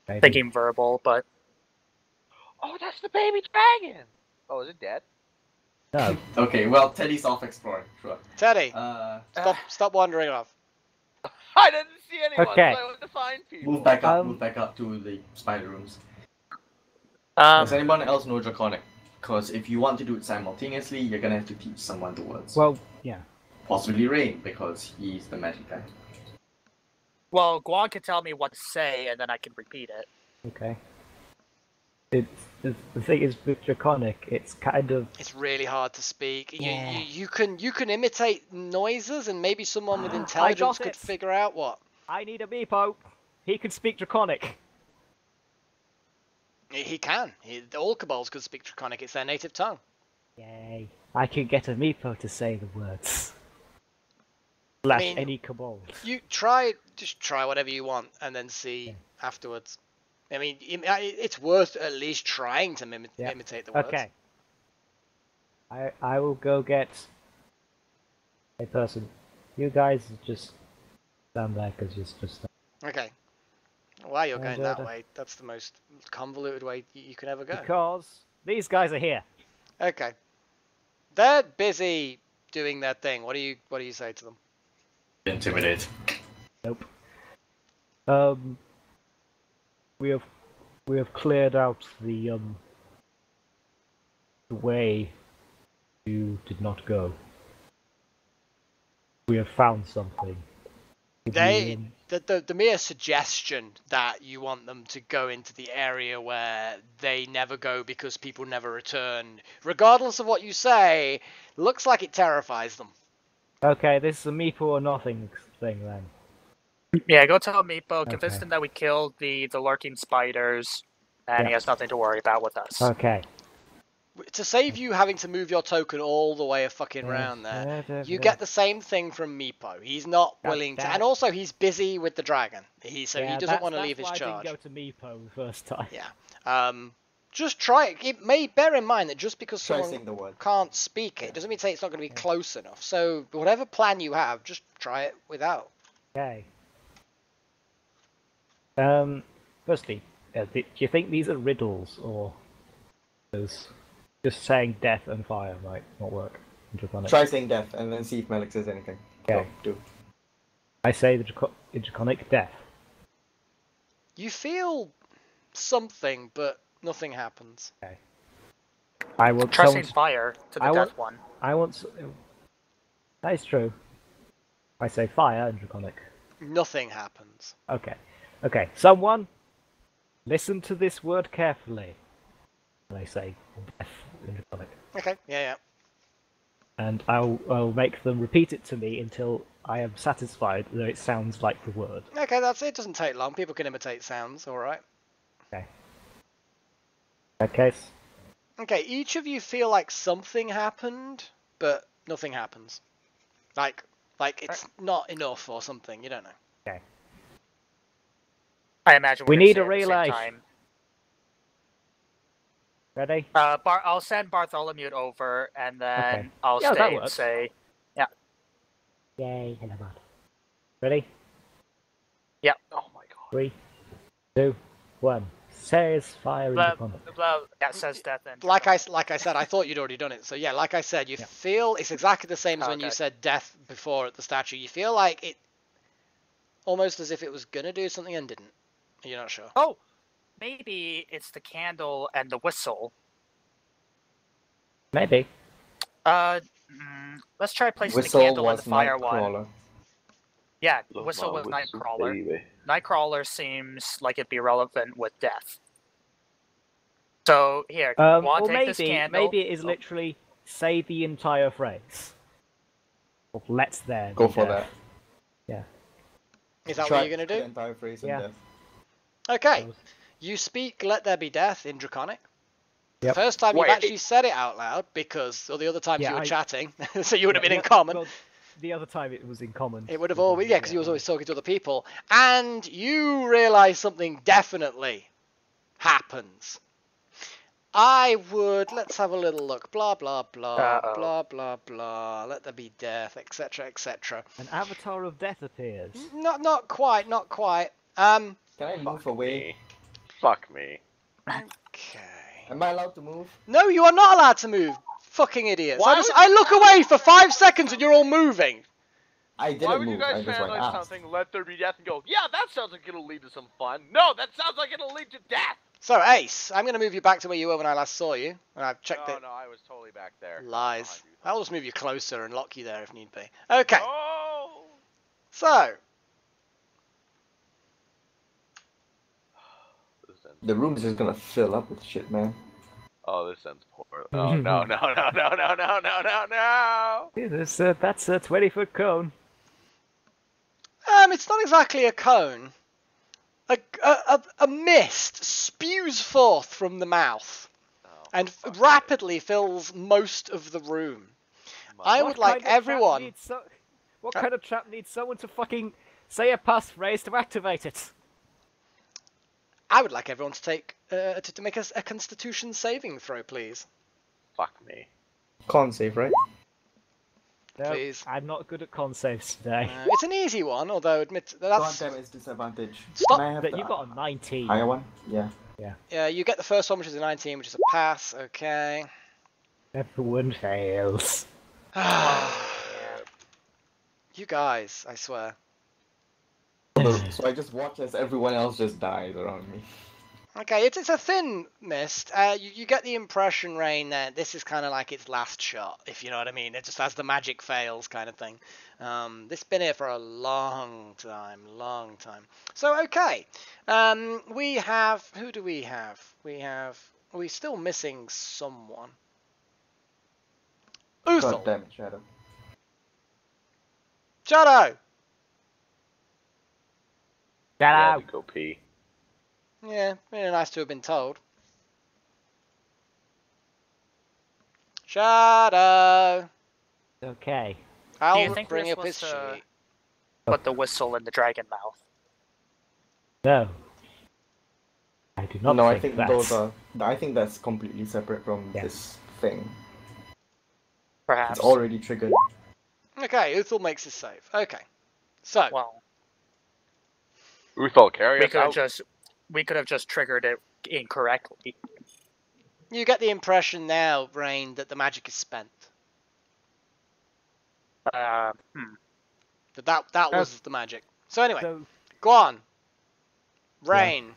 Thinking verbal, but... Oh, that's the baby dragon! Oh, is it dead? No. Okay, well, Teddy's off exploring. Sure. Teddy, stop wandering off. I didn't see anyone, Okay. so I went to find people. Move back up to the spider rooms. Does anyone else know Draconic? Because if you want to do it simultaneously, you're gonna have to teach someone the words. Well, yeah. Possibly Rain, because he's the magic guy. Well, Guan can tell me what to say, and then I can repeat it. Okay. The thing is with Draconic, it's kind of... It's really hard to speak. Yeah. You can imitate noises, and maybe someone with intelligence could figure out what. I need a Meepo. He can speak Draconic. He can. All kobolds could speak Draconic. It's their native tongue. Yay. I can get a Meepo to say the words. Any kobold. You just try whatever you want, and then see afterwards. I mean, it's worth at least trying to imitate the words. Okay. I will go get a person. You guys just stand there because you're just... Okay. Why you're going that way? That's the most convoluted way you can ever go. Because these guys are here. Okay. They're busy doing their thing. What do you say to them? Intimidate. Nope. We have cleared out the way you did not go. We have found something. The mere suggestion that you want them to go into the area where they never go because people never return, regardless of what you say, looks like it terrifies them. Okay, this is a Meepo or nothing thing then. Yeah, go tell Meepo, convince him that we killed the lurking spiders, and he has nothing to worry about with us. Okay. To save you having to move your token all the way fucking round there, you get the same thing from Meepo. He's not willing to, and also he's busy with the dragon. He doesn't want to leave his charge. I didn't go to Meepo the first time. Yeah. Just try it. It may bear in mind that just because Try someone can't speak it doesn't mean to say it's not going to be close enough. So whatever plan you have, just try it without. Okay. Firstly, do you think these are riddles, or does just saying death and fire might not work? Try saying death and then see if Melik says anything. Okay. Do. I say the Draconic death. You feel something, but nothing happens. Okay. I will try saying fire to the death one. That is true. I say fire and Draconic. Nothing happens. Okay. Okay. Someone listen to this word carefully. And I say death in Draconic. Okay. Yeah. And I'll make them repeat it to me until I am satisfied that it sounds like the word. Okay, that's it. It doesn't take long. People can imitate sounds, alright. Okay. In that case. Okay, each of you feel like something happened, but nothing happens. Like it's not enough or something. You don't know. Okay. I imagine We we're need gonna a say it at the same relay. time. Ready? I'll send Bartholomew over, and then Okay. I'll Yeah, that stay and works. say, yeah. Yay, hello, bud. Ready? Yeah. Oh my god. 3, 2, 1. Says fire in the pond. Yeah, says death and Like I said, I thought you'd already done it. So yeah, like I said, you feel it's exactly the same as when you Okay. said death before at the statue. You feel like it, almost as if it was gonna do something and didn't. You're not sure. Oh, maybe it's the candle and the whistle. Maybe. Let's try placing Whistle the candle and was the fire one. Nightcrawler. Yeah, Love whistle my was whistle, Nightcrawler. baby. Nightcrawler seems like it'd be relevant with death. So here, Or Guan, take this maybe, candle. maybe it is literally say the entire phrase. Or let's there. Go be for death. that. Yeah. Is that Try what you're gonna the do? entire phrase Yeah. and death. Okay. You speak "Let there be death" in Draconic. Yep. The first time you've Wait. actually said it out loud, because the other times Yeah, you were I- chatting, so you would have been Yeah, in common. Well, the other time it was in common. It would have always, yeah, because he was always talking to other people. And you realise something definitely happens. Let's have a little look. Blah, blah, blah, Uh-oh. blah, blah, blah. Let there be death, etc., etc. An avatar of death appears. Not quite. Can I move away? Fuck me. Okay. Am I allowed to move? No, you are not allowed to move. Fucking idiots. Why I would- look away for 5 seconds and you're all moving. I didn't Why would move. you guys I just went fanboy out. something, let there be death, and go, yeah, that sounds like it'll lead to some fun. No, that sounds like it'll lead to death! So, Ace, I'm going to move you back to where you were when I last saw you. And I've checked No, it. no, I was totally back there. Lies. Behind you. I'll just move you closer and lock you there if need be. Okay, Oh! so, This ends- The room's just gonna fill up with shit, man. Oh, this ends poor. Oh, no. Yeah, that's a 20-foot cone. it's not exactly a cone. A mist spews forth from the mouth Oh, and fuck rapidly fills most of the room. me. I What would like kind of trap everyone... needs What kind of trap needs someone to fucking say a passphrase to activate it? I would like everyone to take to make a Constitution saving throw, please. Fuck me. Con save, right? No, Please. I'm not good at con saves today. It's an easy one, although admit God that's damn, it's disadvantage. Stop. Can I have But the you got a 19. higher one? Yeah. you get the first one, which is a 19, which is a pass. Okay. Everyone fails. You guys, I swear. So I just watch as everyone else just dies around me. Okay, it's a thin mist. You get the impression, Rain, that this is kind of like its last shot, if you know what I mean. It just as the magic fails, kind of thing. This has been here for a long time. So okay, we have. Who do we have? We're still missing someone. God Uthal. damn it, Shadow. Shadow. Yeah, to go pee. Yeah, really nice to have been told. Shadow. Okay. Do you I'll think bring we're up his supposed to sheet. put the whistle in the dragon mouth? No. I do not No, I think think that's... those are. I think that's completely separate from Yeah. this thing. Perhaps. It's already triggered. Okay, Uthal makes his save. Okay. So, Well, Uthal, carry us out. we could have just triggered it incorrectly. you get the impression now, Rain, that the magic is spent. That was the magic. So anyway, So, Guan, Rain,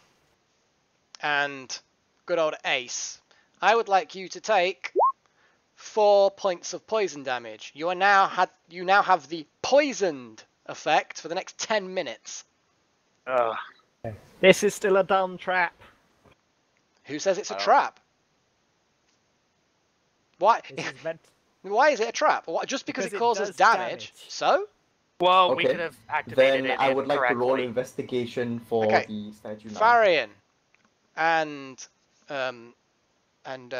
and good old Ace. I would like you to take 4 points of poison damage. You now have the poisoned effect for the next 10 minutes. this is still a dumb trap. Who says it's a I don't- trap? Why? This is meant... Why is it a trap? Just because Because it it causes does damage. damage. So? Well, we Okay. could have activated Then it I would like to roll incorrectly. investigation for Okay. the statue now. Farrien and and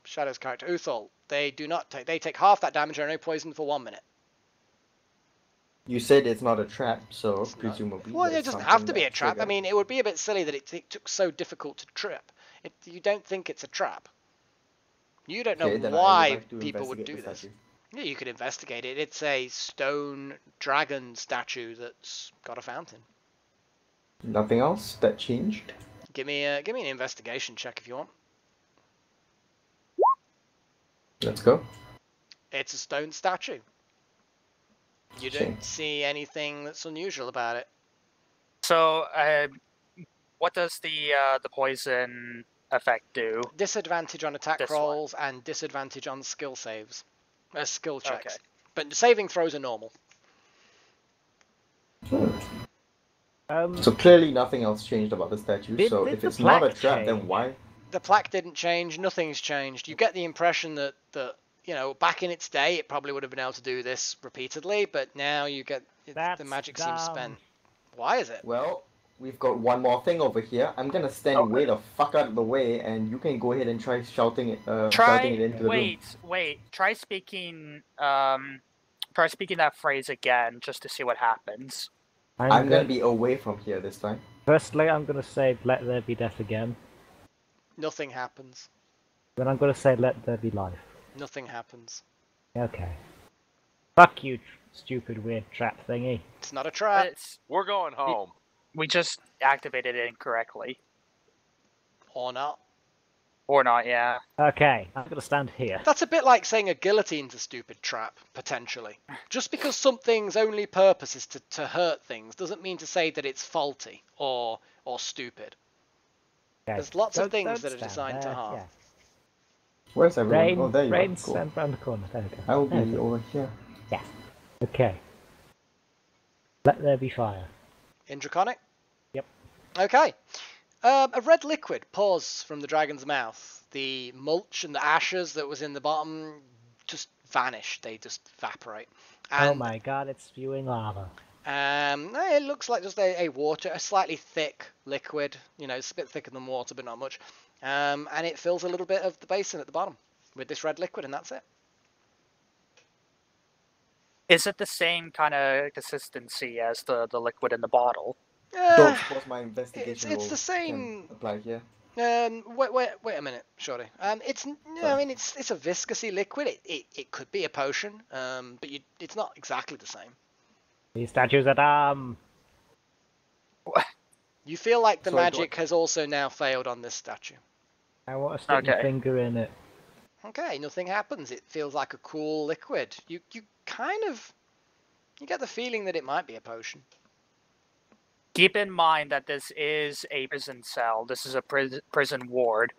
Shadow's character Uthal, they do not take. They take half that damage and are only poisoned for 1 minute. You said it's not a trap, so It's not. presumably. Well, there's it doesn't something have to be that a trap. I triggered. mean, it would be a bit silly that it took so difficult to trip. You don't think it's a trap. You don't know Okay, then I would why like to people would investigate do the this. statue. Yeah, you could investigate it. It's a stone dragon statue that's got a fountain. Nothing else that changed? Give me an investigation check if you want. Let's go. It's a stone statue. You don't see anything that's unusual about it. So, what does the poison effect do? Disadvantage on attack This rolls and disadvantage on skill saves. Skill checks. Okay. But saving throws are normal. So clearly nothing else changed about the statue, so did if the it's not a plaque trap, then change? why? The plaque didn't change, nothing's changed. You get the impression that back in its day it probably would have been able to do this repeatedly, but now you get the magic seems spent. Why is it? Well, we've got one more thing over here. I'm gonna stand way the fuck out of the way, and you can go ahead and try shouting it into the room. Wait. Try speaking that phrase again, just to see what happens. I'm gonna be away from here this time. Firstly, I'm gonna say "Let there be death" again. Nothing happens. Then I'm gonna say "Let there be life." Nothing happens. Okay. Fuck you, stupid weird trap thingy. It's not a trap. We're going home. We just activated it incorrectly. Or not. Or not, yeah. Okay, I'm gonna stand here. That's a bit like saying a guillotine's a stupid trap, potentially. Just because something's only purpose is to hurt things doesn't mean to say that it's faulty or stupid. Okay. There's lots of Don't things that are stand designed to there, harm. yeah. Where's everyone? Rain, Oh, there you Rain, are. Cool. stand round the corner. There we go. I will There be we go. over here. Yeah. Okay. Let there be fire. In Draconic? Yep. Okay. A red liquid pours from the dragon's mouth. The mulch and the ashes that was in the bottom just vanish. They just evaporate. And, Oh my god, it's spewing lava. it looks like just a slightly thick liquid. You know, it's a bit thicker than water, but not much. And it fills a little bit of the basin at the bottom with this red liquid, and that's it. Is it the same kind of consistency as the liquid in the bottle? Don't suppose my investigation It's roll the same. can apply here. Wait a minute, Shorty. It's a viscousy liquid. It could be a potion, but it's not exactly the same. These statues are dumb. You feel like the Sorry, magic has also now failed on this statue. I want to stick my Okay. finger in it. Okay, nothing happens. It feels like a cool liquid. You get the feeling that it might be a potion. Keep in mind that this is a prison cell. This is a prison ward.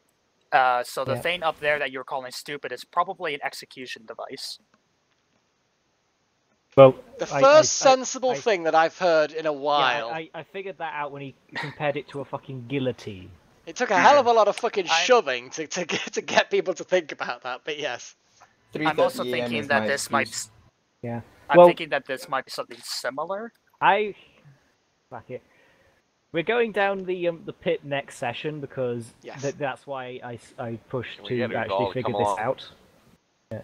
So the Yeah. thing up there that you're calling stupid is probably an execution device. Well, The first sensible thing that I've heard in a while. Yeah, I figured that out when he compared it to a fucking guillotine. It took a hell of a lot of fucking shoving to get people to think about that, but yes. I'm also 3:30 AM thinking is that my this might. excuse. Yeah. I'm Well- thinking that this might be something similar. Fuck it. We're going down the pit next session because Yes. that's why I pushed Can we to get actually Uthal to figure come this along? out. Yeah.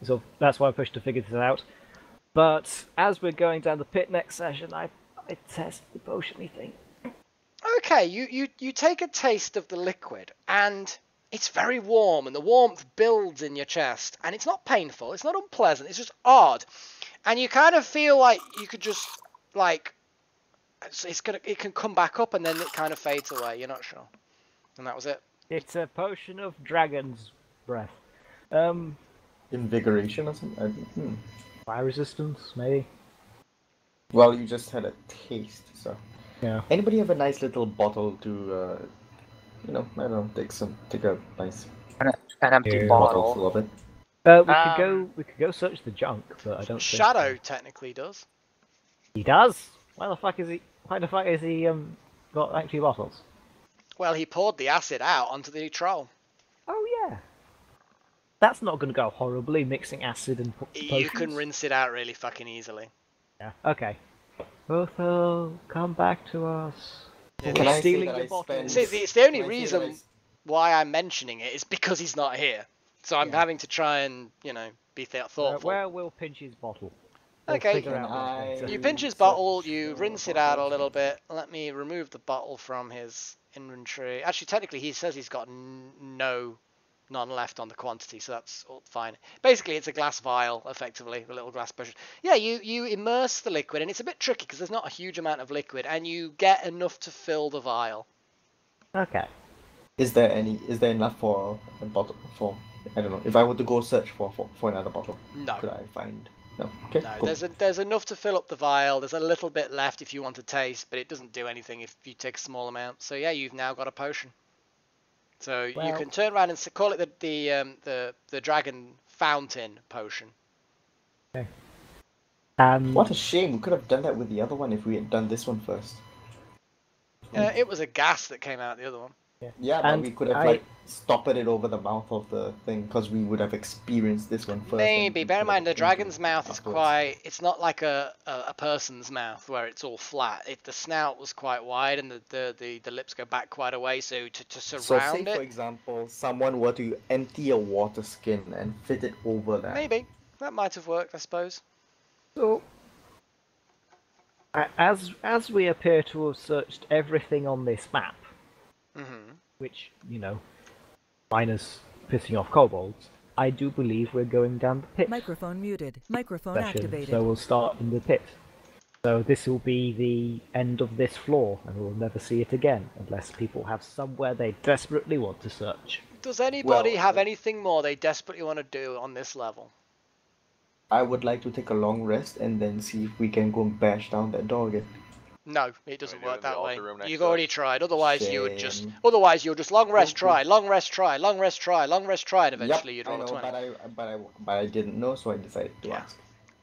So that's why I pushed to figure this out. But as we're going down the pit next session, I test the potion-y thing. Okay, you take a taste of the liquid, and it's very warm, and the warmth builds in your chest, and it's not painful, it's not unpleasant, it's just odd, and you kind of feel like you could just like it can come back up, and then it kind of fades away. You're not sure, and that was it. It's a potion of dragon's breath. Invigoration or something? Fire resistance, maybe. Well, you just had a taste, so. Yeah. Anybody have a nice little bottle to, I don't know, take a nice An empty Yeah. bottle full bottle. of it? We could go search the junk, but I don't. Shadow think technically does. he does. Why the fuck is he got empty bottles? Well, he poured the acid out onto the troll. Oh yeah. That's not going to go horribly, mixing acid and potions. You can rinse it out really fucking easily. Yeah. Okay. Uthal, come back to us. Yeah, Can I say stealing that your I bottle. spent- See, it's the only Can I say that reason. why I'm mentioning it is because he's not here. So I'm having to try and, be thoughtful. Where will pinch his bottle? Okay, Out you pinch his bottle, you rinse it out a little bit. Let me remove the bottle from his inventory. Actually, technically, he says he's got none left on the quantity, so that's all fine. Basically, it's a glass vial, effectively, the little glass potion. Yeah, you immerse the liquid, and it's a bit tricky because there's not a huge amount of liquid, and you get enough to fill the vial. Okay. Is there enough for a bottle for? I don't know. If I were to go search for another bottle, no. Could I find? No. Okay. No, cool. there's enough to fill up the vial. There's a little bit left if you want to taste, but it doesn't do anything if you take a small amount. So yeah, you've now got a potion. So you can turn around and call it the dragon fountain potion. Okay. What a shame. We could have done that with the other one if we had done this one first. It was a gas that came out the other one. Yeah, but we could have stopped it over the mouth of the thing because we would have experienced this one first. Maybe. Bear in mind, the dragon's mouth is it's not like a person's mouth where it's all flat. The snout was quite wide and the lips go back quite a way, so to surround say, for example, someone were to empty a water skin and fit it over that. Maybe. That might have worked, I suppose. So, as we appear to have searched everything on this map, which, minus pissing off kobolds, I do believe we're going down the pit. Microphone muted. Microphone activated. So we'll start in the pit. So this will be the end of this floor, and we'll never see it again, unless people have somewhere they desperately want to search. Does anybody have anything more they desperately want to do on this level? I would like to take a long rest and then see if we can go and bash down that door again. No, it doesn't work that way. You've already tried. Otherwise, you would just. Otherwise, you'll just long rest, try, long rest, try, long rest, try, long rest, try, and eventually you'd roll a 20. But I didn't know, so I decided to ask.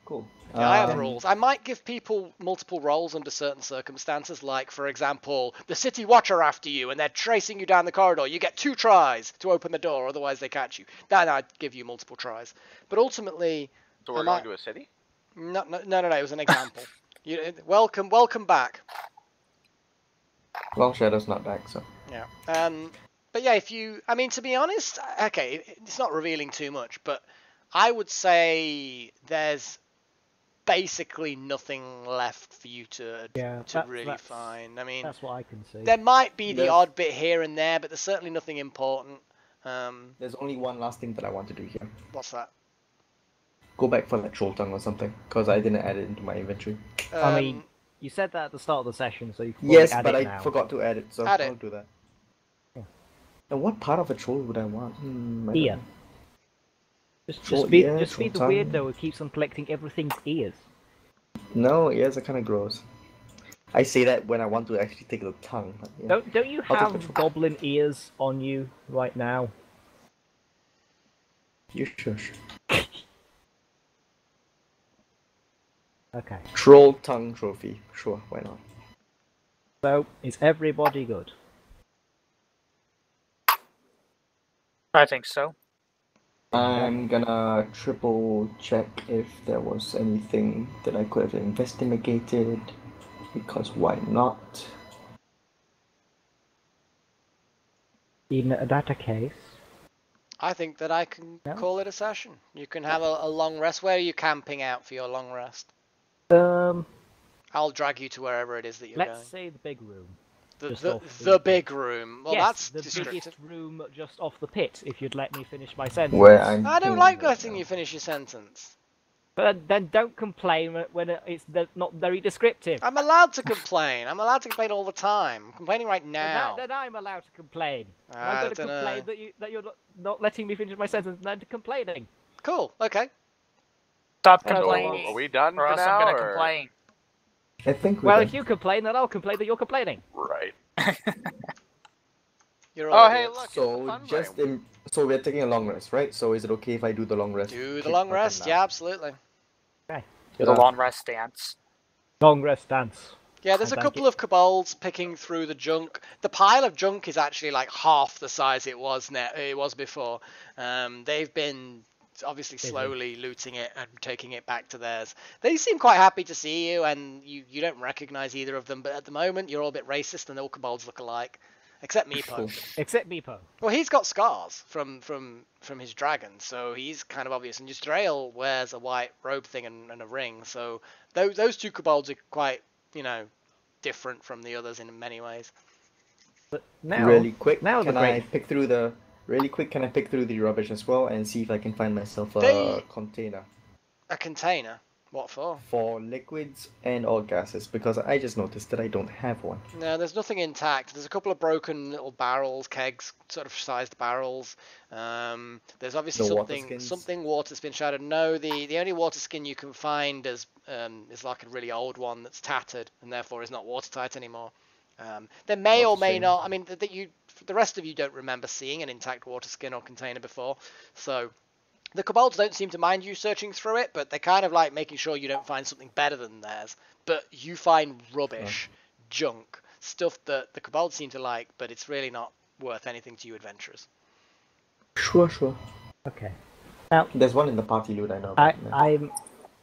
Cool. I have rules. I might give people multiple rolls under certain circumstances, like, for example, the city watch are after you and they're tracing you down the corridor. You get 2 tries to open the door, otherwise they catch you. Then I'd give you multiple tries. But ultimately... So we're going to a city? No, it was an example. Welcome back. Well, Shadow's not back, so... Yeah. But yeah, to be honest, okay, it's not revealing too much, but I would say there's basically nothing left for you to really find. I mean, that's what I can see. There might be the odd bit here and there, but there's certainly nothing important. There's only one last thing that I want to do here. What's that? Go back for that troll tongue or something, because I didn't add it into my inventory. I mean, you said that at the start of the session, so you can yes, add but it I now. forgot to add it, so I'll do that. Yeah. And what part of a troll would I want? Ear. Just be the weirdo who keeps on collecting everything's ears. No, ears are kind of gross. I say that when I want to actually take the tongue. Yeah. Don't you have goblin ears on you right now? You shush. Okay. Troll tongue trophy. Sure, why not? So, is everybody good? I think so. I'm gonna triple check if there was anything that I could have investigated, because why not? In that case... I think that I can call it a session. You can have a long rest. Where are you camping out for your long rest? I'll drag you to wherever it is that you're going. Let's say the big room. The big room. Well, yes, that's the biggest room just off the pit, if you'd let me finish my sentence. I don't like letting you finish your sentence. But then don't complain when it's not very descriptive. I'm allowed to complain. I'm allowed to complain all the time. I'm complaining right now. Then I'm allowed to complain. I'm going to complain that you're not letting me finish my sentence and then complaining. Cool, okay. Stop complaining. Are we done or for else now? I'm going to complain. I think if you complain, then I'll complain that you're complaining. Right. Hey, look. So we're taking a long rest, right? So is it okay if I do the long rest? Do the long rest, yeah, absolutely. Okay. Do the long rest dance. Long rest dance. Yeah, there's a couple of kobolds picking through the junk. The pile of junk is actually like half the size it was before. They've been obviously slowly looting it and taking it back to theirs. They seem quite happy to see you, and you don't recognize either of them, but at the moment you're all a bit racist and all kobolds look alike. except Meepo. Except Meepo. Well, he's got scars from his dragon, so he's kind of obvious. And just Rael wears a white robe thing and a ring, so those two kobolds are quite, different from the others in many ways. But now, really quick, now can I pick through the rubbish as well and see if I can find myself a container? A container? What for? For liquids and or gases, because I just noticed that I don't have one. No, there's nothing intact. There's a couple of broken little barrels, kegs, sort of sized barrels. There's obviously something water spin shattered. No, the only water skin you can find is like a really old one that's tattered and therefore is not watertight anymore. There may or may not. I mean, the rest of you don't remember seeing an intact water skin or container before, so. The kobolds don't seem to mind you searching through it, but they're kind of like making sure you don't find something better than theirs. But you find rubbish, junk, stuff that the kobolds seem to like, but it's really not worth anything to you adventurers. Sure. Okay. Now, there's one in the party loot, I know.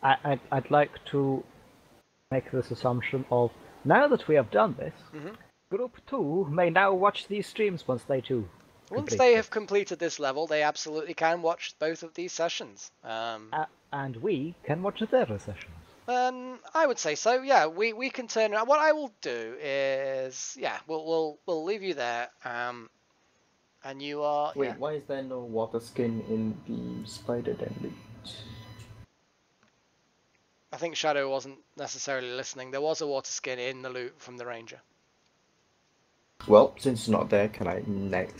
I'd like to make this assumption of, now that we have done this, Group 2 may now watch these streams once they too. Once they have completed this level, they absolutely can watch both of these sessions. And we can watch the other sessions. I would say so. Yeah, we can turn around. What I will do is, we'll leave you there. And you are. Wait, why is there no water skin in the spider den loot? I think Shadow wasn't necessarily listening. There was a water skin in the loot from the Ranger. Well, since it's not there, can I neg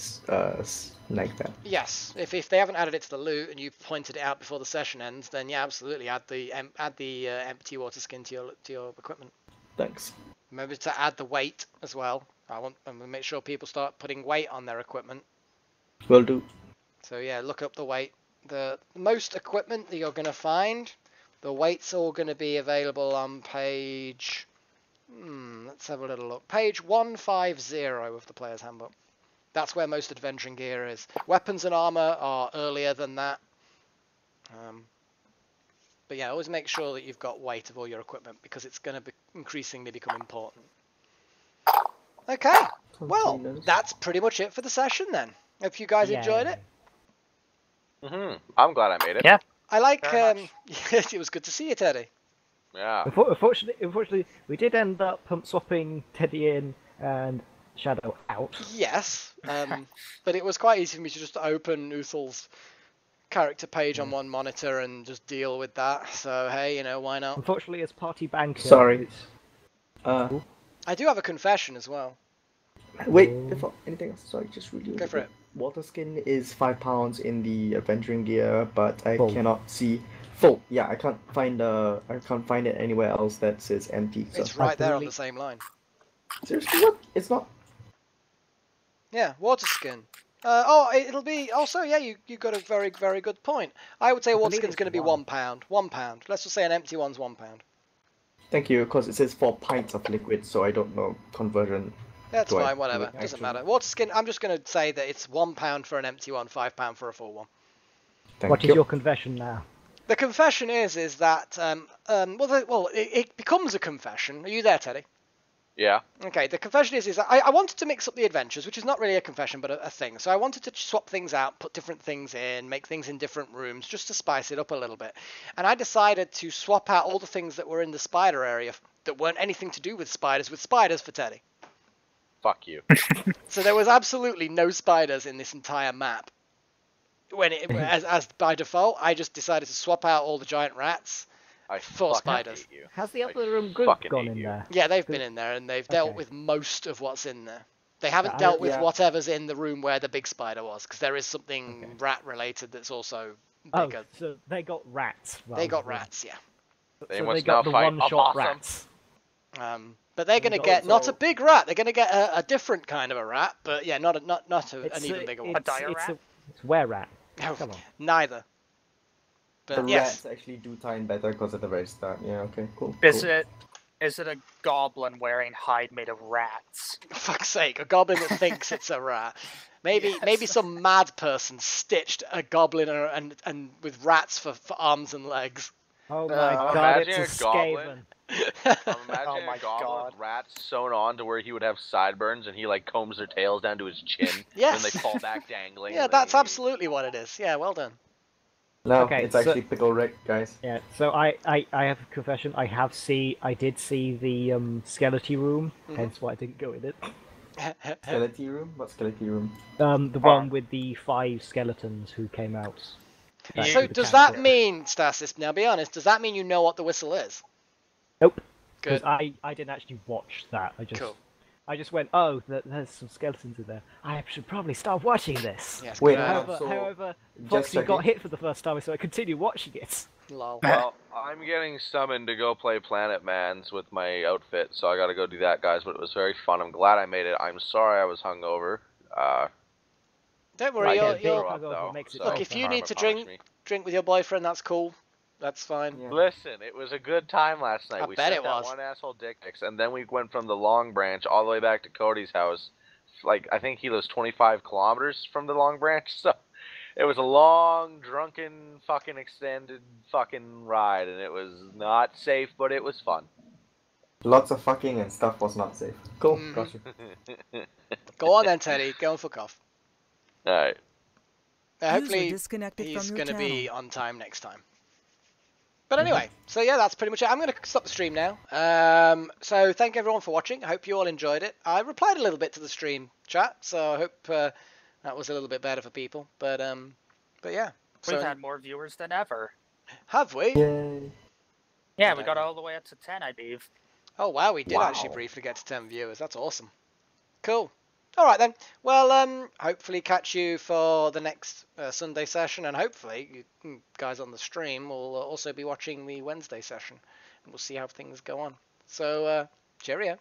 that? Yes, if they haven't added it to the loot and you've pointed it out before the session ends, then yeah, absolutely add the empty water skin to your equipment. Thanks. Remember to add the weight as well. I'm gonna make sure people start putting weight on their equipment. Will do. So yeah, look up the weight. The most equipment that you're gonna find, the weight's all gonna be available on page. Let's have a little look. Page 150 of the Player's Handbook. That's where most adventuring gear is. Weapons and armor are earlier than that. But yeah, always make sure that you've got weight of all your equipment because it's going to increasingly become important. Okay, well, that's pretty much it for the session then. Hope you guys enjoyed it. I'm glad I made it. Yeah. I like. It was good to see you, Teddy. Yeah. Unfortunately, we did end up swapping Teddy in and Shadow out. Yes, but it was quite easy for me to just open Uthal's character page on one monitor and just deal with that. So hey, why not? Unfortunately, as party banker. Sorry. I do have a confession as well. Wait, before anything else, sorry, just really. Go for it. Water skin is £5 in the adventuring gear, but I cannot see. Full. Yeah, I can't find it anywhere else that says empty. So. It's right there on the same line. Seriously, what? It's not. Yeah, water skin. It'll be also. Yeah, you got a very very good point. I would say water skin's going to be £1. £1. Let's just say an empty one's £1. Thank you, because it says 4 pints of liquid, so I don't know conversion. That's fine. Whatever. Doesn't matter. Water skin. I'm just going to say that it's £1 for an empty one, £5 for a full one. What is your confession now? The confession is that it becomes a confession. Are you there, Teddy? Yeah. Okay. The confession is that I wanted to mix up the adventures, which is not really a confession, but a thing. So I wanted to swap things out, put different things in, make things in different rooms, just to spice it up a little bit. And I decided to swap out all the things that were in the spider area that weren't anything to do with spiders for Teddy. Fuck you. So there was absolutely no spiders in this entire map. As by default, I just decided to swap out all the giant rats for spiders. Has the other room group gone in there? Yeah, they've been in there and they've dealt with most of what's in there. They haven't dealt with whatever's in the room where the big spider was, because there is something rat related that's also bigger. Oh, so they got rats. They got rats, yeah. They got the one-shot rats. But they're going to get not a big rat. They're going to get a different kind of a rat, but yeah, not an even bigger one. A dire rat? It's were-rat. No, come on. Neither. But the rats actually do tie in better because at the very start. Yeah, okay, cool. Is it a goblin wearing hide made of rats? For fuck's sake, a goblin that thinks it's a rat. Maybe some mad person stitched a goblin and with rats for arms and legs. Oh my I'm god, it's imagining a a goblin. Skaven. I'm imagining my a goblin God. with rats sewn on to where he would have sideburns and he like combs their tails down to his chin. Yes. And then they fall back dangling. Yeah, and then that's absolutely what it is. Yeah, well done. No, Okay, it's so- actually Pickle Rick, guys. Yeah, so I have a confession. I did see the Skeleton room, hence why I didn't go in it. Skeleton room? What skeleton room? The one with the 5 skeletons who came out. back So to the does camp. that mean, Stasis, now be honest, does that mean you know what the whistle is? Nope. Good. Because I didn't actually watch that. Cool. I just went, oh, there's some skeletons in there. I should probably start watching this. Yes, Wait, good hang idea. on. So, However, just Foxy got checking. hit for the first time, so I continued watching it. Lol. Well, I'm getting summoned to go play Planet Mans with my outfit, so I gotta go do that, guys. But it was very fun. I'm glad I made it. I'm sorry I was hungover. Don't I worry, get you'll big hungover makes it look, better. if you need to drink with your boyfriend, that's cool. That's fine. Yeah. Listen, it was a good time last night. I We bet sent it that was. one asshole dick pics, and then we went from the Long Branch all the way back to Cody's house. Like, I think he lives 25 kilometers from the Long Branch, so it was a long, drunken, fucking extended fucking ride, and it was not safe, but it was fun. Lots of fucking and stuff was not safe. Cool, Mhm. got you. Go on then, Teddy. Go and fuck off. Alright. Hopefully, disconnected he's from your going to be channel. on time next time. But anyway, so yeah, that's pretty much it. I'm going to stop the stream now. So thank everyone for watching. I hope you all enjoyed it. I replied a little bit to the stream chat, so I hope that was a little bit better for people. But yeah. We've So, had more viewers than ever. have we? Yay. Yeah, we got all the way up to 10, I believe. Oh wow, we did Wow. actually briefly get to 10 viewers. That's awesome. Cool. All right then. Well, hopefully catch you for the next Sunday session, and hopefully you guys on the stream will also be watching the Wednesday session, and we'll see how things go on. So, cheerio.